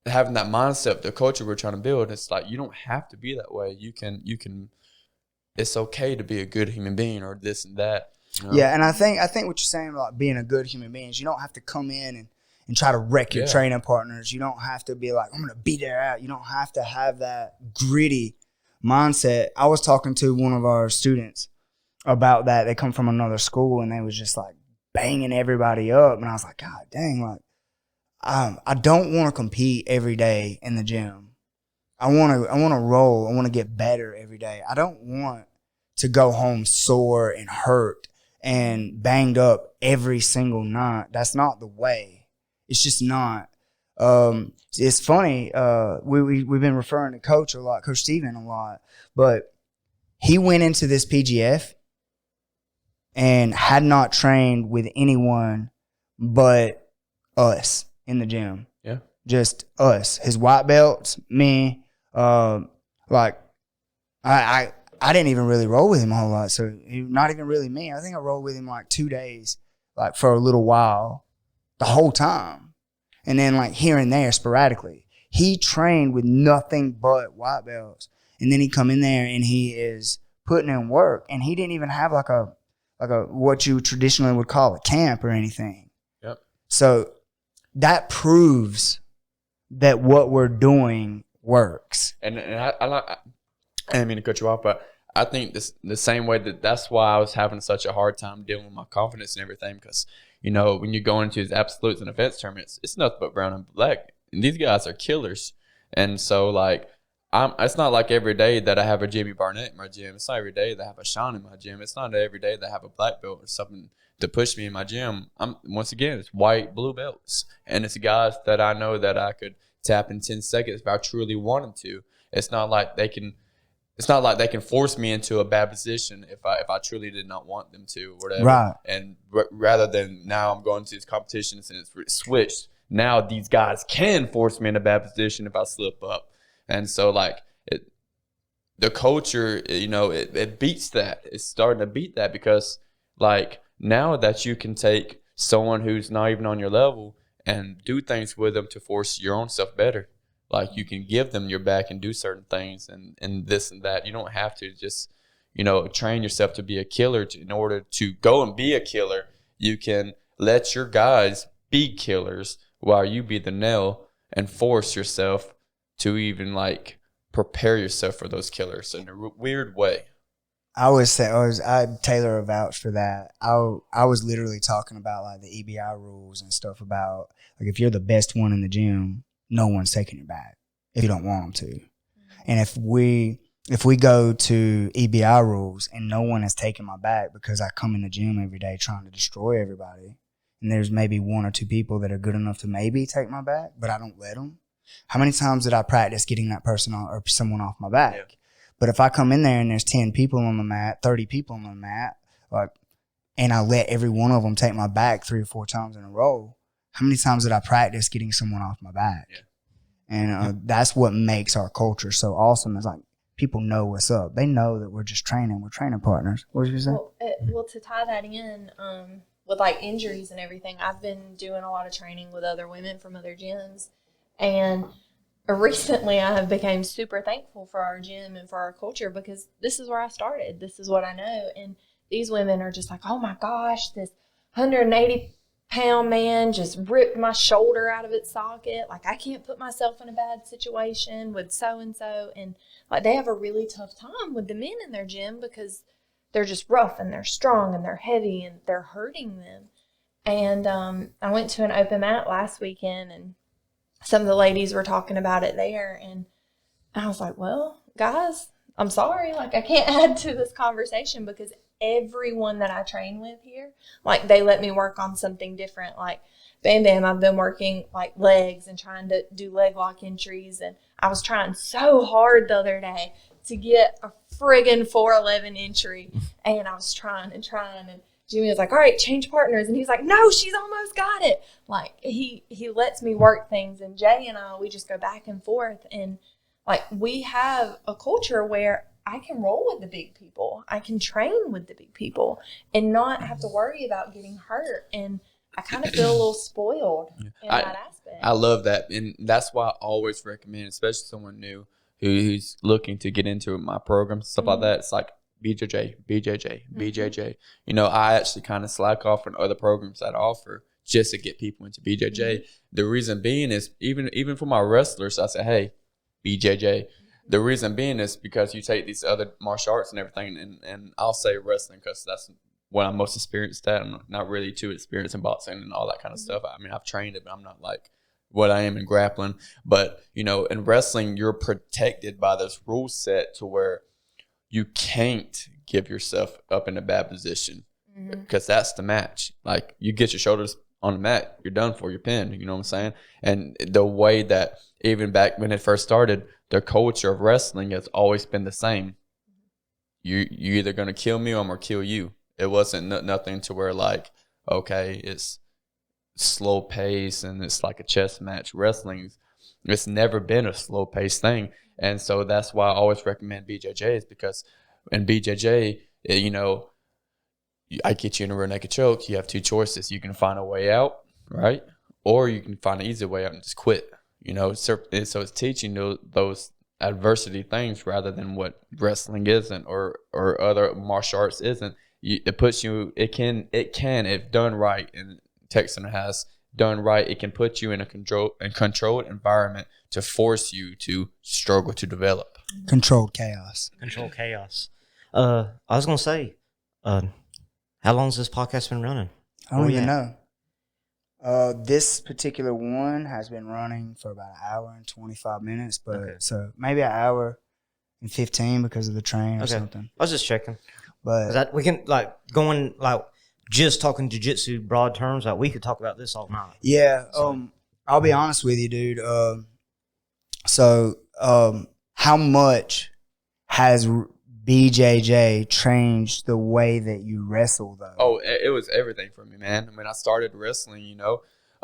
having that mindset, the culture we're trying to build, it's like you don't have to be that way. You can. It's okay to be a good human being, or this and that. Yeah, and I think what you're saying about being a good human being is you don't have to come in and try to wreck your training partners. You don't have to be like, I'm going to beat their ass. You don't have to have that gritty mindset. I was talking to one of our students about that. They come from another school, and they was just like banging everybody up. And I was like, God dang, like I don't want to compete every day in the gym. I want to roll. I want to get better every day. I don't want to go home sore and hurt and banged up every single night. That's not the way. It's just not. It's funny. We've been referring to Coach a lot, Coach Steven a lot, but he went into this PGF and had not trained with anyone but us in the gym. Yeah, just us. His white belts, me. I didn't even really roll with him a whole lot, so not even really me. I think I rolled with him like 2 days, like for a little while, the whole time, and then like here and there sporadically. He trained with nothing but white belts, and then he come in there and he is putting in work, and he didn't even have like a what you traditionally would call a camp or anything. Yep. So that proves that what we're doing works. And I didn't mean to cut you off, but I think the same way that's why I was having such a hard time dealing with my confidence and everything, because, you know, when you go into these absolutes and events tournaments, it's nothing but brown and black. And these guys are killers. And so, like, it's not like every day that I have a Jimmy Barnett in my gym. It's not every day that I have a Sean in my gym. It's not every day that I have a black belt or something to push me in my gym. Once again, it's white, blue belts. And it's guys that I know that I could tap in 10 seconds if I truly wanted to. It's not like they can force me into a bad position if I truly did not want them to, or whatever. Right. And rather than now I'm going to these competitions and it's switched. Now these guys can force me in a bad position if I slip up. And so, like, the culture, you know, it beats that. It's starting to beat that because, like, now that you can take someone who's not even on your level and do things with them to force your own stuff better. Like, you can give them your back and do certain things and this and that. You don't have to just, you know, train yourself to be a killer. In order to go and be a killer, you can let your guys be killers while you be the nail and force yourself to even, like, prepare yourself for those killers in a weird way. I would say, Taylor vouched for that. I was literally talking about, like, the EBI rules and stuff about, like, if you're the best one in the gym, no one's taking your back if you don't want them to. And if we go to EBI rules and no one is taking my back because I come in the gym every day trying to destroy everybody, and there's maybe one or two people that are good enough to maybe take my back, but I don't let them. How many times did I practice getting that person or someone off my back? Yeah. But if I come in there and there's 10 people on the mat, 30 people on the mat, like, and I let every one of them take my back 3 or 4 times in a row, how many times did I practice getting someone off my back? Yeah. And that's what makes our culture so awesome. It's like people know what's up. They know that we're just training. We're training partners. What did you say? Well, to tie that in with, like, injuries and everything, I've been doing a lot of training with other women from other gyms. And recently I have become super thankful for our gym and for our culture because this is where I started. This is what I know. And these women are just like, oh, my gosh, this 180-pound man just ripped my shoulder out of its socket. Like, I can't put myself in a bad situation with so-and-so. And, like, they have a really tough time with the men in their gym because they're just rough and they're strong and they're heavy and they're hurting them. And I went to an open mat last weekend and some of the ladies were talking about it there. And I was like, well, guys, I'm sorry. Like, I can't add to this conversation because everyone that I train with here, like, they let me work on something different. Like, Bam Bam, I've been working, like, legs and trying to do leg lock entries. And I was trying so hard the other day to get a friggin' 411 entry. And I was trying. And Jimmy was like, all right, change partners. And he's like, no, she's almost got it. Like, he lets me work things. And Jay and I, we just go back and forth. And, like, we have a culture where I can roll with the big people. I can train with the big people and not have to worry about getting hurt. And I kind of feel a little spoiled in that aspect. I love that. And that's why I always recommend, especially someone new who's looking to get into my program, stuff like that. It's like, BJJ. You know, I actually kind of slack off on other programs that I offer just to get people into BJJ. The reason being is even for my wrestlers, I say, hey, BJJ. The reason being is because you take these other martial arts and everything, and I'll say wrestling because that's what I'm most experienced at. I'm not really too experienced in boxing and all that kind of stuff. I mean, I've trained it, but I'm not like what I am in grappling. But, you know, in wrestling, you're protected by this rule set to where you can't give yourself up in a bad position because that's the match. Like, you get your shoulders on the mat, you're done for, you're pinned. You know what I'm saying? And the way that even back when it first started, the culture of wrestling has always been the same. You're either going to kill me or I'm going to kill you. It wasn't nothing to where, like, okay, it's slow pace and it's like a chess match. Wrestling, it's never been a slow paced thing. And so that's why I always recommend BJJ is because in BJJ, you know, I get you in a rear naked choke. You have 2 choices. You can find a way out, right? Or you can find an easy way out and just quit. You know, so it's teaching those adversity things rather than what wrestling isn't or other martial arts isn't. It puts you, it can, if done right, and Texan has done right, it can put you in a controlled environment to force you to struggle to develop. Controlled chaos. Control chaos. I was gonna say, how long has this podcast been running? I don't even know. This particular one has been running for about an hour and 25 minutes, but so maybe an hour and 15 because of the train or something. I was just checking. But we can just talking jiu-jitsu broad terms. Like we could talk about this all night. Yeah. I'll be honest with you, dude. How much has BJJ changed the way that you wrestle, though? Oh, it was everything for me, man. I mean, I started wrestling,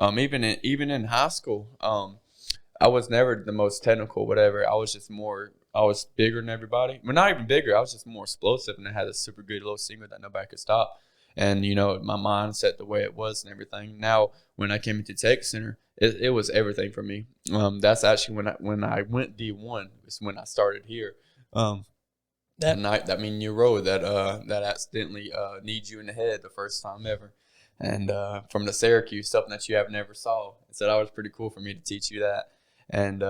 even in high school. I was never the most technical, whatever. I was bigger than everybody. Well, not even bigger. I was just more explosive, and I had a super good little single that nobody could stop. And, my mindset, the way it was and everything. Now, when I came into Tech Center, it was everything for me. That's actually when I went D1 is when I started here. That night, that mean you road that accidentally kneed you in the head the first time ever. And from the Syracuse, something that you have never saw. So that was pretty cool for me to teach you that. And,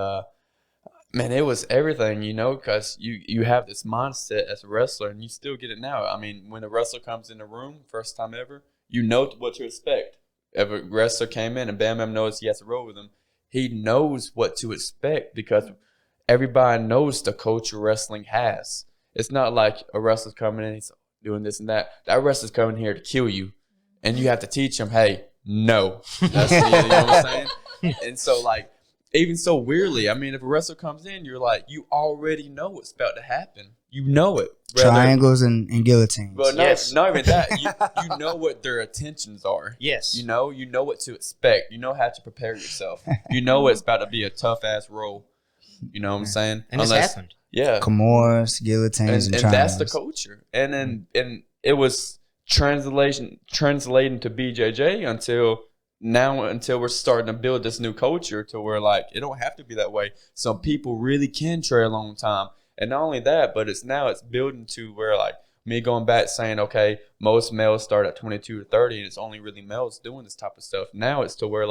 man, it was everything, because you have this mindset as a wrestler, and you still get it now. I mean, when a wrestler comes in the room, first time ever, you know what to expect. If a wrestler came in and Bam Bam knows he has to roll with him, he knows what to expect because everybody knows the culture wrestling has. It's not like a wrestler's coming in and he's doing this and that. That wrestler's coming here to kill you, and you have to teach him, hey, no. That's you know what I'm saying? And so, even so weirdly, I mean, if a wrestler comes in, you're like, you already know what's about to happen. You know it. Triangles and guillotines. Well, not even that. You know what their intentions are. Yes. You know what to expect. You know how to prepare yourself. You know it's about to be a tough-ass roll. You know what I'm saying? And it's happened. Yeah. Kimuras, guillotines, and and that's the culture. And it was translating to BJJ until we're starting to build this new culture to where, it don't have to be that way. Some people really can trail a long time. And not only that, but it's building to where, me going back saying, okay, most males start at 22 to 30, and it's only really males doing this type of stuff. Now it's to where,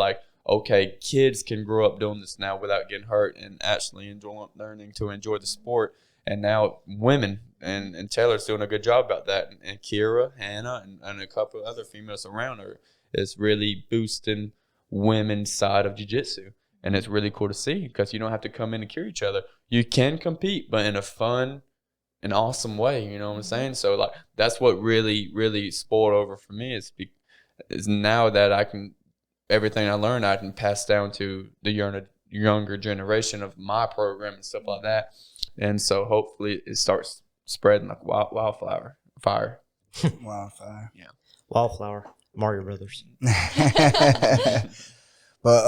okay, kids can grow up doing this now without getting hurt and actually learning to enjoy the sport. And now women, and Taylor's doing a good job about that. And Kira, Hannah, and a couple of other females around her is really boosting women's side of jiu-jitsu. And it's really cool to see because you don't have to come in and kill each other. You can compete, but in a fun and awesome way. You know what I'm saying? So, that's what really, really spoiled over for me is now that I can – everything I learned I can pass down to the younger generation of my program and stuff like that. And so hopefully it starts spreading like wildfire. Wildfire. Yeah. Wildflower. Mario Brothers. But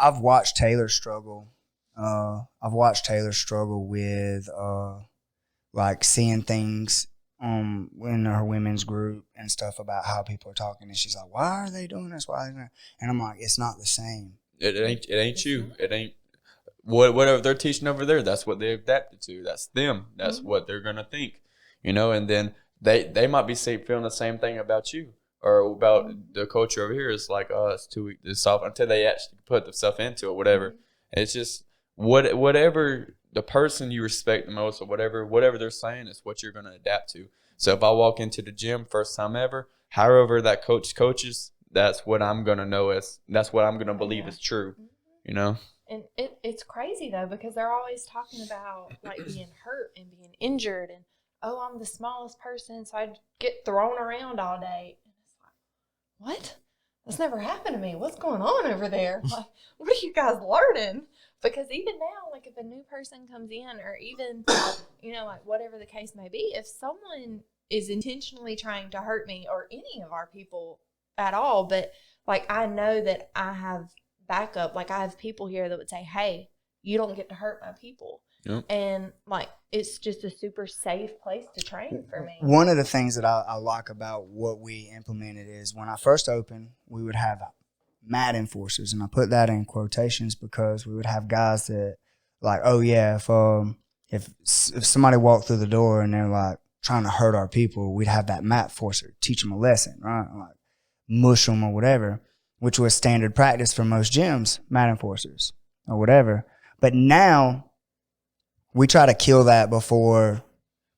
I've watched Taylor struggle. I've watched Taylor struggle with seeing things in her women's group and stuff about how people are talking, and she's like, "Why are they doing this? Why are they doing that?" And I'm like, "It's not the same. It ain't you. It ain't whatever they're teaching over there. That's what they adapted to. That's them. That's what they're gonna think, And then they might be feeling the same thing about you or about the culture over here. It's like, oh, it's too weak, it's soft until they actually put the stuff into it. Whatever. It's just whatever the person you respect the most or whatever they're saying is what you're gonna adapt to. So if I walk into the gym first time ever, however that coach coaches, that's what I'm gonna know that's what I'm gonna believe is true. And it's crazy though because they're always talking about being hurt and being injured and I'm the smallest person so I get thrown around all day. And it's like, what? That's never happened to me. What's going on over there? What are you guys learning? Because even now, if a new person comes in or even, whatever the case may be, if someone is intentionally trying to hurt me or any of our people at all, but I know that I have backup. I have people here that would say, hey, you don't get to hurt my people. Yep. And it's just a super safe place to train for me. One of the things that I like about what we implemented is when I first opened, we would have mat enforcers, and I put that in quotations because we would have guys that if somebody walked through the door and they're trying to hurt our people, we'd have that mat enforcer teach them a lesson, right? Mush them or whatever, which was standard practice for most gyms, mat enforcers or whatever. But now we try to kill that before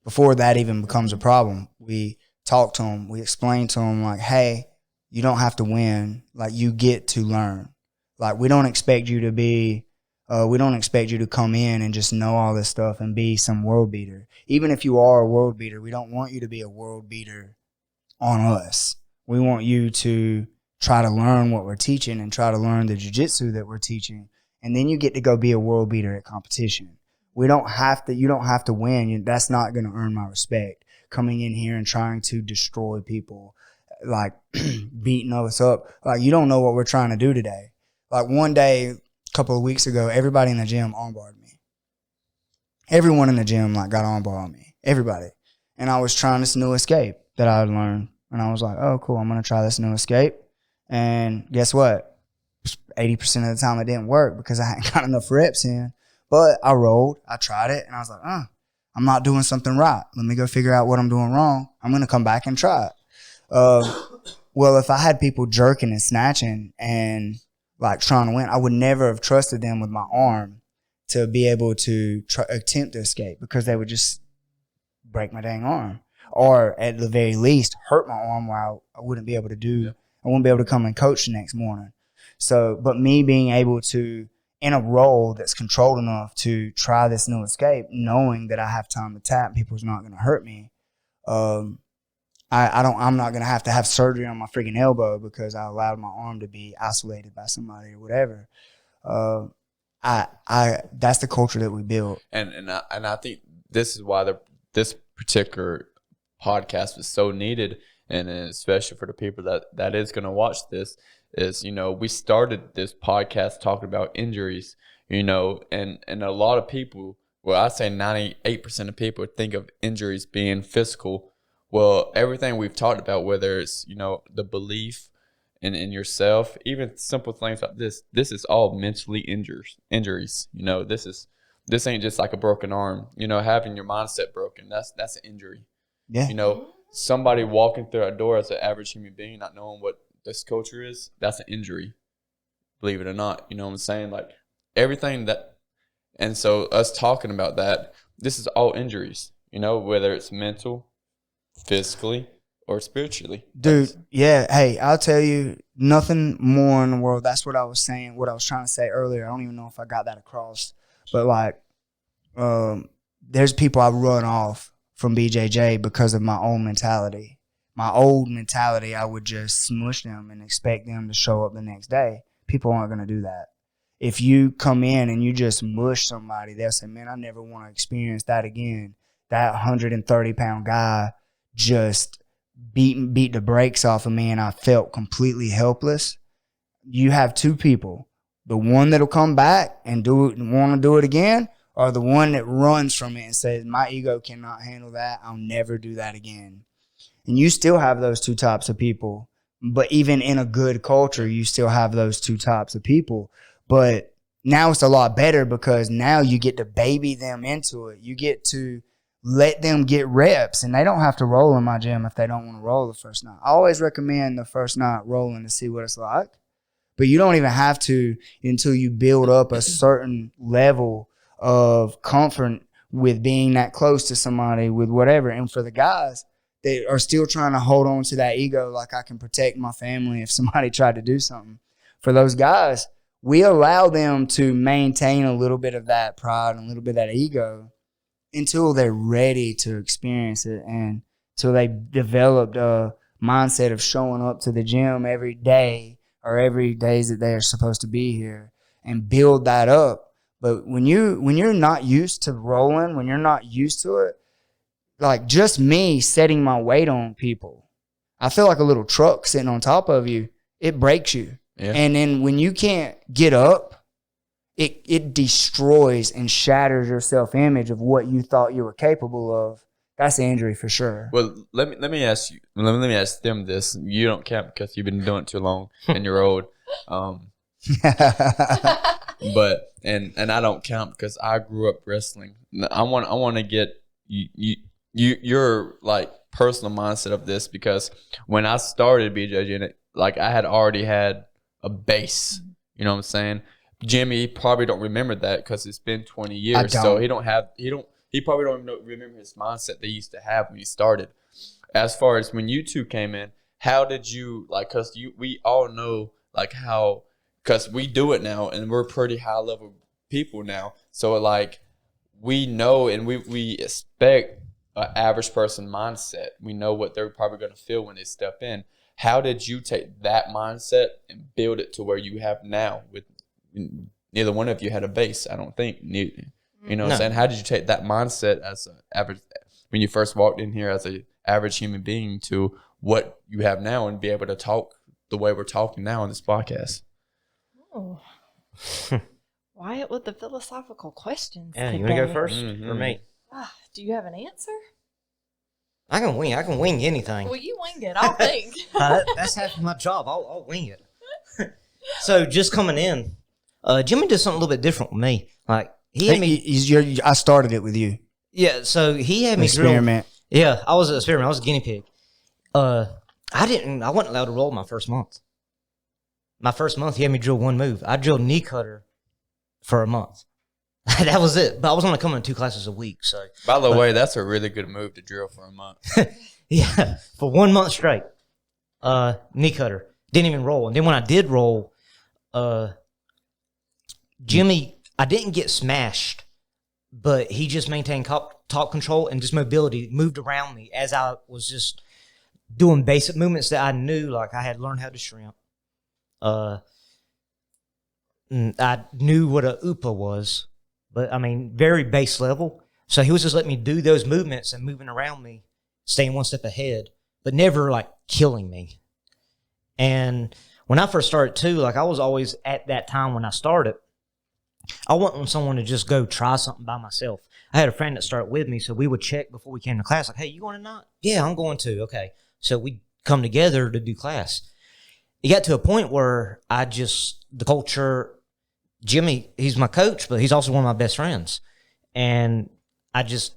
that even becomes a problem. We talk to them. We explain to them like, hey, you don't have to win. Like, you get to learn. Like, we don't expect you to be, we don't expect you to come in and just know all this stuff and be some world beater. Even if you are a world beater, we don't want you to be a world beater on us. We want you to try to learn what we're teaching and try to learn the jiu-jitsu that we're teaching. And then you get to go be a world beater at competition. You don't have to win. That's not going to earn my respect. Coming in here and trying to destroy people, like beating us up. Like, you don't know what we're trying to do today. Like, one day, a couple of weeks ago, everybody in the gym armbarred me. Everyone in the gym like got armbar on me. Everybody. And I was trying this new escape that I had learned. And I was like, oh, cool, I'm going to try this new escape. And guess what? 80% of the time it didn't work because I hadn't got enough reps in. But I rolled. I tried it. And I was like, I'm not doing something right. Let me go figure out what I'm doing wrong. I'm going to come back and try it. Well, if I had people jerking and snatching and like trying to win, I would never have trusted them with my arm to be able to attempt to escape because they would just break my dang arm. Or at the very least, hurt my arm while I wouldn't be able to do, I wouldn't be able to come and coach the next morning. So, but me being able to, in a role that's controlled enough to try this new escape, knowing that I have time to tap, people's not going to hurt me. I'm not going to have surgery on my freaking elbow because I allowed my arm to be isolated by somebody or whatever. That's the culture that we built. And I think this is why this particular podcast was so needed, and especially for the people that is going to watch this, is, we started this podcast talking about injuries, and a lot of people, well, I'd say 98% of people think of injuries being physical. Well, everything we've talked about, whether it's, the belief in yourself, even simple things like this is all mentally injuries. This ain't just like a broken arm, having your mindset broken. That's an injury. Yeah. Somebody walking through a door as an average human being, not knowing what this culture is, that's an injury. Believe it or not. You know what I'm saying? Like, everything that, and so us talking about that, this is all injuries, whether it's mental, physically, or spiritually. Dude, yeah. Hey, I'll tell you, nothing more in the world. That's what I was saying, what I was trying to say earlier. I don't even know if I got that across. But, like, there's people I run off from BJJ because of my own mentality. My old mentality, I would just smush them and expect them to show up the next day. People aren't going to do that. If you come in and you just mush somebody, they'll say, man, I never want to experience that again. That 130-pound guy just beat the brakes off of me and I felt completely helpless. You have two people. The one that'll come back and want to do it again, or the one that runs from it and says, my ego cannot handle that. I'll never do that again. And you still have those two types of people. But even in a good culture, you still have those two types of people. But now it's a lot better because now you get to baby them into it. You get to let them get reps. And they don't have to roll in my gym if they don't want to roll the first night. I always recommend the first night rolling to see what it's like. But you don't even have to until you build up a certain level of comfort with being that close to somebody with whatever. And for the guys, they are still trying to hold on to that ego like I can protect my family if somebody tried to do something. For those guys, we allow them to maintain a little bit of that pride and a little bit of that ego until they're ready to experience it and until they developed a mindset of showing up to the gym every day or every days that they are supposed to be here and build that up. But when you're not used to rolling, when you're not used to it, like just me setting my weight on people, I feel like a little truck sitting on top of you. It breaks you. Yeah. And then when you can't get up, it destroys and shatters your self-image of what you thought you were capable of. That's an injury for sure. Well, let me ask you. Let me ask them this. You don't count because you've been doing it too long and you're old. But and I don't count because I grew up wrestling. I want to get your like personal mindset of this, because when I started BJJ, like I had already had a base. You know what I'm saying? Jimmy probably don't remember that because it's been 20 years. I don't. So he probably don't even remember his mindset they used to have when he started. As far as when you two came in, how did you because we all know how, because we do it now and we're pretty high level people now. So we know and we expect an average person mindset. We know what they're probably going to feel when they step in. How did you take that mindset and build it to where you have now? With neither one of you had a base, I don't think. You know what I'm saying? How did you take that mindset as an average when you first walked in here as an average human being to what you have now and be able to talk the way we're talking now on this podcast? Oh. Wyatt with the philosophical questions. Yeah, today. you want to go first for me? Do you have an answer? I can wing anything. Well, you wing it. I'll think. That's half of my job. I'll wing it. So just coming in, Jimmy did something a little bit different with me. Like he had me. I started it with you. Yeah, so he had me Experiment. Yeah, I was an experiment. I was a guinea pig. I wasn't allowed to roll my first month. My first month, he had me drill one move. I drilled knee cutter for a month. That was it. But I was only coming to 2 classes a week. So, by the way, that's a really good move to drill for a month. Yeah, for 1 month straight. Knee cutter. Didn't even roll. And then when I did roll, Jimmy, I didn't get smashed, but he just maintained top control and just mobility, moved around me as I was just doing basic movements that I knew, like I had learned how to shrimp. I knew what a UPA was, but I mean, very base level. So he was just letting me do those movements and moving around me, staying one step ahead, but never like killing me. And when I first started too, I was always at that time when I started, I wanted someone to just go try something by myself. I had a friend that started with me, so we would check before we came to class, like, hey, you going to not? Yeah, I'm going to. Okay. So we'd come together to do class. It got to a point where the culture, Jimmy, he's my coach, but he's also one of my best friends. And I just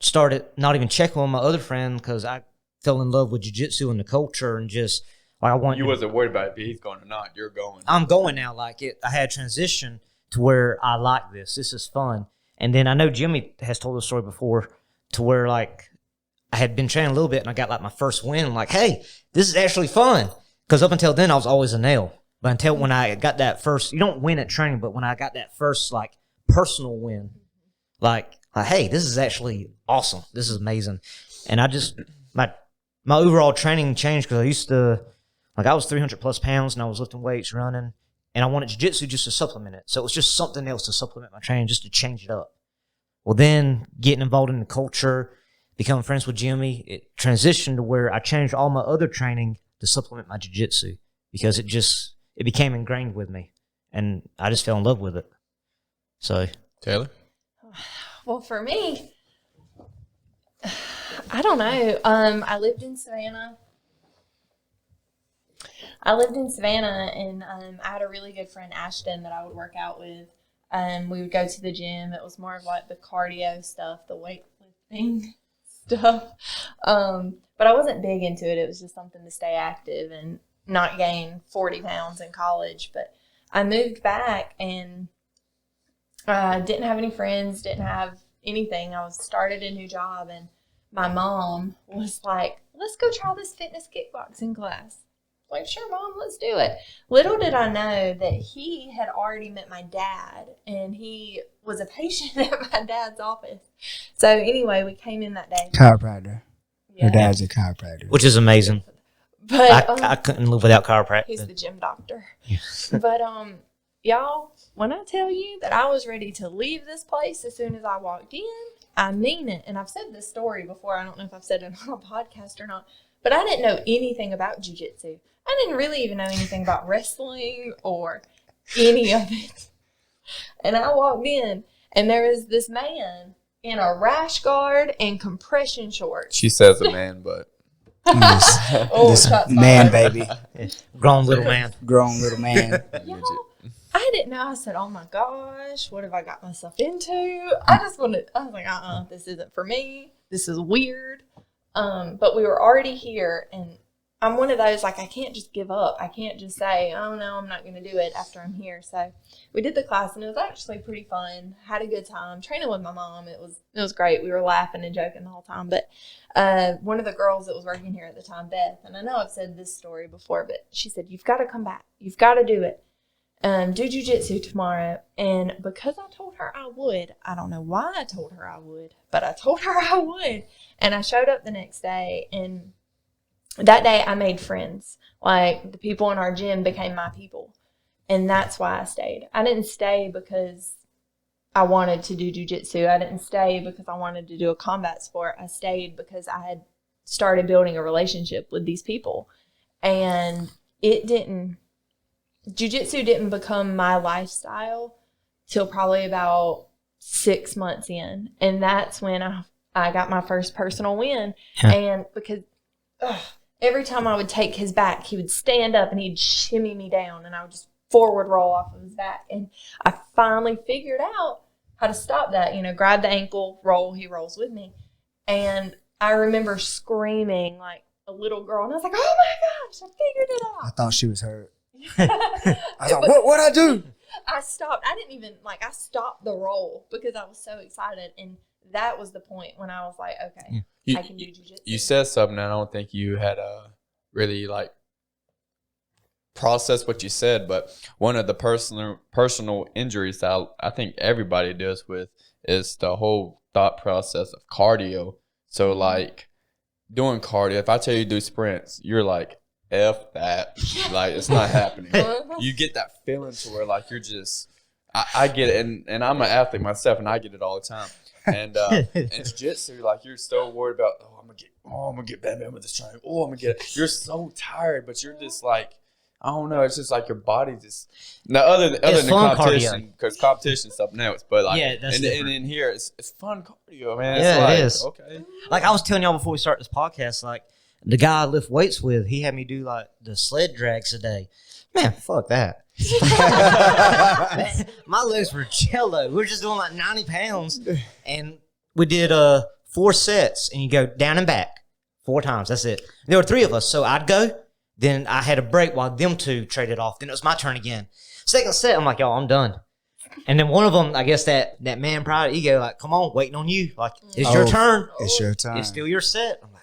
started not even checking on my other friend because I fell in love with jiu-jitsu and the culture and just, I wanted. You wasn't worried about if he's going or not. You're going. I'm going now. I had transition to where I like this. This is fun. And then I know Jimmy has told the story before to where I had been training a little bit and I got my first win. I'm like, hey, this is actually fun. Because up until then I was always a nail. But until when I got that first, you don't win at training, but when I got that first personal win, hey, this is actually awesome. This is amazing. And I just, my overall training changed because I used to, I was 300 plus pounds and I was lifting weights, running. And I wanted jiu-jitsu just to supplement it. So it was just something else to supplement my training, just to change it up. Well, then getting involved in the culture, becoming friends with Jimmy, it transitioned to where I changed all my other training to supplement my jiu-jitsu because it became ingrained with me. And I just fell in love with it. So. Taylor? Well, for me, I don't know. I lived in Savannah. And I had a really good friend, Ashton, that I would work out with. We would go to the gym. It was more of the cardio stuff, the weightlifting stuff. But I wasn't big into it. It was just something to stay active and not gain 40 pounds in college. But I moved back and didn't have any friends, didn't have anything. I started a new job, and my mom was like, let's go try this fitness kickboxing class. Like, sure, Mom, let's do it. Little did I know that he had already met my dad, and he was a patient at my dad's office. So, anyway, we came in that day. Chiropractor. Yeah. Her dad's a chiropractor. Which is amazing. But I couldn't live without chiropractic. He's the gym doctor. But, y'all, when I tell you that I was ready to leave this place as soon as I walked in, I mean it. And I've said this story before. I don't know if I've said it on a podcast or not. But I didn't know anything about jiu-jitsu. I didn't really even know anything about wrestling or any of it. And I walked in, and there was this man in a rash guard and compression shorts. She says a man, but. This man, baby. Grown little man. Grown little man. Y'all, I didn't know. I said, oh, my gosh, what have I got myself into? I was like, this isn't for me. This is weird. But we were already here, and I'm one of those, like, I can't just give up. I can't just say, oh, no, I'm not going to do it after I'm here. So we did the class, and it was actually pretty fun. Had a good time. Training with my mom, it was great. We were laughing and joking the whole time. But one of the girls that was working here at the time, Beth, and I know I've said this story before, but she said, you've got to come back. You've got to do it. Do jiu-jitsu tomorrow. And because I told her I would, I don't know why I told her I would, but I told her I would. And I showed up the next day, and that day I made friends. Like, the people in our gym became my people. And that's why I stayed. I didn't stay because I wanted to do jiu-jitsu. I didn't stay because I wanted to do a combat sport. I stayed because I had started building a relationship with these people. And jiu-jitsu didn't become my lifestyle till probably about 6 months in. And that's when I got my first personal win. And because every time I would take his back, he would stand up and he'd shimmy me down, and I would just forward roll off of his back. And I finally figured out how to stop that. Grab the ankle, roll, he rolls with me. And I remember screaming like a little girl, and I was like, oh my gosh, I figured it out. I thought she was hurt. I thought, what'd I do? I stopped. I stopped the roll because I was so excited. And that was the point when I was like, okay, I can do jiu-jitsu. You said something I don't think you had really like processed what you said, but one of the personal injuries that I think everybody deals with is the whole thought process of cardio. So like doing cardio, if I tell you to do sprints, you're like, F that. Like, it's not happening. You get that feeling to where like you're just I get it, and I'm an athlete myself, and I get it all the time. And in jiu-jitsu, like, you're so worried about, I'm gonna get bam with this triangle. Oh, I'm gonna get it. You're so tired, but you're just like, I don't know. It's just like your body just. Now, other than competition, because competition is something else. But like, and in here, it's fun cardio, man. Yeah, it's it is. Okay. Like I was telling y'all before we start this podcast, like the guy I lift weights with, he had me do like the sled drags a day. Man, fuck that. My legs were jello. We were just doing like 90 pounds, and we did 4 sets, and you go down and back 4 times. That's it. There were 3 of us, so I'd go. Then I had a break while them 2 traded off. Then it was my turn again. Second set, I'm like, yo, I'm done. And then one of them, I guess that man pride ego, like, come on, waiting on you. Like, it's your turn. It's your time. It's still your set. I'm like,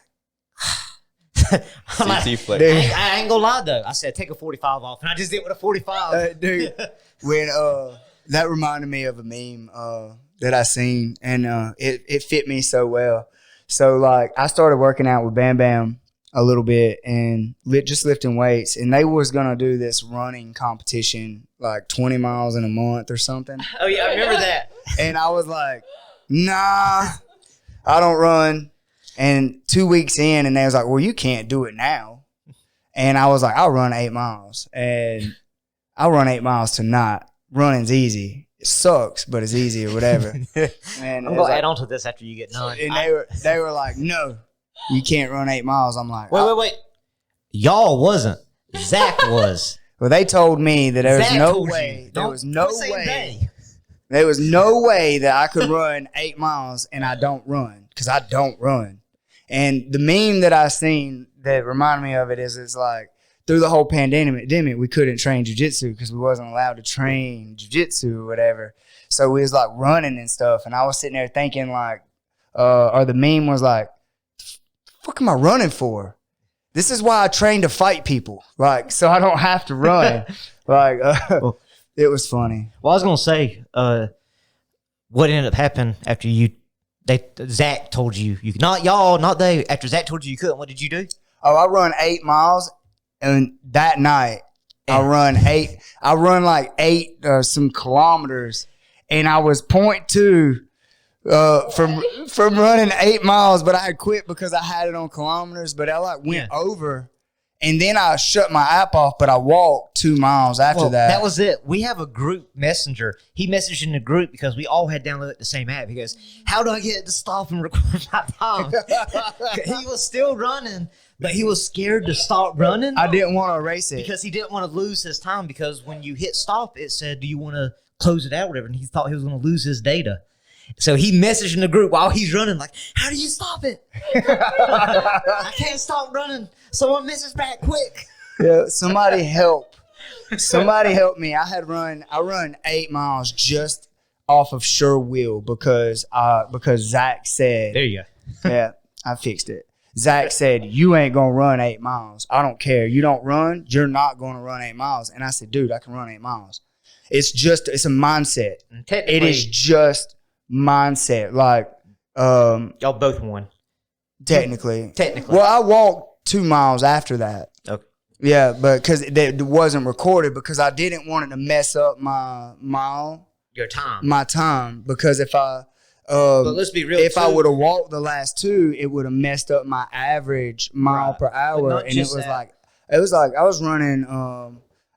I ain't gonna lie though. I said take a 45 off, and I just did it with a 45. Dude, when that reminded me of a meme that I seen, and it fit me so well. So like, I started working out with Bam Bam a little bit and just lifting weights, and they was gonna do this running competition, like 20 miles in a month or something. Oh yeah, I remember that. And I was like, nah, I don't run. And 2 weeks in, and they was like, well, you can't do it now. And I was like, I'll run 8 miles. And I'll run 8 miles tonight. Running's easy. It sucks, but it's easy or whatever. And I'm going to add on to this after you get done. And they were like, no, you can't run 8 miles. I'm like, wait. Y'all wasn't. Zach was. Well, they told me that there was no way. There was no way. There was no way that I could run 8 miles, and I don't run, because I don't run. And the meme that I seen that reminded me of it is, it's like, through the whole pandemic, we couldn't train jiu-jitsu because we wasn't allowed to train jiu-jitsu or whatever. So we was like running and stuff. And I was sitting there thinking like, or the meme was like, what am I running for? This is why I train to fight people. Like, so I don't have to run. Like, it was funny. Well, I was going to say, what ended up happening after Zach told you, not y'all, not they, after Zach told you couldn't, what did you do? Oh, I run 8 miles, and that night I run like 8 some kilometers, and I was 0.2 from running 8 miles, but I had quit because I had it on kilometers, but I like went over, and then I shut my app off, but I walked 2 miles after that. That was it. We have a group messenger. He messaged in the group because we all had downloaded the same app. He goes, how do I get it to stop and record my time? He was still running, but he was scared to stop running. I didn't want to erase it. Because he didn't want to lose his time, because when you hit stop, it said, do you want to close it out or whatever? And he thought he was going to lose his data. So he messaged in the group while he's running, like, how do you stop it? I can't stop running. Someone message back quick. Yeah, somebody help. Somebody help me. I run 8 miles just off of sure will because Zach said. There you go. Yeah, I fixed it. Zach said, you ain't going to run 8 miles. I don't care. You don't run, you're not going to run 8 miles. And I said, dude, I can run 8 miles. It's a mindset. It is just mindset. Like, y'all both won. Technically. Technically. Well, I walked 2 miles after that. Okay. Yeah, but because it wasn't recorded because I didn't want it to mess up my time. Because if I but let's be real. If I would have walked the last 2, it would have messed up my average mile per hour, and it was like I was running.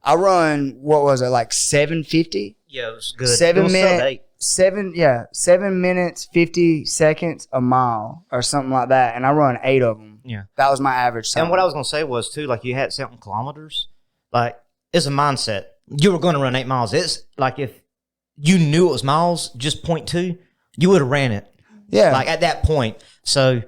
I run what was it like 7:50? Yeah, it was good. 7 minutes. 7 minutes 50 seconds a mile or something like that, and I run 8 of them. Yeah, that was my average time. And what I was gonna say was too, like you had 7 kilometers. Like it's a mindset. You were going to run 8 miles. It's like if you knew it was miles, just 0.2. You would have ran it. Yeah. Like at that point. So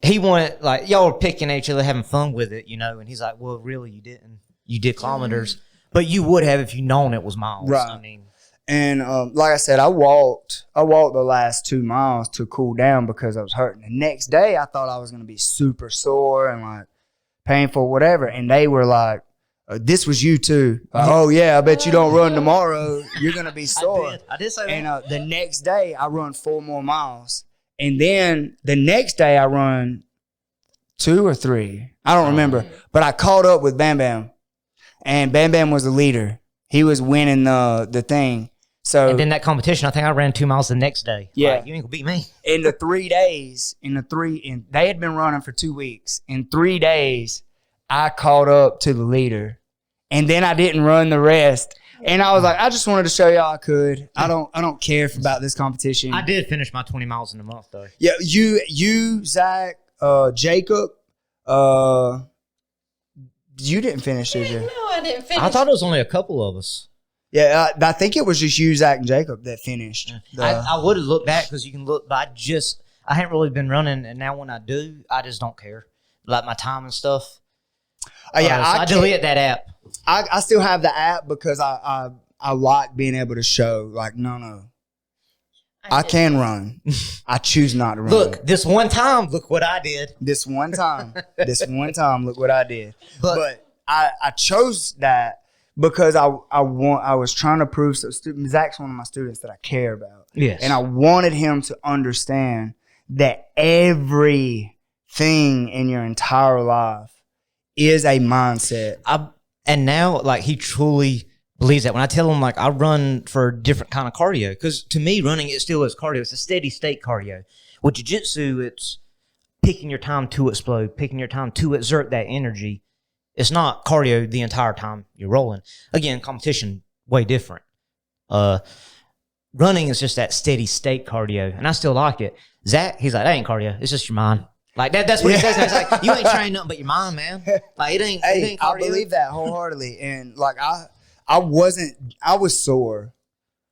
he wanted, like, y'all were picking at each other, having fun with it, you know, and he's like, well, really, you didn't. You did kilometers. But you would have if you known it was miles. Right. I mean. And like I said, I walked the last 2 miles to cool down because I was hurting. The next day, I thought I was going to be super sore and like painful, whatever. And they were like, this was you too. Oh yeah, I bet you don't run tomorrow. You're gonna be sore. I did say that. And the next day I run 4 more miles, and then the next day I run 2 or 3. I don't remember, but I caught up with Bam Bam, and Bam Bam was the leader. He was winning the thing. So and then that competition, I think I ran 2 miles the next day. Yeah, like, you ain't gonna beat me. In the 3 days, and they had been running for 2 weeks. In 3 days, I caught up to the leader, and then I didn't run the rest. And I was like, I just wanted to show y'all I could. I don't care about this competition. I did finish my 20 miles in a month though. Yeah, you, Zach, Jacob, you didn't finish, did you? No, I didn't finish. I thought it was only a couple of us. Yeah, I think it was just you, Zach, and Jacob that finished. I would have looked back because you can look, but I haven't really been running, and now when I do, I just don't care. Like my time and stuff. So I deleted that app. I still have the app because I like being able to show, like, no. I can run. I choose not to run. Look, this one time, look what I did. This one time, look what I did. But I chose that because I was trying to prove, Zach's one of my students that I care about. Yes. And I wanted him to understand that everything in your entire life is a mindset. And now, like, he truly believes that. When I tell him, like, I run for a different kind of cardio, because to me, running, it still is cardio. It's a steady state cardio. With jiu-jitsu, it's picking your time to explode, picking your time to exert that energy. It's not cardio the entire time you're rolling. Again, competition, way different. Running is just that steady state cardio, and I still like it. Zach, he's like, that ain't cardio. It's just your mind. Like that's what he says. It's like, you ain't trained nothing but your mind, man. Like it ain't cardio. I believe that wholeheartedly. And like I was sore,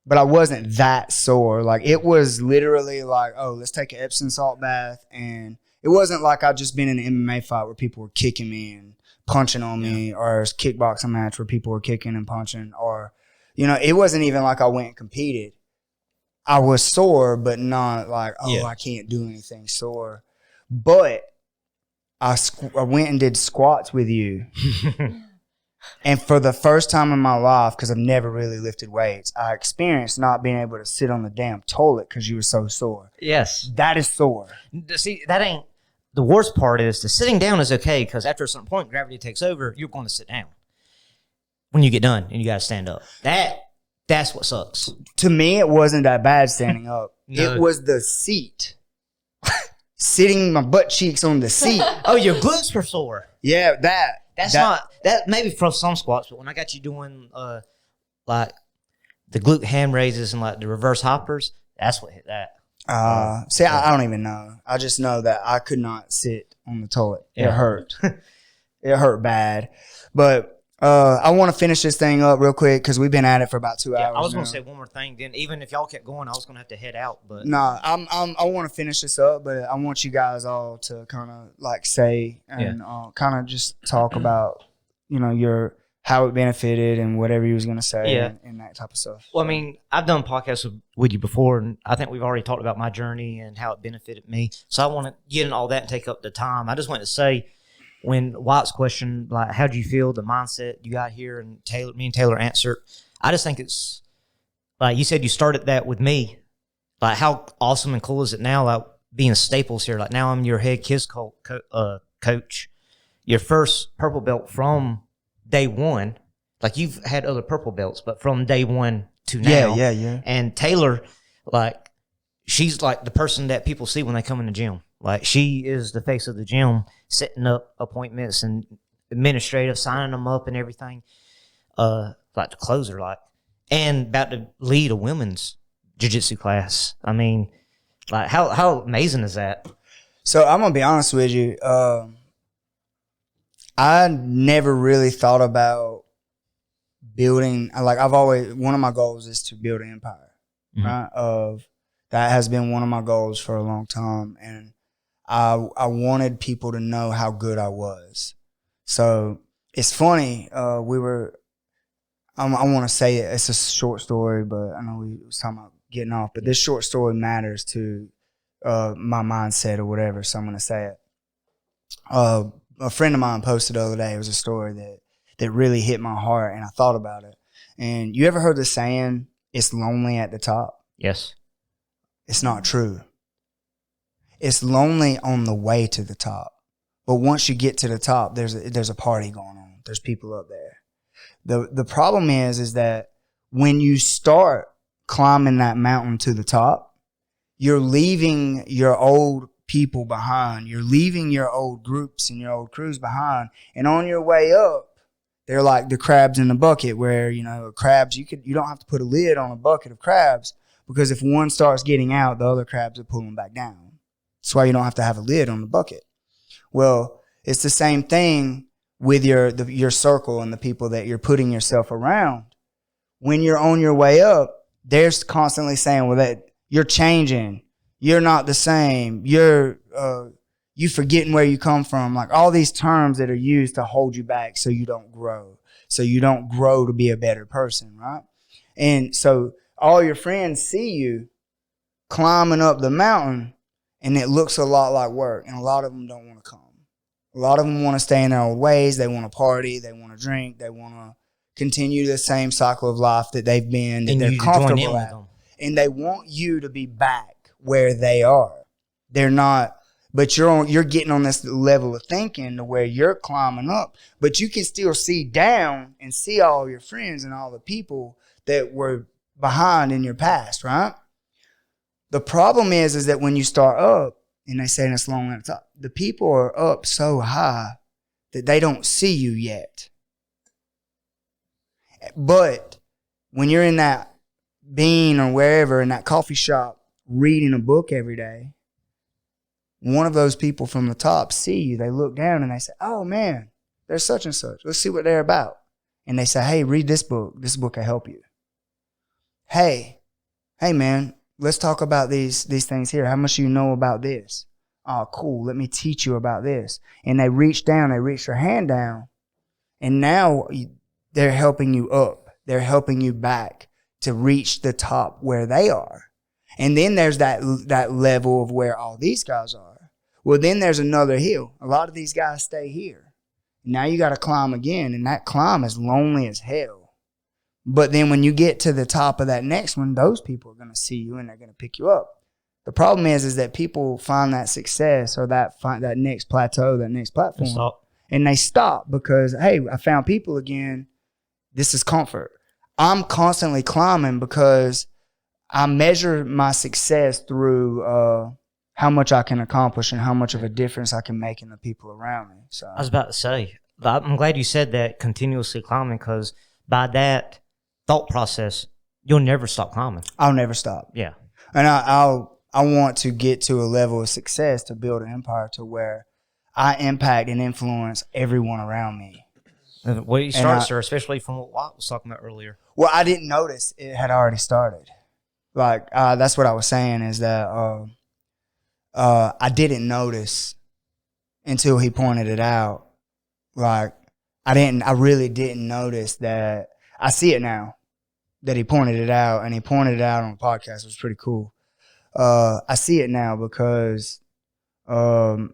but I wasn't that sore. Like it was literally like, oh, let's take an Epsom salt bath. And it wasn't like I'd just been in an MMA fight where people were kicking me and punching on me, or a kickboxing match where people were kicking and punching, or, you know, it wasn't even like I went and competed. I was sore, but not like, I can't do anything sore. But I went and did squats with you. And for the first time in my life, because I've never really lifted weights, I experienced not being able to sit on the damn toilet because you were so sore. Yes. That is sore. See, that ain't – the worst part is the sitting down is okay because after a certain point, gravity takes over, you're going to sit down when you get done and you got to stand up. That's what sucks. To me, it wasn't that bad standing up. No. It was the seat. Sitting my butt cheeks on the seat. Oh, your glutes were sore. Yeah, that maybe for some squats, but when I got you doing like the glute ham raises and like the reverse hoppers, that's what hit that. I don't even know. I just know that I could not sit on the toilet. Yeah. It hurt. It hurt bad. But I want to finish this thing up real quick because we've been at it for about 2 hours. I was now. going to say one more thing. Then, even if y'all kept going, I was going to have to head out. But No, I want to finish this up, but I want you guys all to kind of like say and kind of just talk about, your how it benefited and whatever you was going to say and that type of stuff. Well, I mean, I've done podcasts with you before, and I think we've already talked about my journey and how it benefited me. So I want to get in all that and take up the time. I just want to say, when Wyatt's question, like, how do you feel, the mindset you got here, and me and Taylor answered, I just think it's, like you said, you started that with me. Like, how awesome and cool is it now, like, being Staples here? Like, now I'm your head kids coach, your first purple belt from day one. Like, you've had other purple belts, but from day one to now. Yeah. And Taylor, like, she's like the person that people see when they come in the gym. Like, she is the face of the gym, setting up appointments and administrative, signing them up and everything. Like the closer, like, and about to lead a women's jiu-jitsu class. I mean, like, how amazing is that? So I'm gonna be honest with you. I never really thought about building. Like, one of my goals is to build an empire, right? That has been one of my goals for a long time, and I wanted people to know how good I was. So it's funny. I want to say it. It's a short story, but I know we was talking about getting off. But this short story matters to my mindset or whatever. So I'm going to say it. A friend of mine posted the other day. It was a story that really hit my heart, and I thought about it. And you ever heard the saying, "It's lonely at the top"? Yes. It's not true. It's lonely on the way to the top. But once you get to the top, there's a party going on. There's people up there. The problem is that when you start climbing that mountain to the top, you're leaving your old people behind. You're leaving your old groups and your old crews behind. And on your way up, they're like the crabs in the bucket where, crabs, you don't have to put a lid on a bucket of crabs, because if one starts getting out, the other crabs will pull them back down. That's why you don't have to have a lid on the bucket. Well, it's the same thing with your circle and the people that you're putting yourself around. When you're on your way up, they're constantly saying, well, that you're changing. You're not the same. You forgetting where you come from. Like, all these terms that are used to hold you back so you don't grow. So you don't grow to be a better person, right? And so all your friends see you climbing up the mountain, and it looks a lot like work, and a lot of them don't want to come. A lot of them want to stay in their old ways. They want to party. They want to drink. They want to continue the same cycle of life that they've been, that they're comfortable at. And they want you to be back where they are. They're not, but you're getting on this level of thinking to where you're climbing up, but you can still see down and see all your friends and all the people that were behind in your past, right? The problem is that when you start up, and they say it's long at the top, the people are up so high that they don't see you yet. But when you're in that bean or wherever, in that coffee shop, reading a book every day, one of those people from the top see you. They look down and they say, oh man, they're such and such. Let's see what they're about. And they say, hey, read this book. This book will help you. Hey man, let's talk about these things here. How much do you know about this? Oh, cool. Let me teach you about this. And they reach their hand down, and now they're helping you up. They're helping you back to reach the top where they are. And then there's that level of where all these guys are. Well, then there's another hill. A lot of these guys stay here. Now you got to climb again, and that climb is lonely as hell. But then when you get to the top of that next one, those people are going to see you and they're going to pick you up. The problem is that people find that success or that next plateau, that next platform, and they stop because, hey, I found people again. This is comfort. I'm constantly climbing because I measure my success through how much I can accomplish and how much of a difference I can make in the people around me. So I was about to say, I'm glad you said that, continuously climbing, because by that thought process, you'll never stop climbing. I'll never stop. Yeah. And I want to get to a level of success to build an empire to where I impact and influence everyone around me. Well, you started, sir, especially from what Wyatt was talking about earlier. Well, I didn't notice it had already started. Like, that's what I was saying is that I didn't notice until he pointed it out. Like, I really didn't notice that. I see it now that he pointed it out, and he pointed it out on the podcast. It was pretty cool. I see it now because the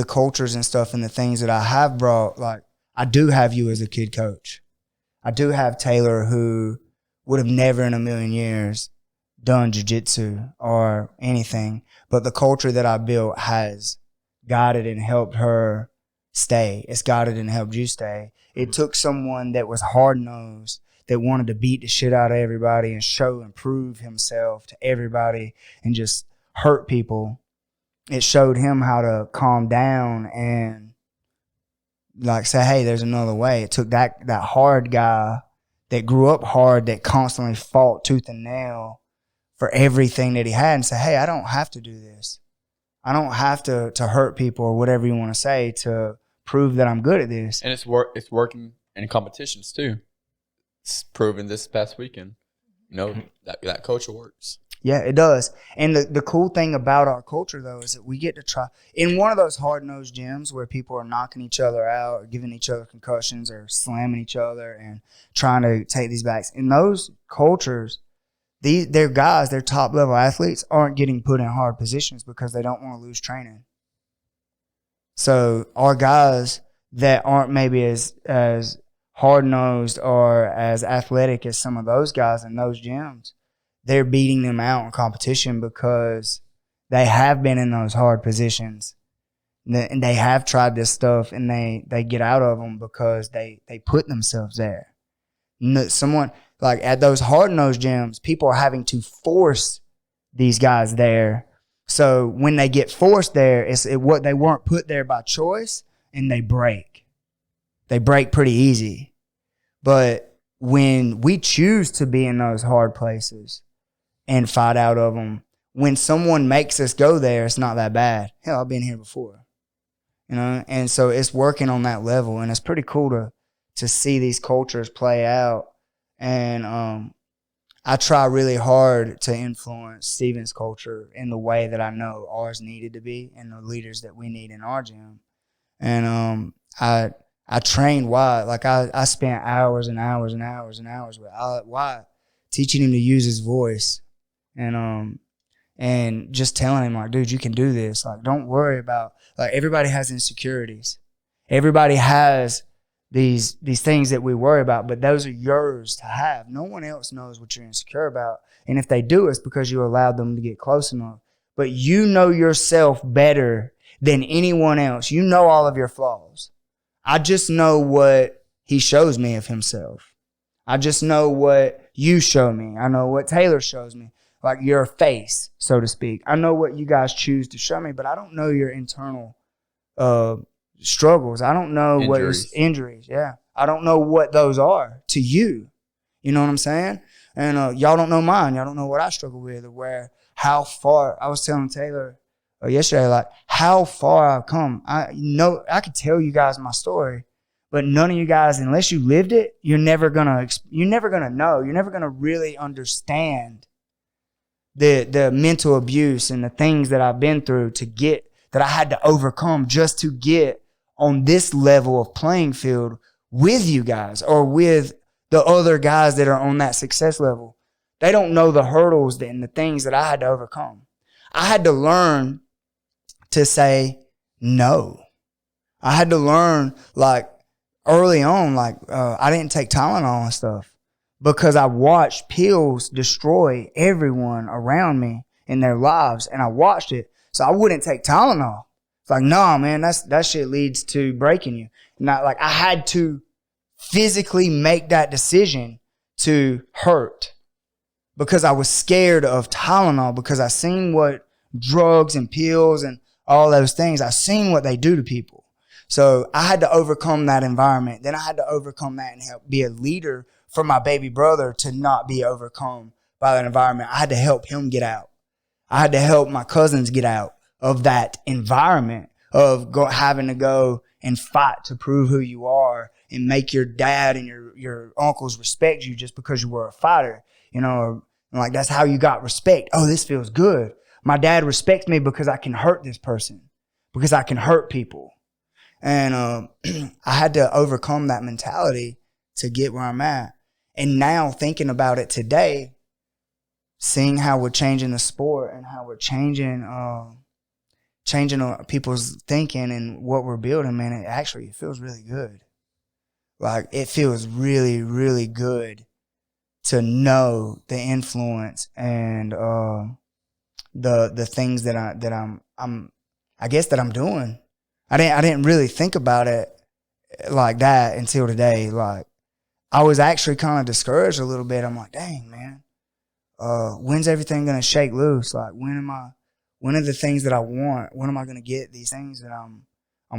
cultures and stuff and the things that I have brought, like, I do have you as a kid coach. I do have Taylor, who would have never in a million years done jiu-jitsu or anything, but the culture that I built has guided and helped her stay. It's guided and helped you stay. It took someone that was hard-nosed, that wanted to beat the shit out of everybody and show and prove himself to everybody and just hurt people. It showed him how to calm down and like say, hey, there's another way. It took that hard guy that grew up hard, that constantly fought tooth and nail for everything that he had, and say, hey, I don't have to do this. I don't have to hurt people or whatever you want to say to prove that I'm good at this. And it's working in competitions too. It's proven this past weekend. You know, that culture works. Yeah, it does. And the cool thing about our culture, though, is that we get to try in one of those hard-nosed gyms where people are knocking each other out or giving each other concussions or slamming each other and trying to take these backs. In those cultures, their guys, their top-level athletes, aren't getting put in hard positions because they don't want to lose training. So our guys that aren't maybe as hard-nosed or as athletic as some of those guys in those gyms, they're beating them out in competition because they have been in those hard positions and they have tried this stuff and they get out of them because they put themselves there. Someone like at those hard-nosed gyms, people are having to force these guys there. So when they get forced there, what they weren't put there by choice, and they break. They break pretty easy. But when we choose to be in those hard places and fight out of them, when someone makes us go there, it's not that bad. Hell, I've been here before, you know. And so it's working on that level, and it's pretty cool to see these cultures play out. And I try really hard to influence Steven's culture in the way that I know ours needed to be, and the leaders that we need in our gym. And I trained Wyatt. Like I spent hours and hours and hours and hours with Wyatt, teaching him to use his voice. And just telling him, like, dude, you can do this. Like, don't worry about, like, everybody has insecurities. Everybody has these things that we worry about, but those are yours to have. No one else knows what you're insecure about. And if they do, it's because you allowed them to get close enough. But you know yourself better than anyone else. You know all of your flaws. I just know what he shows me of himself. I just know what you show me. I know what Taylor shows me. Like your face, so to speak. I know what you guys choose to show me, but I don't know your internal struggles. I don't know what your injuries. Yeah. I don't know what those are to you. You know what I'm saying? And y'all don't know mine. Y'all don't know what I struggle with or how far. I was telling Taylor yesterday, like, how far I've come. I could tell you guys my story, but none of you guys, unless you lived it, you're never gonna know. You're never gonna really understand the mental abuse and the things that I've been through that I had to overcome just to get on this level of playing field with you guys or with the other guys that are on that success level. They don't know the hurdles and the things that I had to overcome. I had to learn to say no. I had to learn, like, early on, like, I didn't take Tylenol and stuff because I watched pills destroy everyone around me in their lives, and I watched it. So I wouldn't take Tylenol. It's like, nah, man, that shit leads to breaking you. Not like I had to physically make that decision to hurt because I was scared of Tylenol because I seen what drugs and pills and all those things, I seen what they do to people. So I had to overcome that environment. Then I had to overcome that and help be a leader for my baby brother to not be overcome by that environment. I had to help him get out. I had to help my cousins get out of that environment of having to go and fight to prove who you are and make your dad and your uncles respect you just because you were a fighter, you know, or like that's how you got respect. Oh, this feels good. My dad respects me because I can hurt this person, because I can hurt people. And I had to overcome that mentality to get where I'm at. And now thinking about it today, seeing how we're changing the sport and how we're changing people's thinking and what we're building, man, it feels really good. Like, it feels really, really good to know the influence and the things that I'm doing. I didn't really think about it like that until today. Like, I was actually kind of discouraged a little bit. I'm like, dang, man, when's everything gonna shake loose? Like, when are the things that I want? When am I gonna get these things that I'm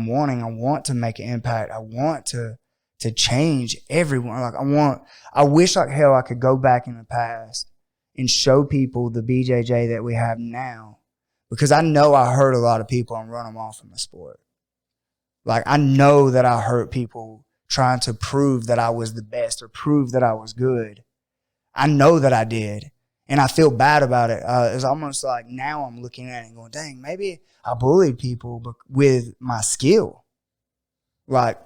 wanting? I want to make an impact. I want to change everyone. Like, I wish like hell I could go back in the past and show people the BJJ that we have now, because I know I hurt a lot of people and run them off from the sport. Like, I know that I hurt people trying to prove that I was the best or prove that I was good. I know that I did. And I feel bad about it. It's almost like now I'm looking at it and going, dang, maybe I bullied people with my skill. Like,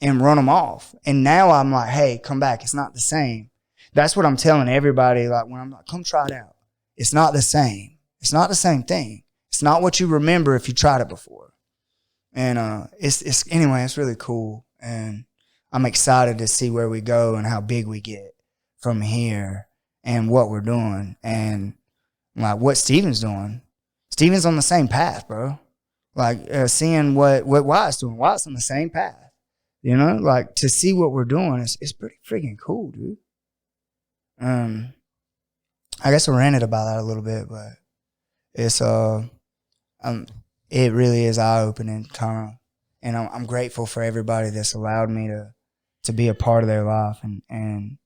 and run them off. And now I'm like, hey, come back. It's not the same. That's what I'm telling everybody. Like, when I'm like, come try it out. It's not the same. It's not the same thing. It's not what you remember if you tried it before. And it's really cool. And I'm excited to see where we go and how big we get from here and what we're doing and like what Steven's doing. Steven's on the same path, bro. Like, seeing what Wyatt's doing. Wyatt's on the same path. You know, like, to see what we're doing, it's pretty freaking cool, dude. I guess I ranted about that a little bit, but it's it really is eye-opening, kind of, and I'm grateful for everybody that's allowed me to be a part of their life and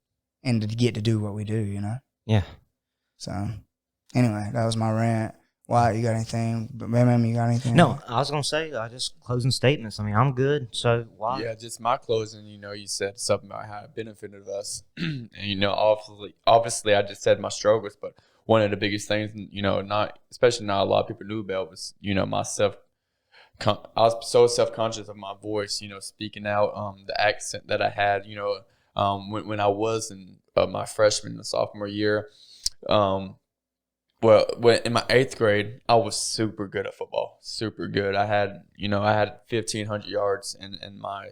to get to do what we do, you know. Yeah. So, anyway, that was my rant. Wyatt, you got anything? Bam, you got anything? No, I was gonna say just closing statements. I mean, I'm good. So why? Yeah, just my closing. You know, you said something about how it benefited us, and you know, obviously, I just said my struggles, but one of the biggest things, you know, not a lot of people knew about was, you know, I was so self-conscious of my voice, you know, speaking out, the accent that I had, you know, when I was in my freshman and sophomore year. Well, in my 8th grade, I was super good at football, super good. I had 1,500 yards in my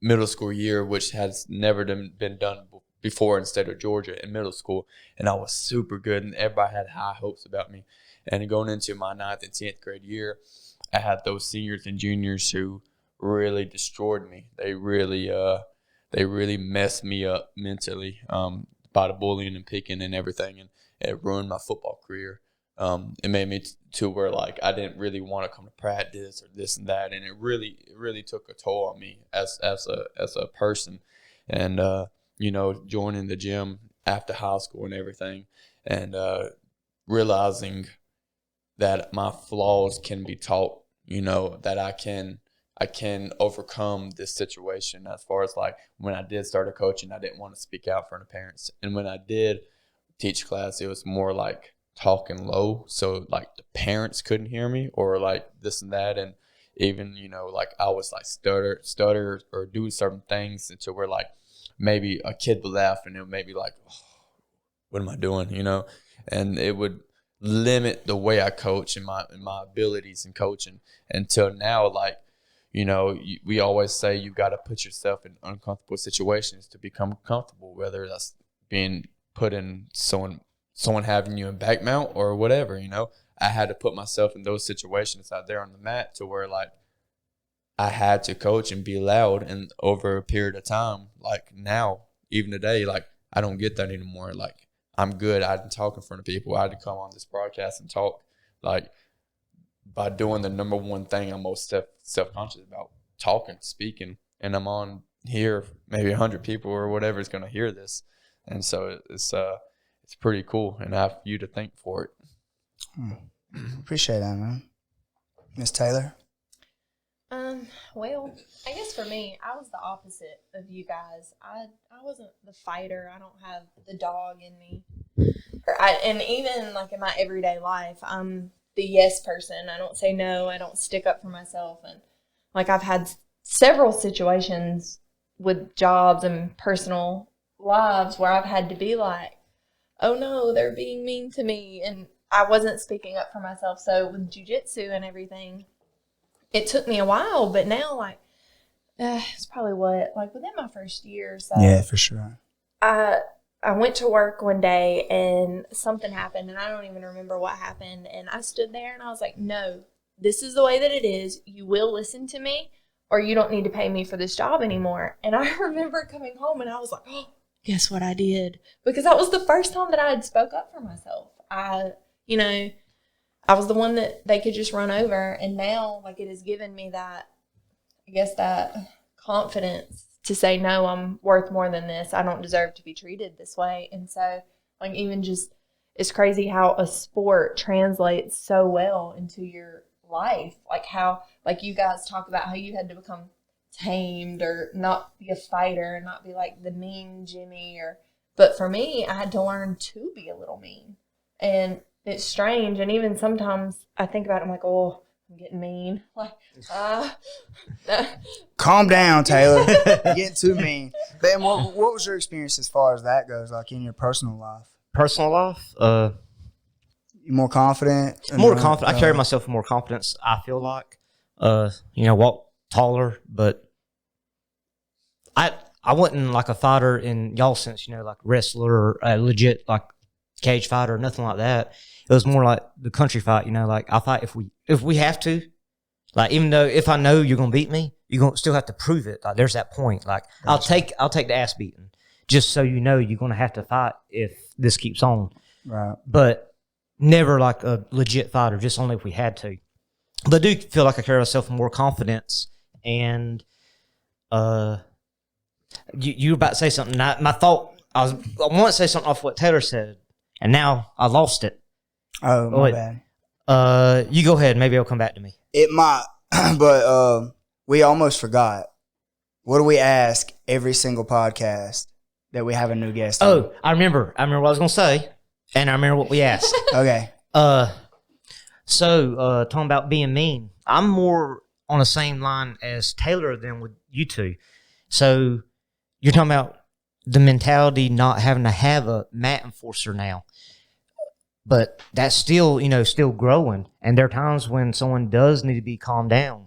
middle school year, which has never been done before in the state of Georgia in middle school, and I was super good, and everybody had high hopes about me. And going into my 9th and 10th grade year, I had those seniors and juniors who really destroyed me. They really messed me up mentally by the bullying and picking and everything, and it ruined my football career. It made me to where, like, I didn't really want to come to practice or this and that, and it really took a toll on me as a person. And you know, joining the gym after high school and everything, and realizing that my flaws can be taught, you know, that I can overcome this situation. As far as, like, when I did start coaching, I didn't want to speak out in front of parents. And when I did teach class, it was more like talking low, so like the parents couldn't hear me, or like this and that. And even, you know, like, I was like stutter or do certain things until where, like, maybe a kid would laugh and it would make me like, oh, what am I doing, you know? And it would limit the way I coach and my abilities in coaching, until now, like, you know, we always say you got to put yourself in uncomfortable situations to become comfortable, whether that's being put in someone having you in back mount or whatever, you know. I had to put myself in those situations out there on the mat to where, like, I had to coach and be loud, and over a period of time, like now, even today, like, I don't get that anymore. Like, I'm good. I can talk in front of people. I had to come on this broadcast and talk, like, by doing the number one thing I'm most self-conscious about, talking, speaking. And I'm on here, maybe 100 people or whatever is going to hear this. And so it's pretty cool, and I have you to thank for it. Appreciate that, man. Miss Taylor? Well, I guess for me, I was the opposite of you guys. I wasn't the fighter. I don't have the dog in me. And even like in my everyday life, I'm the yes person. I don't say no. I don't stick up for myself. And like I've had several situations with jobs and personal lives where I've had to be like, oh no, they're being mean to me. And I wasn't speaking up for myself. So with jiu-jitsu and everything, it took me a while, but now like it's probably within my first year or so. Yeah, for sure. I went to work one day and something happened and I don't even remember what happened. And I stood there and I was like, no, this is the way that it is. You will listen to me or you don't need to pay me for this job anymore. And I remember coming home and I was like, oh, guess what I did? Because that was the first time that I had spoke up for myself. I was the one that they could just run over. And now like it has given me that, I guess that confidence to say, no, I'm worth more than this. I don't deserve to be treated this way. And so, like, even just, it's crazy how a sport translates so well into your life. Like how, like you guys talk about how you had to become tamed or not be a fighter and not be like the mean Jimmy but for me, I had to learn to be a little mean. And it's strange. And even sometimes I think about it, I'm like, oh, I'm getting mean. Like, Calm down, Taylor. You're getting too mean. Ben, what was your experience as far as that goes, like in your personal life? Personal life, You more confident? more confident. I carry myself with more confidence. I feel like, walk taller, but I wasn't like a fighter in y'all sense, like wrestler or a legit like cage fighter, nothing like that. It was more like the country fight, like I fight if we have to. Like, even though if I know you're gonna beat me, you're gonna still have to prove it. Like, there's that point. Like, gotcha. I'll take the ass beating, just so you know you're gonna have to fight if this keeps on. Right. But never like a legit fighter, just only if we had to. But I do feel like I carry myself with more confidence. And you were about to say something. My thought, I want to say something off what Taylor said, and now I lost it. Oh, my bad. You go ahead. Maybe it'll come back to me. It might, but we almost forgot. What do we ask every single podcast that we have a new guest on? Oh, I remember what I was going to say, and I remember what we asked. Okay. So talking about being mean, I'm more on the same line as Taylor than with you two. So you're talking about the mentality not having to have a mat enforcer now. But that's still, still growing. And there are times when someone does need to be calmed down.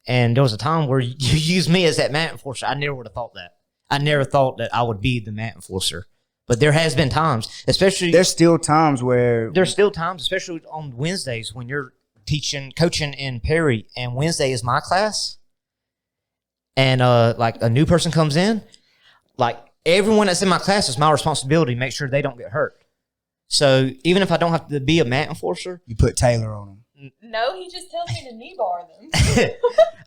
And there was a time where you used me as that mat enforcer. I never would have thought that. I never thought that I would be the mat enforcer. But there has been times, especially... There's still times, especially on Wednesdays when you're coaching in Perry, and Wednesday is my class. And like a new person comes in, like everyone that's in my class is my responsibility to make sure they don't get hurt. So even if I don't have to be a mat enforcer, you put Taylor on them. No, he just tells me to knee bar them.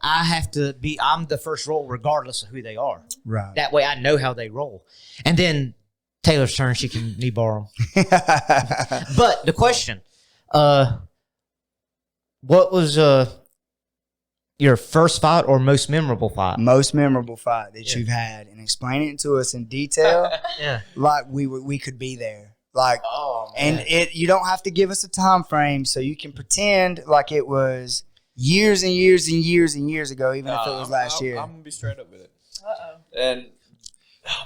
I have to be. I'm the first roll, regardless of who they are. Right. That way, I know how they roll. And then Taylor's turn; she can knee bar them. But the question: what was your first fight or most memorable fight? Most memorable fight that you've had, and explain it to us in detail. Yeah, like we could be there. Like, and you don't have to give us a time frame, so you can pretend like it was years and years and years and years ago, even if it was last year. I'm gonna be straight up with it. And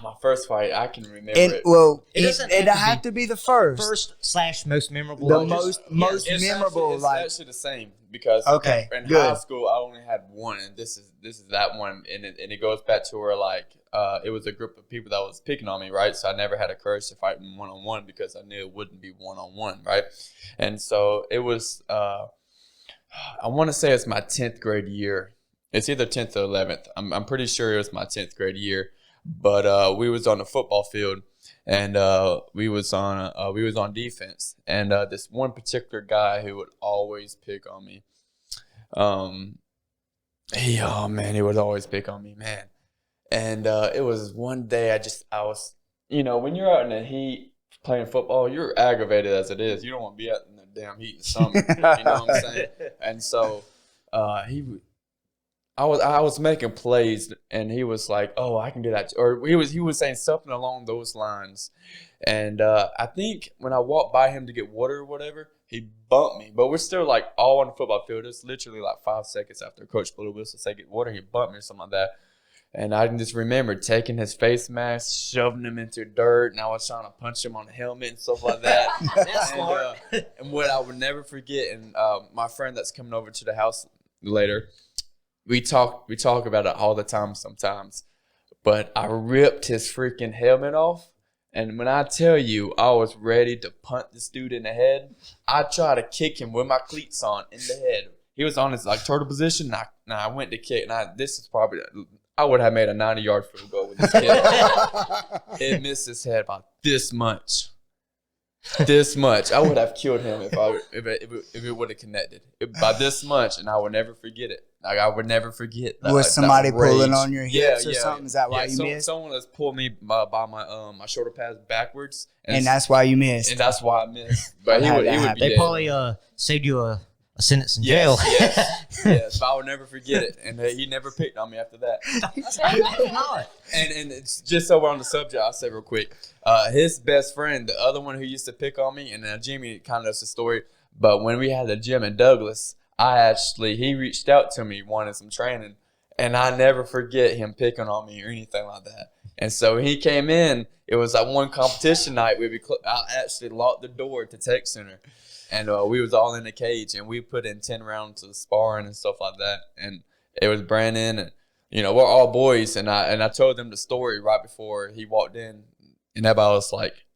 my first fight, I can remember it. Well, it have to be the first / most memorable. The most memorable. It's actually the same because in high school I only had one, and this is that one, and it goes back to where like it was a group of people that was picking on me, right? So I never had a courage to fight them one-on-one because I knew it wouldn't be one-on-one, right? And so it was. I want to say it's my 10th grade year. It's either 10th or 11th. I'm pretty sure it was my 10th grade year. But we was on the football field, and we was on defense, and this one particular guy who would always pick on me. He would always pick on me, man. And it was one day I was, when you're out in the heat playing football, you're aggravated as it is. You don't want to be out in the damn heat in summer. You know what I'm saying? And so I was making plays, and he was like, "Oh, I can do that," or he was saying something along those lines. And I think when I walked by him to get water or whatever, he bumped me. But we're still like all on the football field. It's literally like 5 seconds after Coach blew the whistle, say get water. He bumped me or something like that. And I can just remember taking his face mask, shoving him into dirt, and I was trying to punch him on the helmet and stuff like that. And what I would never forget, and my friend that's coming over to the house later, we talk about it all the time sometimes. But I ripped his freaking helmet off. And when I tell you I was ready to punt this dude in the head, I tried to kick him with my cleats on in the head. He was on his like turtle position, and I went to kick. And this is probably, I would have made a 90-yard field goal with this kid. It missed his head about this much. This much. I would have killed him if it would have connected by this much, and I would never forget it. Like I would never forget. Was somebody pulling on your hips or something? Is that why you missed? Someone has pulled me by my my shoulder pads backwards, and that's why you missed. And that's why I missed. But he would be They dead. probably saved you a sentence in jail. Yes, but I will never forget it. And he never picked on me after that. And it's just so we're on the subject, I'll say real quick. His best friend, the other one who used to pick on me, and Jimmy kind of knows the story, but when we had the gym in Douglas, he reached out to me wanting some training, and I never forget him picking on me or anything like that. And so when he came in, it was like one competition night. I actually locked the door to TECT Center. And we was all in the cage, and we put in 10 rounds of sparring and stuff like that. And it was Brandon, and we're all boys. And I told them the story right before he walked in, and everybody was like,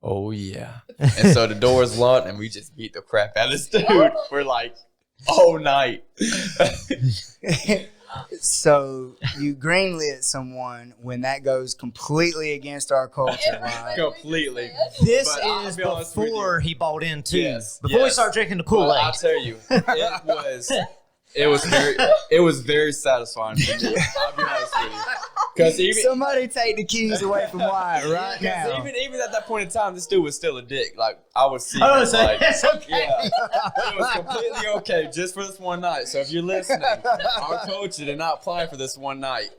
"Oh yeah!" And so the door was locked, and we just beat the crap out of this dude for like all night. So you greenlit someone when that goes completely against our culture, right? Completely. This But is before he bought in too. Yes, Before we start drinking the Kool-Aid. I'll tell you, it was very satisfying for me. I'll be honest with you. Because somebody take the keys away from Wyatt right now. Even at that point in time, this dude was still a dick. Like I was seeing, it's okay. yeah, it was completely okay just for this one night. So if you're listening, our coach did not apply for this one night.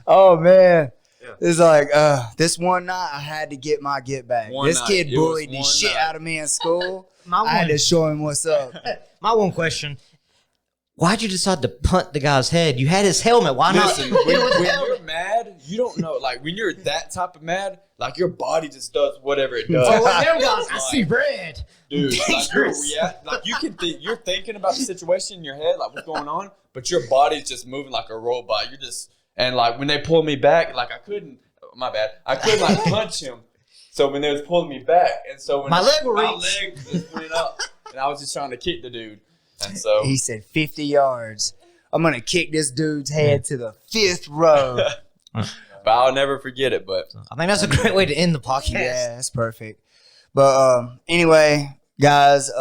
Oh man. It's like this one night I had to get my get back. This kid bullied the shit out of me in school. I had to show him what's up. My one question: why'd you decide to punt the guy's head? You had his helmet. Why Listen, not? when you're mad, you don't know. Like when you're that type of mad, like your body just does whatever it does. Oh, like them guys, I see red. Dude, like you can think you're thinking about the situation in your head, like what's going on, but your body's just moving like a robot. You're just and like when they pulled me back, like I couldn't like punch him. So when they was pulling me back, and so when my leg just went up, and I was just trying to kick the dude, and so he said 50 yards. I'm gonna kick this dude's head to the 5th row. But I'll never forget it. But I think that's a great way to end the podcast. Yeah, that's perfect. But anyway, guys,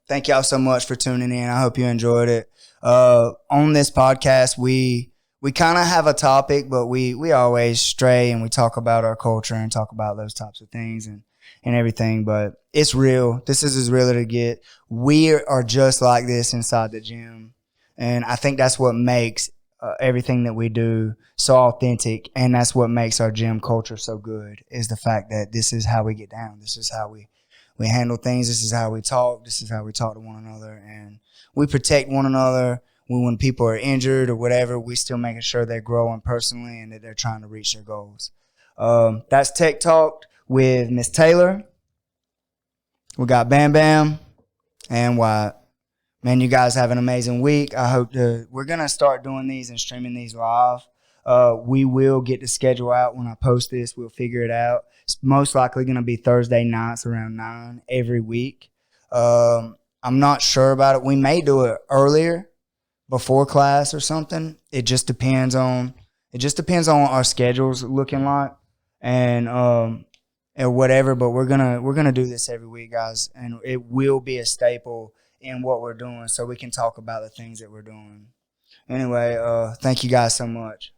thank y'all so much for tuning in. I hope you enjoyed it. On this podcast, we kind of have a topic, but we always stray and we talk about our culture and talk about those types of things and everything. But it's real. This is as real as it get. We are just like this inside the gym. And I think that's what makes everything that we do so authentic. And that's what makes our gym culture so good is the fact that this is how we get down. This is how we handle things. This is how we talk. This is how we talk to one another. And we protect one another. When people are injured or whatever, we still making sure they're growing personally and that they're trying to reach their goals. That's TECT Talk with Miss Taylor. We got Bam Bam and Wyatt. Man, you guys have an amazing week. I hope we're going to start doing these and streaming these live. We will get the schedule out when I post this. We'll figure it out. It's most likely going to be Thursday nights around 9 every week. I'm not sure about it. We may do it earlier, before class or something. It just depends on our schedules looking like and whatever, but we're gonna do this every week, guys, and it will be a staple in what we're doing so we can talk about the things that we're doing. Anyway, thank you guys so much.